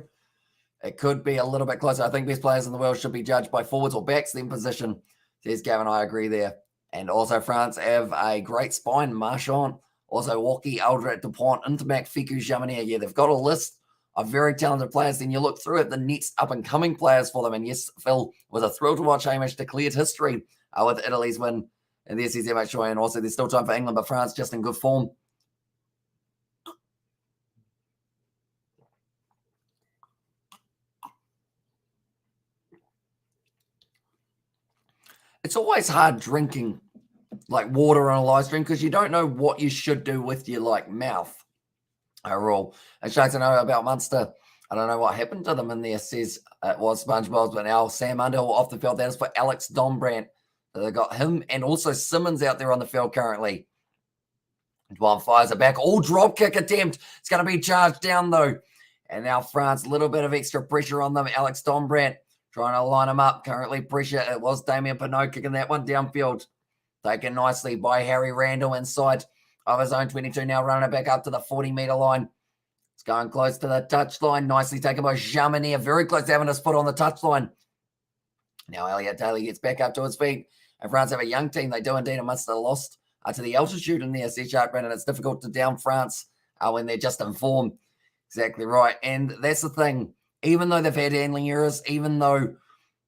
it could be a little bit closer. I think best players in the world should be judged by forwards or backs, then position, says Gavin. I agree there. And also France have a great spine. Marchand, also Walkie, Aldred, Dupont, Intermac, Fiku, Jamanier. Yeah, they've got a list of very talented players. Then you look through it, the next up-and-coming players for them. And yes, Phil, was a thrill to watch Hamish declared history with Italy's win. And there's his MH Troy. And also there's still time for England, but France just in good form. it's always hard drinking like water on a live stream because you don't know what you should do with your like mouth. Overall, and Shakes, I know about Munster. I don't know what happened to them in there. Says it was SpongeBob's, but now Sam Underhill off the field. That is for Alex Dombrandt. So they got him and also Simmons out there on the field currently. Dupont fires it back. All drop kick attempt. It's going to be charged down though. And now France, a little bit of extra pressure on them. Alex Dombrandt trying to line them up. Currently pressure. It was Damien Pinot kicking that one downfield. Taken nicely by Harry Randall inside of his own 22. Now running it back up to the 40-meter line. It's going close to the touchline. Nicely taken by Jamanier. Very close to having his foot on the touchline. Now Elliot Daly gets back up to his feet. And France have a young team. They do indeed. And must have lost to the altitude in there, says Shark Brandon. It's difficult to down France when they're just in form. Exactly right. And that's the thing. Even though they've had handling errors, even though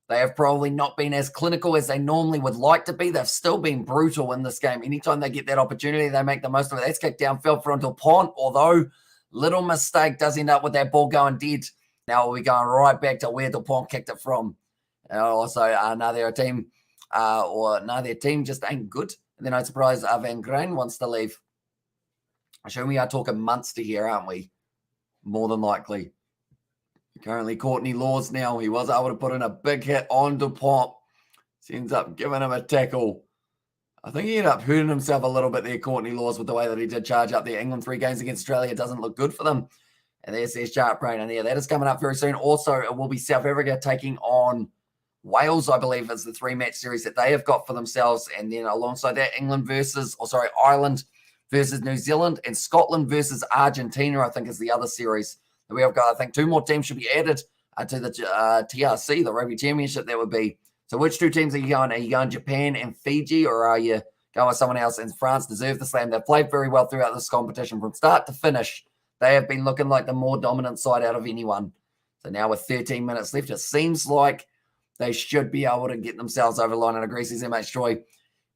they have probably not been as clinical as they normally would like to be, they've still been brutal in this game. Anytime they get that opportunity, they make the most of it. That's kicked downfield for Dupont, although little mistake does end up with that ball going dead. Now we're going right back to where Dupont kicked it from. Also, their team just ain't good. And then I'm surprised Van Graan wants to leave. I'm sure we are talking Munster here, aren't we? More than likely. Currently, Courtney Laws now. He was able to put in a big hit on Dupont. He ends up giving him a tackle. I think he ended up hurting himself a little bit there, Courtney Laws, with the way that he did charge up there. England 3 games against Australia doesn't look good for them. And there's their sharp brain in there. That is coming up very soon. Also, it will be South Africa taking on Wales, I believe, is the 3-match series that they have got for themselves. And then alongside that, Ireland versus New Zealand, and Scotland versus Argentina, I think, is the other series. We have got, I think, 2 more teams should be added to the TRC, the Rugby Championship, that would be. So which 2 teams are you going? Are you going Japan and Fiji, or are you going with someone else? And France deserve the slam. They've played very well throughout this competition from start to finish. They have been looking like the more dominant side out of anyone. So now with 13 minutes left, it seems like they should be able to get themselves over the line in a greasy MH Troy.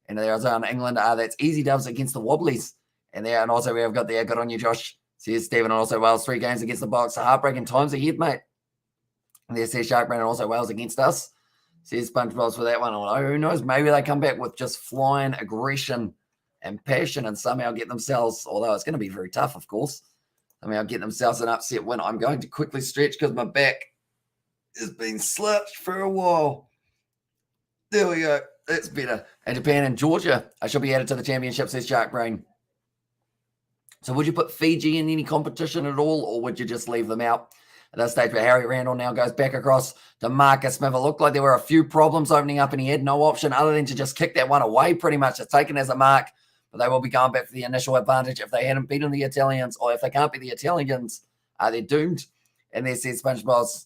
And there's on England. That's easy dubs against the Wobblies. And also we have got there, good on you, Josh. Says Stephen, and also Wales 3 games against the Box. Heartbreaking times ahead, mate. And there says Shark Brand, and also Wales against us. Says SpongeBob's for that one. Who knows? Maybe they come back with just flying aggression and passion and somehow get themselves, although it's going to be very tough, of course, somehow get themselves an upset win. I'm going to quickly stretch because my back has been slouched for a while. There we go. That's better. And Japan and Georgia should be added to the championship, says Shark Brain. So would you put Fiji in any competition at all, or would you just leave them out? At that stage where Harry Randall now goes back across to Marcus Smith. It looked like there were a few problems opening up, and he had no option other than to just kick that one away pretty much. It's taken as a mark, but they will be going back for the initial advantage. If they hadn't beaten the Italians, or if they can't beat the Italians, they're doomed. And there says SpongeBob.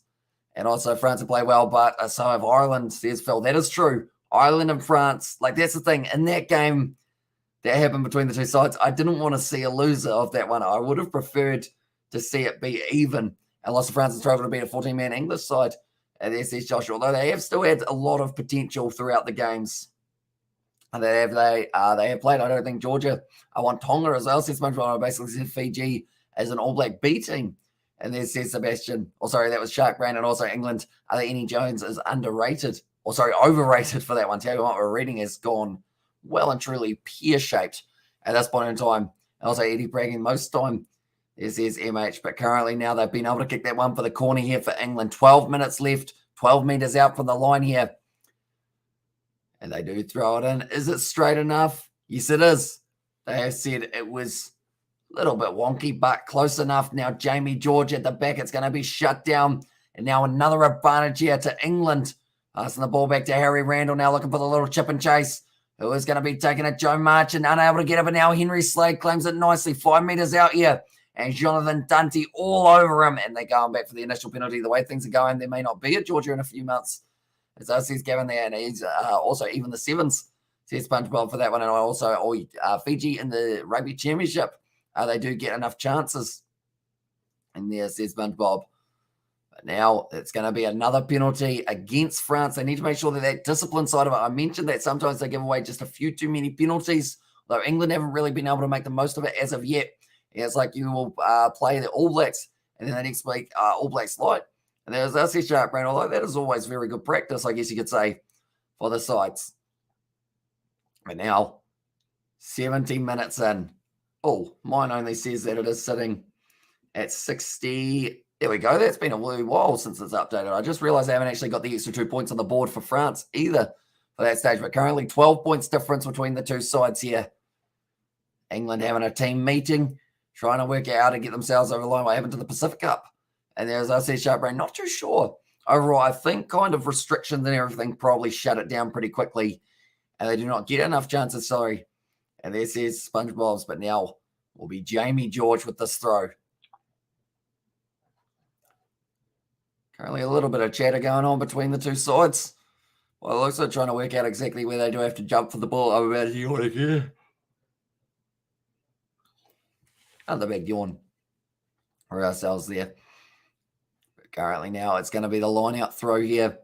And also France will play well, but so have Ireland, says Phil. That is true. Ireland and France, like that's the thing. In that game that happened between the 2 sides, I didn't want to see a loser of that one. I would have preferred to see it be even. And lost to France and struggled to beat a 14-man English side. And there says Josh, although they have still had a lot of potential throughout the games. And they have played, I don't think, Georgia. I want Tonga as well, says SpongeBob. I basically said Fiji as an All Black B team. And there says Sebastian. Oh, sorry, that was Shark Brain. And also England. Eddie Jones is overrated for that one. Tell you what, we're reading has gone well and truly pear-shaped at this point in time. And also Eddie bragging most time. This is MH, but currently now they've been able to kick that one for the corner here for England. 12 minutes left, 12 meters out from the line here. And they do throw it in. Is it straight enough? Yes, it is. They have said it was a little bit wonky, but close enough. Now Jamie George at the back. It's going to be shut down. And now another advantage here to England. Passing the ball back to Harry Randall, now looking for the little chip and chase. Who is going to be taking it? Joe Marchant, unable to get it, but now Henry Slade claims it nicely. 5 meters out here. And Jonathan Dunty all over him. And they're going back for the initial penalty. The way things are going, there may not be at Georgia in a few months. As I says Gavin there, and he's also even the sevens, says SpongeBob for that one. And also Fiji in the Rugby Championship, they do get enough chances. And there says SpongeBob. But now it's going to be another penalty against France. They need to make sure that discipline side of it. I mentioned that sometimes they give away just a few too many penalties, though England haven't really been able to make the most of it as of yet. It's like you will play the All Blacks, and then the next week, All Blacks light. And there's our Shark Brain, although that is always very good practice, I guess you could say, for the sides. But now, 17 minutes in. Oh, mine only says that it is sitting at 60. There we go. That's been a wee while since it's updated. I just realized I haven't actually got the extra 2 points on the board for France either for that stage. But currently 12 points difference between the two sides here. England having a team meeting, trying to work out and get themselves over the line. What happened to the Pacific Cup? And there's, I see Sharp Brain, not too sure. Overall, I think kind of restrictions and everything probably shut it down pretty quickly. And they do not get enough chances, sorry. And there says SpongeBob's, but now will be Jamie George with this throw. Currently a little bit of chatter going on between the two sides. Well, also trying to work out exactly where they do have to jump for the ball. Oh, about here. Another big yawn for ourselves there. But currently now it's going to be the line-out throw here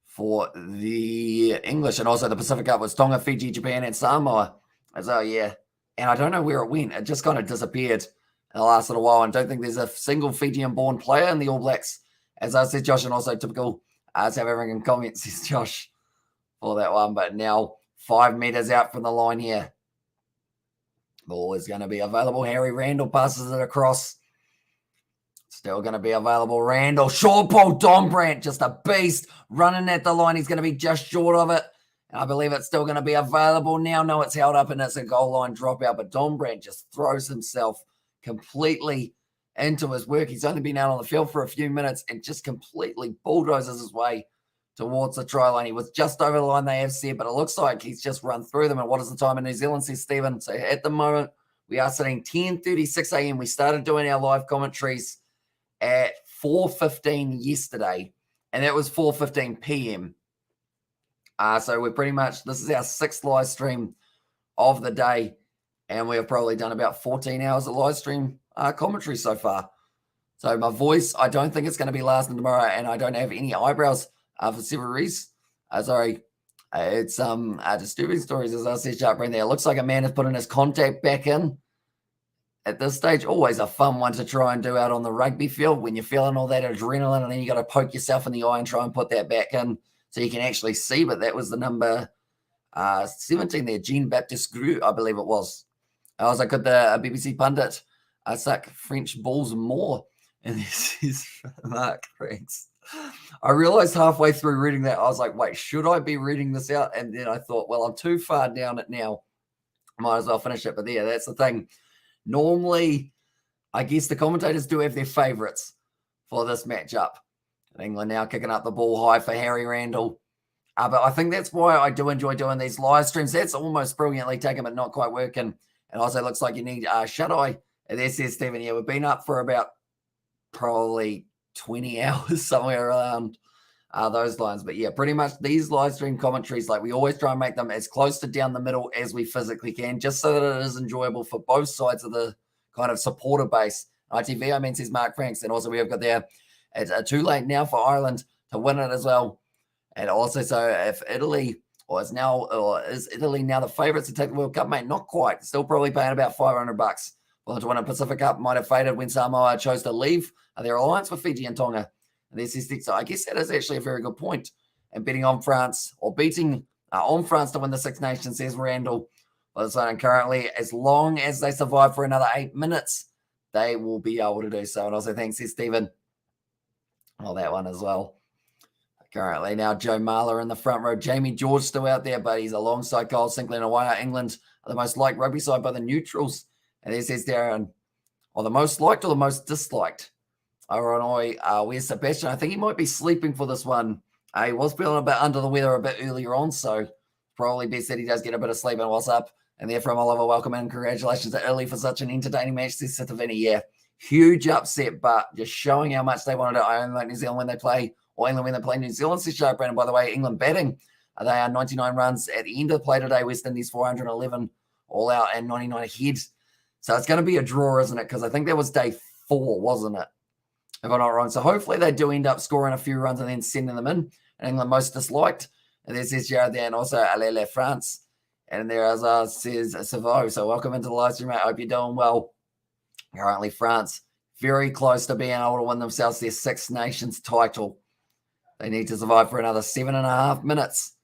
for the English. And also the Pacific Cup was Tonga, Fiji, Japan, and Samoa. So, yeah. And I don't know where it went. It just kind of disappeared in the last little while. And don't think there's a single Fijian-born player in the All Blacks. As I said, Josh, and also typical to have everything in comments, says Josh, for that one. But now 5 meters out from the line here. Ball is going to be available. Harry Randall passes it across. Still going to be available. Randall, short ball, Dombrandt, just a beast. Running at the line. He's going to be just short of it. And I believe it's still going to be available now. No, it's held up and it's a goal line dropout. But Dombrandt just throws himself completely into his work. He's only been out on the field for a few minutes and just completely bulldozes his way towards the try line. He was just over the line, they have said, but it looks like he's just run through them. And what is the time in New Zealand, says Stephen? So at the moment, we are sitting 10:36 a.m. We started doing our live commentaries at 4:15 yesterday, and that was 4:15 p.m. So we're pretty much, this is our 6th live stream of the day, and we have probably done about 14 hours of live stream commentary so far. So my voice, I don't think it's going to be lasting tomorrow, and I don't have any eyebrows for several reasons. Sorry. It's disturbing stories, as I said, Sharp Brain there. It looks like a man has put in his contact back in at this stage. Always a fun one to try and do out on the rugby field when you're feeling all that adrenaline, and then you got to poke yourself in the eye and try and put that back in so you can actually see. But that was the number 17 there, Jean Baptiste Grue, I believe it was. I was like, could the BBC pundit suck French balls more? And this is Mark Franks. I realized halfway through reading that, I was like, wait, should I be reading this out? And then I thought, well, I'm too far down it now. Might as well finish it. But yeah, that's the thing. Normally, I guess the commentators do have their favourites for this matchup. England now kicking up the ball high for Harry Randall. But I think that's why I do enjoy doing these live streams. That's almost brilliantly taken, but not quite working. And also looks like you need shut-eye. And there says Stephen, yeah, we've been up for about probably 20 hours, somewhere around those lines. But yeah, pretty much these live stream commentaries, like we always try and make them as close to down the middle as we physically can, just so that it is enjoyable for both sides of the kind of supporter base. ITV, I mean, says Mark Franks. And also we have got there, it's too late now for Ireland to win it as well. And also, so if Italy, is Italy now the favourites to take the World Cup, mate? Not quite. Still probably paying about $500. Well, to win a Pacific Cup might have faded when Samoa chose to leave their alliance with Fiji and Tonga. And this is so I guess that is actually a very good point. And betting on France, or beating on France to win the Six Nations, says Randall. Well, so currently, as long as they survive for another 8 minutes, they will be able to do so. And also thanks, says Stephen. Well, that one as well. Currently now Joe Marler in the front row. Jamie George still out there, but he's alongside Cole Sinclair and Waiata. England are the most liked rugby side by the neutrals. And there says Darren, or the most liked or the most disliked? Where's Sebastian? I think he might be sleeping for this one. He was feeling a bit under the weather a bit earlier on, so probably best that he does get a bit of sleep. And what's up? And there from Oliver, welcome and congratulations to Italy for such an entertaining match. This Sitivini, yeah, huge upset, but just showing how much they wanted to own like New Zealand when they play, or England when they play New Zealand. Says Sharp Brandon, by the way, England batting. They are 99 runs at the end of the play today. West Indies 411 all out and 99 ahead. So it's going to be a draw, isn't it? Because I think that was day 4, wasn't it? If I'm not wrong. So hopefully they do end up scoring a few runs and then sending them in. And England most disliked. And there's this Jared there, and also Alele France. And there, as says Savo. So welcome into the live stream, mate. I hope you're doing well. Currently, France very close to being able to win themselves their Six Nations title. They need to survive for another 7.5 minutes.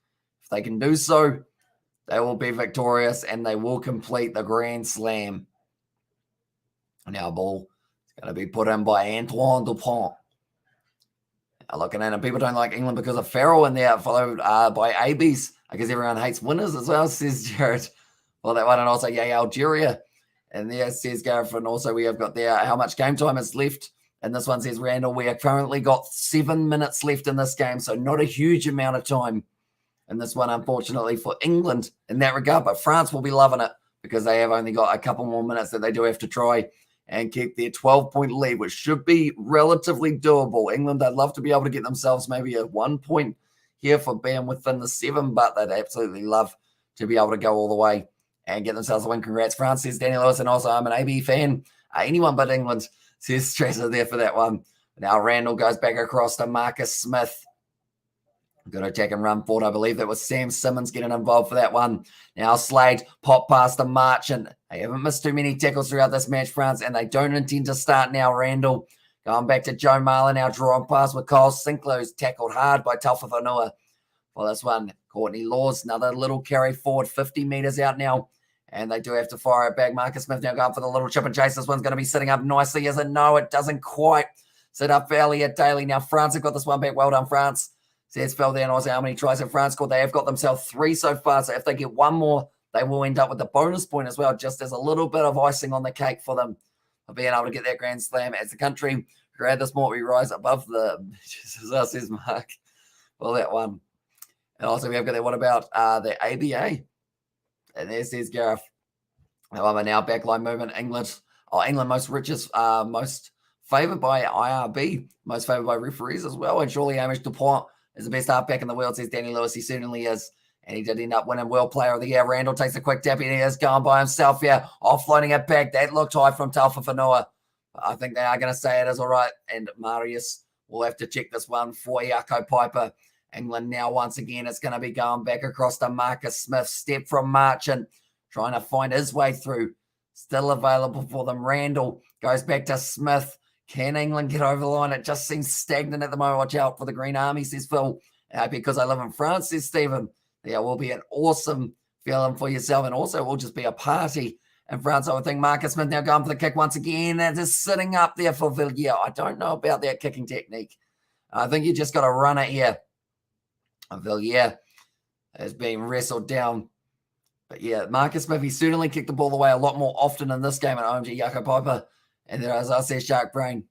If they can do so, They will be victorious and they will complete the Grand Slam. Now, ball is going to be put in by Antoine Dupont. Looking in, and people don't like England because of Farrell in there, followed by ABs. I guess everyone hates winners as well, says Jared. Well, that one, and also, Algeria. And there says Gareth, and also we have got there how much game time is left. And this one says, Randall, we have currently got 7 minutes left in this game, so not a huge amount of time. And this one, unfortunately, for England in that regard, but France will be loving it because they have only got a couple more minutes that they do have to try and keep their 12-point lead, which should be relatively doable. England, they'd love to be able to get themselves maybe a 1 point here for being within the 7, but they'd absolutely love to be able to go all the way and get themselves a win. Congrats, France, says Danny Lewis, and also I'm an AB fan. Anyone but England, says Stresser there for that one. Now Randall goes back across to Marcus Smith. Good attack and run forward. I believe that was Sam Simmons getting involved for that one. Now Slade pop past the march, and they haven't missed too many tackles throughout this match, France, and they don't intend to start now. Randall going back to Joe Marlin, now drawing past with Kyle Sinclair, who's tackled hard by Taufa Whanua for this one. Courtney Laws, another little carry forward, 50 metres out now, and they do have to fire it back. Marcus Smith now going for the little chip and chase. This one's going to be sitting up nicely, is it? No, it doesn't quite sit up for Elliot Daly. Now France have got this one back. Well done, France. Says fell there, and also how many tries have France scored? They have got themselves 3 so far, so if they get one more, they will end up with the bonus point as well, just as a little bit of icing on the cake for them of being able to get that Grand Slam as the country grad this more, we rise above the, says Mark, well, that one. And also we have got that, what about the ABA? And there says Gareth. However, now backline movement, England most richest, most favoured by IRB, most favoured by referees as well, and surely Hamish Dupont is the best halfback in the world, says Danny Lewis. He certainly is. And he did end up winning World Player of the Year. Randall takes a quick tap, and he is going by himself here, offloading it back. That looked high from Taufa Whanua. I think they are going to say it is all right. And Marius will have to check this one for Jaco Piper. England now, once again, it's going to be going back across to Marcus Smith. Step from Marchant, trying to find his way through. Still available for them. Randall goes back to Smith. Can England get over the line? It just seems stagnant at the moment. Watch out for the Green Army, says Phil. Because I live in France, says Stephen. There will be an awesome feeling for yourself, and also it will just be a party in France. I would think Marcus Smith now going for the kick once again. That is sitting up there for Villiers. I don't know about that kicking technique. I think you just got to run it here. Villiers is being wrestled down. But yeah, Marcus Smith, he certainly kicked the ball away a lot more often in this game at OMG Jaco Piper. And there, as I say, Shark Brain.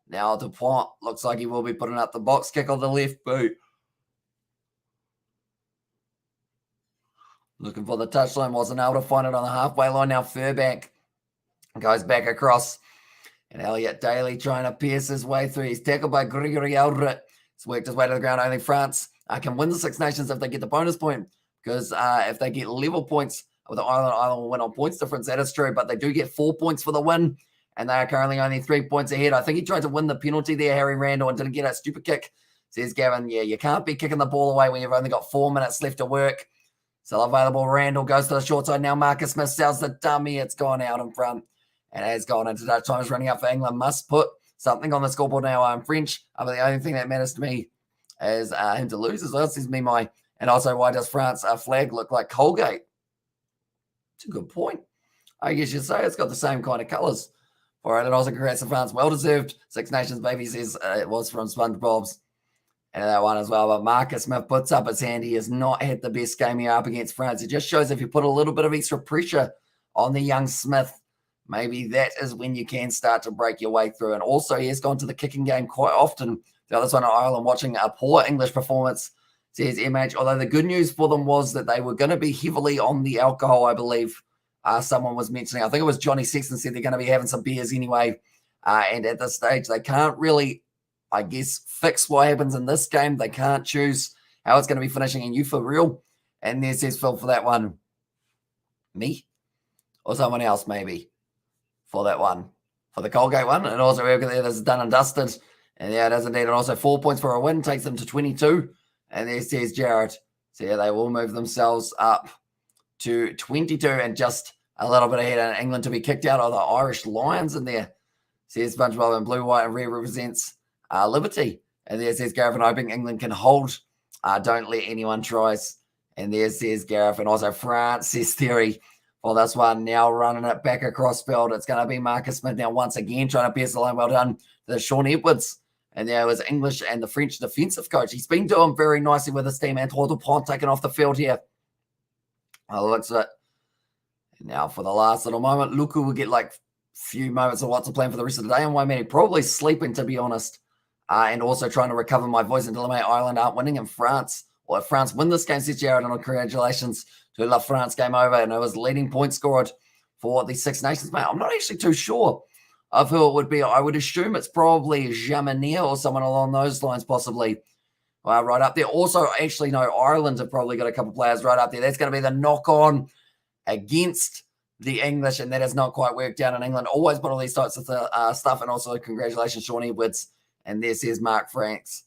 Now Dupont looks like he will be putting up the box kick on the left boot. Looking for the touchline, wasn't able to find it on the halfway line. Now Furbank goes back across. And Elliot Daly trying to pierce his way through. He's tackled by Gregory Aldrit. He's worked his way to the ground. Only France can win the Six Nations if they get the bonus point. Because if they get level points with the Ireland will win on points difference. That is true. But they do get 4 points for the win. And they are currently only 3 points ahead. I think he tried to win the penalty there, Harry Randall, and didn't get a stupid kick. Says Gavin, yeah, you can't be kicking the ball away when you've only got 4 minutes left to work. Still available. Randall goes to the short side. Now Marcus Smith sells the dummy. It's gone out in front. And has gone into that time. Is running up for England. Must put something on the scoreboard now. I'm French. But the only thing that matters to me is him to lose as well, says Mimai. And also, why does France flag look like Colgate? It's a good point. I guess you'd say it's got the same kind of colours. All right, and also congrats to France. Well-deserved. Six Nations, baby, says it was from SpongeBob's. And that one as well. But Marcus Smith puts up his hand. He has not had the best game here up against France. It just shows if you put a little bit of extra pressure on the young Smith, maybe that is when you can start to break your way through. And also, he has gone to the kicking game quite often. The other one at Ireland, watching a poor English performance, says MH. Although the good news for them was that they were going to be heavily on the alcohol, I believe. Someone was mentioning, I think it was Johnny Sexton said they're going to be having some beers anyway. And at this stage, they can't really, I guess, fix what happens in this game. They can't choose how it's going to be finishing. And you for real? And there says Phil for that one. Me? Or someone else maybe for that one. For the Colgate one. And also there's done and dusted. And yeah, it is indeed. And also 4 points for a win takes them to 22. And there says Jared. So yeah, they will move themselves up to 22 and just a little bit ahead. And England to be kicked out of the Irish Lions in there. Says SpongeBob, and blue, white, and red represents liberty. And there says Gareth, and hoping England can hold. Don't let anyone tries. And there says Gareth, and also France says Theory for this one. Now running it back across field. It's going to be Marcus Smith now once again trying to pierce the line. Well done to Sean Edwards. And there was English and the French defensive coach. He's been doing very nicely with his team. Antoine Dupont taken off the field here. Oh, looks at it. Now for the last little moment, Luku will get like few moments of what's the plan for the rest of the day. And Waimea probably sleeping, to be honest. And also trying to recover my voice until LeMay Ireland aren't winning in France. Or if France win this game, says Jared, and congratulations to La France game over. And it was leading point scored for the Six Nations, mate. I'm not actually too sure of who it would be. I would assume it's probably Jamanier or someone along those lines, possibly. Right up there. Also, actually, no, Ireland have probably got a couple players right up there. That's going to be the knock-on against the English, and that has not quite worked out in England. Always put all these types of stuff, and also congratulations, Sean Edwards. And there says Mark Franks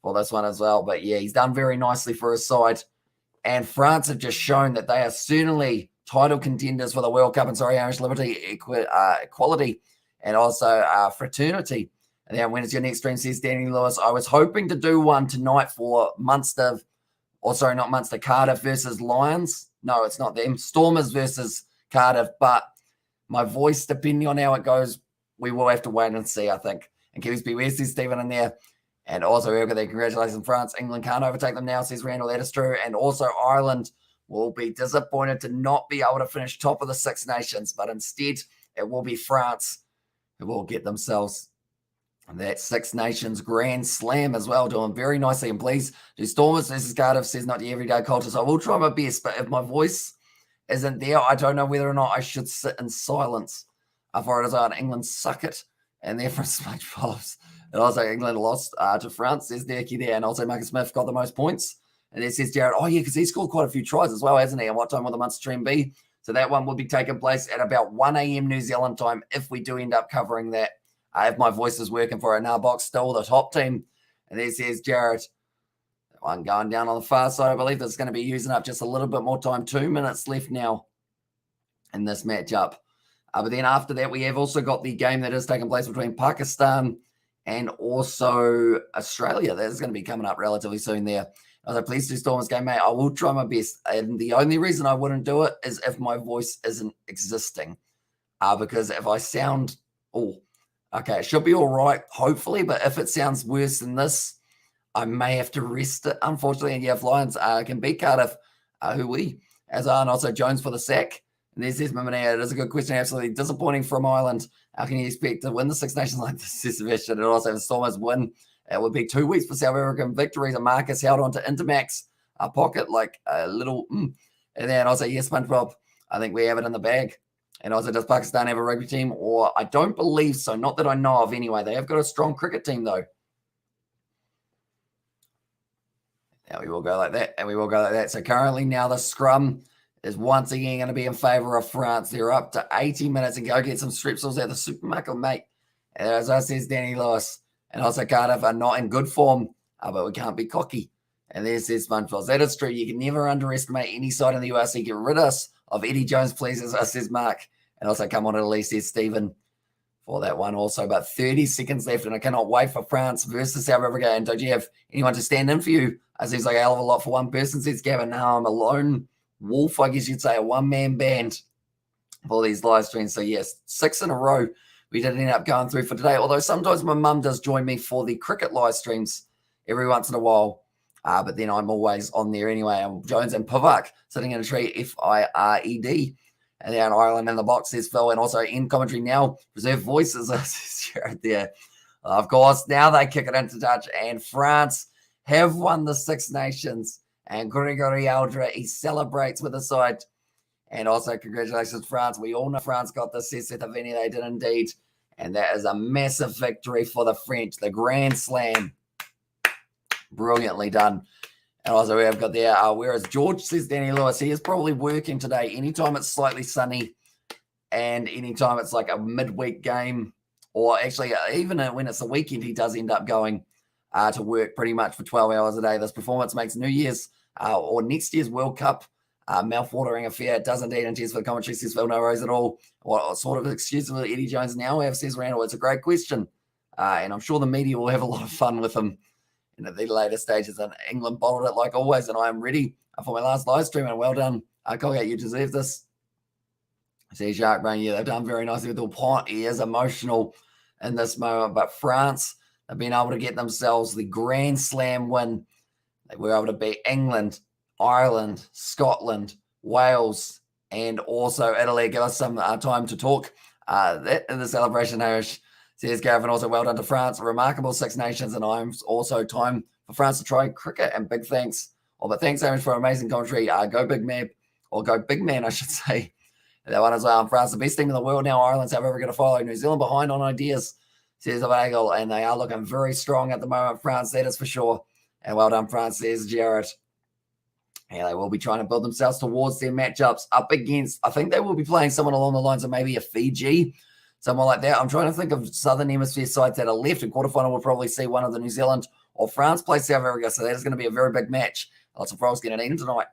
for this one as well. But yeah, he's done very nicely for his side. And France have just shown that they are certainly title contenders for the World Cup. And sorry, Irish Liberty, equality, and also fraternity. And then when is your next stream, says Danny Lewis. I was hoping to do one tonight for Munster, or sorry, not Munster, Cardiff versus Lions. No, it's not them. Stormers versus Cardiff. But my voice, depending on how it goes, we will have to wait and see, I think. And Kiwis where says Stephen in there. And also, we've got there, congratulations, France. England can't overtake them now, says Randall. That is true. And also, Ireland will be disappointed to not be able to finish top of the Six Nations. But instead, it will be France who will get themselves that Six Nations Grand Slam as well, doing very nicely. And please do Stormers versus Cardiff, says not the everyday culture. So I will try my best, but if my voice isn't there, I don't know whether or not I should sit in silence for it as well. England suck it, and they're from Smudge Follows. And also England lost to France, says Derky there. And also Marcus Smith got the most points. And there says Jared, oh yeah, because he scored quite a few tries as well, hasn't he? And what time will the Munster stream be? So that one will be taking place at about 1 a.m. New Zealand time if we do end up covering that. If my voice is working for it. Now, Box still the top team. And there says Jared. That one going down on the far side. I believe that's going to be using up just a little bit more time. 2 minutes left now in this matchup. But then after that, we have also got the game that is taking place between Pakistan and also Australia. That is going to be coming up relatively soon there. So please do Stormers game, mate. I will try my best. And the only reason I wouldn't do it is if my voice isn't existing. Because if I sound... okay, it should be all right, hopefully, but if it sounds worse than this, I may have to rest it, unfortunately. And yeah, if Lions can beat Cardiff, who we, as are, and also Jones for the sack. And there's this Mimanea. It is a good question, absolutely disappointing from Ireland. How can you expect to win the Six Nations like this, says Sebastian? And also, if Stormers win, it would be 2 weeks for South African victories. And Marcus held on to Intermax pocket like a little, And then also, yes, SpongeBob, I think we have it in the bag. And also, does Pakistan have a rugby team? Or I don't believe so. Not that I know of anyway. They have got a strong cricket team, though. Now we will go like that. And we will go like that. So currently now the scrum is once again going to be in favour of France. They're up to 80 minutes and go get some strepsils at the supermarket, mate. And as I says, Danny Lewis. And also Cardiff are not in good form. But we can't be cocky. And there's SpongeBob. That is true. You can never underestimate any side in the URC. Get rid of Eddie Jones, please, as I says Mark. And also come on at least, says Stephen, for that one also. But 30 seconds left, and I cannot wait for France versus South Africa. And don't you have anyone to stand in for you? It seems like a hell of a lot for one person, says Gavin. Now I'm a lone wolf, I guess you'd say, a one-man band for these live streams. So, yes, 6 in a row we didn't end up going through for today. Although sometimes my mum does join me for the cricket live streams every once in a while. But then I'm always on there anyway. I'm Jones and Pivak sitting in a tree, Fired. And then Ireland in the box, says Phil. And also in commentary now, reserve voices, says Jared there. Of course, now they kick it into touch. And France have won the Six Nations. And Gregory Aldra, he celebrates with the side. And also congratulations, France. We all know France got this, says Seth Aveni. They did indeed. And that is a massive victory for the French. The Grand Slam. Brilliantly done. And also we have got there, whereas George, says Danny Lewis, he is probably working today. Anytime it's slightly sunny and anytime it's like a midweek game, or actually even when it's a weekend, he does end up going to work pretty much for 12 hours a day. This performance makes New Year's or next year's World Cup mouth-watering affair. It does indeed, and cheers for the commentary, says Phil. No worries at all. What sort of excuse will Eddie Jones now have, says Randall? It's a great question. And I'm sure the media will have a lot of fun with him. And at the later stages, and England bottled it like always, and I am ready for my last live stream, and well done, Colgate. You deserve this. See, Shark Brain, yeah, they've done very nicely with Dupont. He is emotional in this moment, but France have been able to get themselves the Grand Slam win. They were able to beat England, Ireland, Scotland, Wales, and also Italy. Give us some time to talk in the celebration, Harish. Says Gavin, also well done to France. Remarkable Six Nations, and I'm also time for France to try cricket. And big thanks. But thanks so much for amazing commentary. Go Big Man, or go Big Man, I should say. That one as well. France, the best team in the world now. Ireland's however going to follow. New Zealand behind on ideas, says Avagle, and they are looking very strong at the moment. France, that is for sure. And well done, France, says Jared. Yeah, they will be trying to build themselves towards their matchups up against, I think they will be playing someone along the lines of maybe a Fiji, someone like that. I'm trying to think of Southern Hemisphere sides that are left. In quarterfinal, we'll probably see one of the New Zealand or France play South Africa. So that is going to be a very big match. Lots of frogs getting eaten tonight,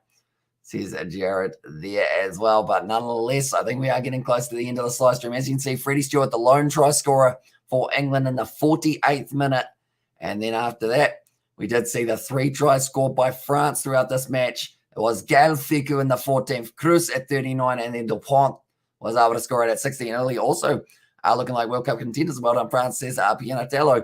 says Jared there as well. But nonetheless, I think we are getting close to the end of this live stream. As you can see, Freddie Stewart, the lone try scorer for England in the 48th minute. And then after that, we did see the 3 tries scored by France throughout this match. It was Gal Fiku in the 14th, Cruz at 39, and then Dupont was able to score it at 60. And Italy also looking like World Cup contenders. Well done, France, says Pianatello.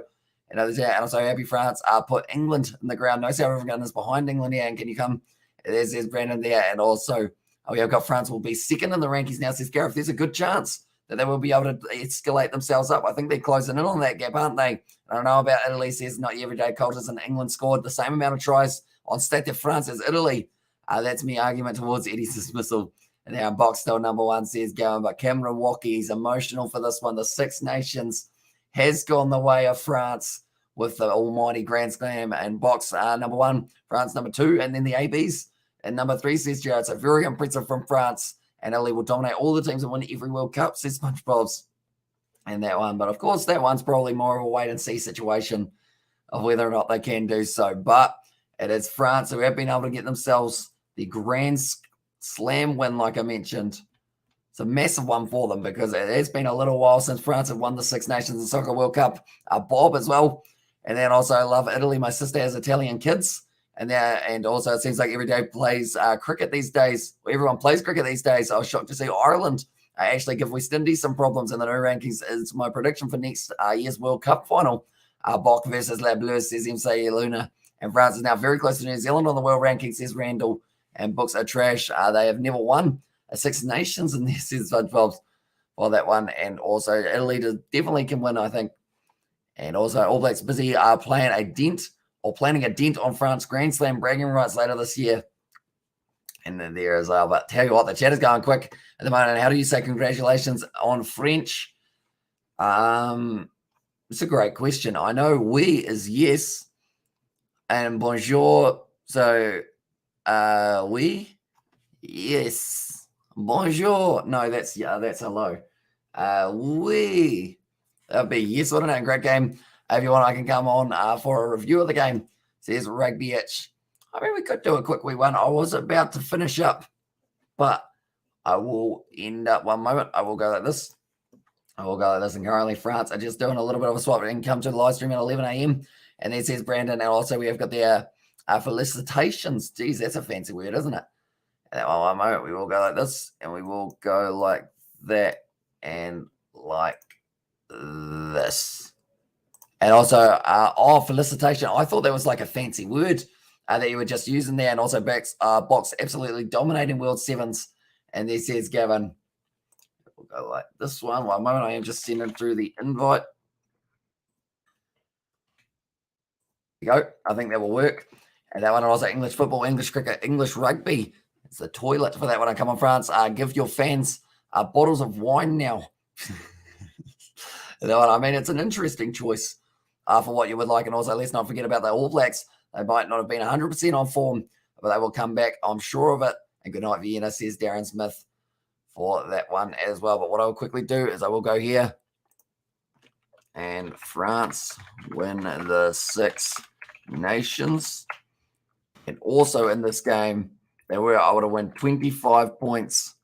And I'm so happy France put England in the ground. No South African is behind England here. And can you come? There's Brandon there. And also, we have got France will be second in the rankings now, says Gareth. There's a good chance that they will be able to escalate themselves up. I think they're closing in on that gap, aren't they? I don't know about Italy, says not everyday cultures, and England scored the same amount of tries on Stade de France as Italy. That's my argument towards Eddie's dismissal. And now box still number 1, says Gowan, but Cameron Walkie is emotional for this one. The Six Nations has gone the way of France with the almighty Grand Slam, and box number 1, France number 2, and then the ABs. And number 3, says Jared. So very impressive from France. And Italy will dominate all the teams and win every World Cup, says SpongeBob's. And that one. But of course, that one's probably more of a wait and see situation of whether or not they can do so. But it is France who have been able to get themselves the Grand Slam win, like I mentioned. It's a massive one for them because it has been a little while since France have won the Six Nations and Soccer World Cup. Bob as well. And then also I love Italy. My sister has Italian kids. And also it seems like every day plays cricket these days. Everyone plays cricket these days. I was shocked to see Ireland actually give West Indies some problems in the new rankings. Is my prediction for next year's World Cup final. Bok versus La Bleu, says MC Luna. And France is now very close to New Zealand on the world rankings, says Randall. And books are trash. They have never won a Six Nations in this, says SpongeBob's, for that one. And also Italy definitely can win, I think. And also All Blacks busy planning a dent on France Grand Slam bragging rights later this year. And then there as well. But tell you what, the chat is going quick at the moment. How do you say congratulations on French? It's a great question. I know oui is yes. And bonjour. So oui. Yes. Bonjour. No, that's hello. Oui. That'd be yes. What a great game. If you want, I can come on for a review of the game, says Rugby Itch. I mean, we could do a quick wee one. I was about to finish up, but I will end up one moment. I will go like this. And currently France are just doing a little bit of a swap and come to the live stream at 11 a.m. And then says Brandon, and also we have got the felicitations. Geez, that's a fancy word, isn't it? And that one moment, we will go like this, and we will go like that, and like this. And also, felicitation. I thought that was like a fancy word that you were just using there. And also, Box absolutely dominating World Sevens. And there says Gavin. We'll go like this one. One moment, I am just sending through the invite. There you go. I think that will work. And that one also English football, English cricket, English rugby. It's the toilet for that one. I come on France. Give your fans bottles of wine now. That one, I mean, it's an interesting choice for what you would like. And also, let's not forget about the All Blacks. They might not have been 100% on form, but they will come back. I'm sure of it. And good night, Vienna, says Darren Smith for that one as well. But what I'll quickly do is I will go here. And France win the Six Nations. And also in this game, they were able to win 25 points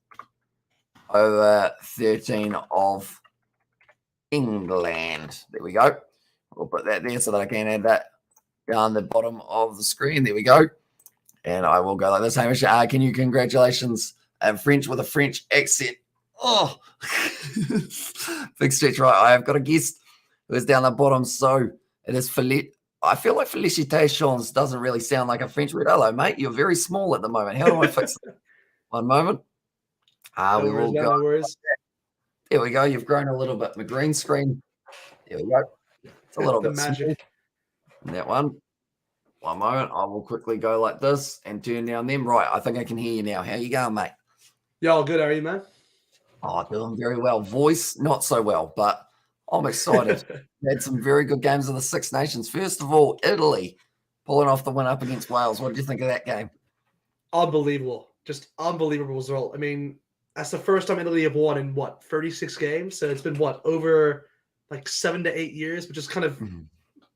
over 13 of England. There we go. We'll put that there so that I can add that down the bottom of the screen. There we go. And I will go like this. Hamish, can you congratulations French with a French accent? Oh, big stretch, right? I have got a guest who is down the bottom. So it is I feel like Felicitations doesn't really sound like a French word. Hello, mate. You're very small at the moment. How do I fix it? One moment. No We worries, will man, go. no worries. There we go. You've grown a little bit. My green screen. There we go. It's a little The bit magic. small. That one. One moment. I will quickly go like this and turn down them. Right. I think I can hear you now. How you going, mate? Yeah, all good. How are you, man? Oh, doing very well. Voice, not so well, but I'm excited. We had some very good games of the Six Nations. First of all, Italy pulling off the win up against Wales. What did you think of that game? Unbelievable. Just unbelievable result. I mean, that's the first time Italy have won in 36 games. So it's been over like 7 to 8 years, which is kind of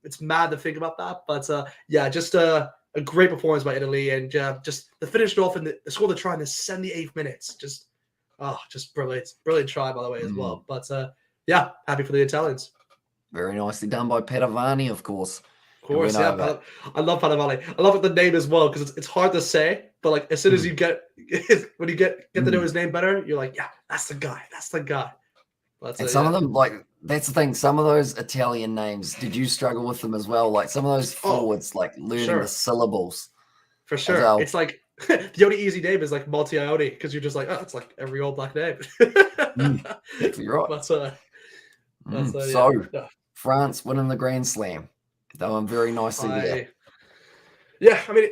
it's mad to think about that. But yeah, just a great performance by Italy, and just the finished off and the score the try in the 78th minutes. Just brilliant try by the way as well. But yeah, happy for the Italians. Very nicely done by Padovani, of course. Of course, yeah. I love Padovani. I love the name as well because it's hard to say, but like as soon as you get when you get to know his name better, you're like, yeah, that's the guy. That's the guy. And some of them, like, that's the thing. Some of those Italian names, did you struggle with them as well? Like some of those forwards, like learning the syllables. For sure. Well. It's like the only easy name is like Maltiaione because you're just like, oh, it's like every old black name. You're right. So France winning the Grand Slam. Though I'm very nicely there. Yeah, I mean,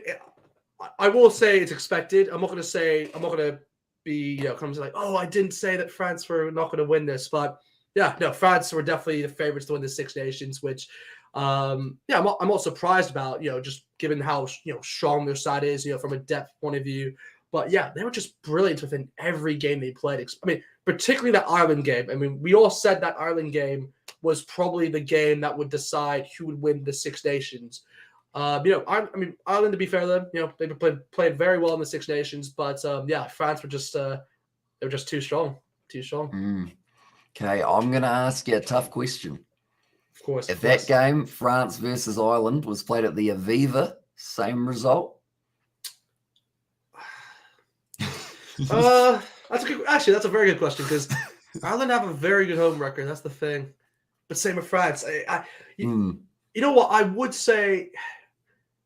I will say it's expected. I'm not going to be, come to like, oh, I didn't say that France were not going to win this, but yeah, no, France were definitely the favorites to win the Six Nations, which, I'm not surprised about, just given how, strong their side is, from a depth point of view. But yeah, they were just brilliant within every game they played. I mean, particularly that Ireland game. I mean, we all said that Ireland game was probably the game that would decide who would win the Six Nations. Ireland, to be fair to them, they played very well in the Six Nations, but France were just they were just too strong. Okay, I'm going to ask you a tough question. Of course. If that game, France versus Ireland, was played at the Aviva, same result? That's a very good question because Ireland have a very good home record. That's the thing. But same with France. You know what? I would say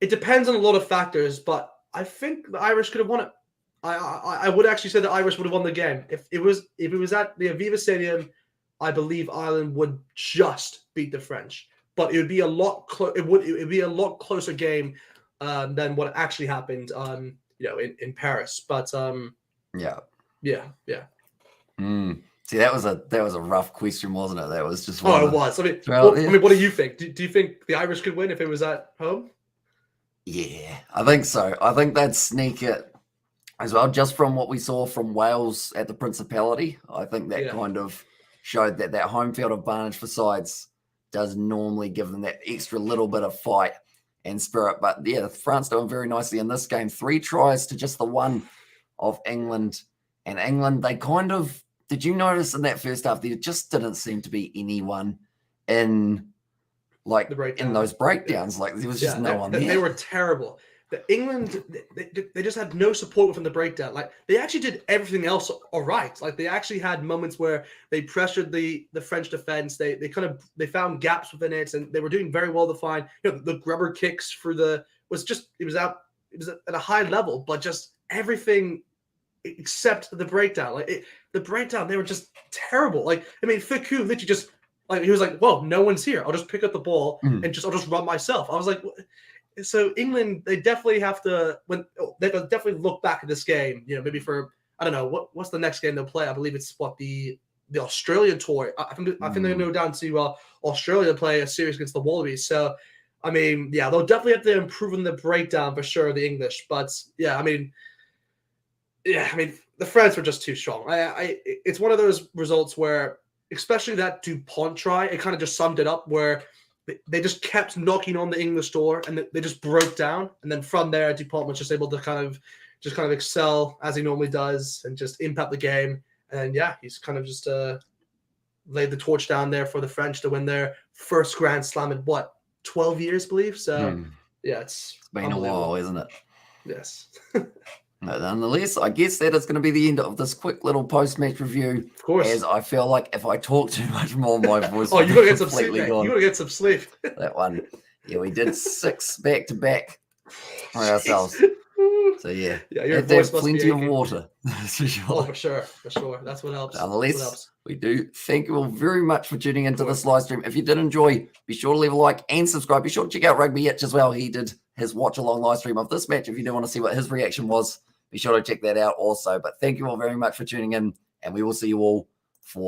it depends on a lot of factors, but I think the Irish could have won it. I would actually say the Irish would have won the game. If it was at the Aviva Stadium, I believe Ireland would just beat the French. But it would be a lot it would be a lot closer game than what actually happened in Paris. But yeah. See, that was a rough question, wasn't it? That was just it was. I mean, what do you think? Do you think the Irish could win if it was at home? Yeah, I think so. I think they'd sneak it as well, just from what we saw from Wales at the Principality. I think that kind of showed that home field advantage for sides does normally give them that extra little bit of fight and spirit. But yeah, France doing very nicely in this game. 3 tries to just the one of England. And England, they kind of, did you notice in that first half, there just didn't seem to be anyone in those breakdowns. Like there was just no one there. They were terrible. England, they just had no support within the breakdown. Like they actually did everything else all right. Like they actually had moments where they pressured the French defense. They found gaps within it, and they were doing very well to find the grubber kicks for it was at a high level, but just everything except the breakdown. The breakdown, they were just terrible. Like I mean, Ficou literally just he was like, "Well, no one's here. I'll just pick up the ball and I'll just run myself." I was like. So England, they definitely have to definitely look back at this game. Maybe for I don't know what's the next game they'll play. I believe it's the Australian tour. I think they're going to go down to Australia to play a series against the Wallabies. So I mean, yeah, they'll definitely have to improve in the breakdown for sure. The English, but I mean, the French were just too strong. It's one of those results where, especially that Dupont try, it kind of just summed it up where. They just kept knocking on the English door, and they just broke down. And then from there, Dupont was just able to kind of excel as he normally does, and just impact the game. And he's kind of just laid the torch down there for the French to win their first Grand Slam in 12 years, I believe. So it's been a while, isn't it? Yes. But nonetheless, I guess that is going to be the end of this quick little post-match review. Of course. As I feel like if I talk too much more, my voice Oh, will you gotta be get some sleep, completely mate. gone. You gotta get some sleep. That one. Yeah, we did 6 back-to-back for ourselves. So yeah, Yeah, your had to have voice must be plenty of aching. water. For sure. Oh, for sure. That's what helps. That's what Nonetheless, helps. we do thank you all very much for tuning into course. this live stream. If you did enjoy, be sure to leave a like and subscribe. Be sure to check out Rugby Itch as well. He did his watch-along live stream of this match. If you do want to see what his reaction was, be sure to check that out also. But thank you all very much for tuning in, and we will see you all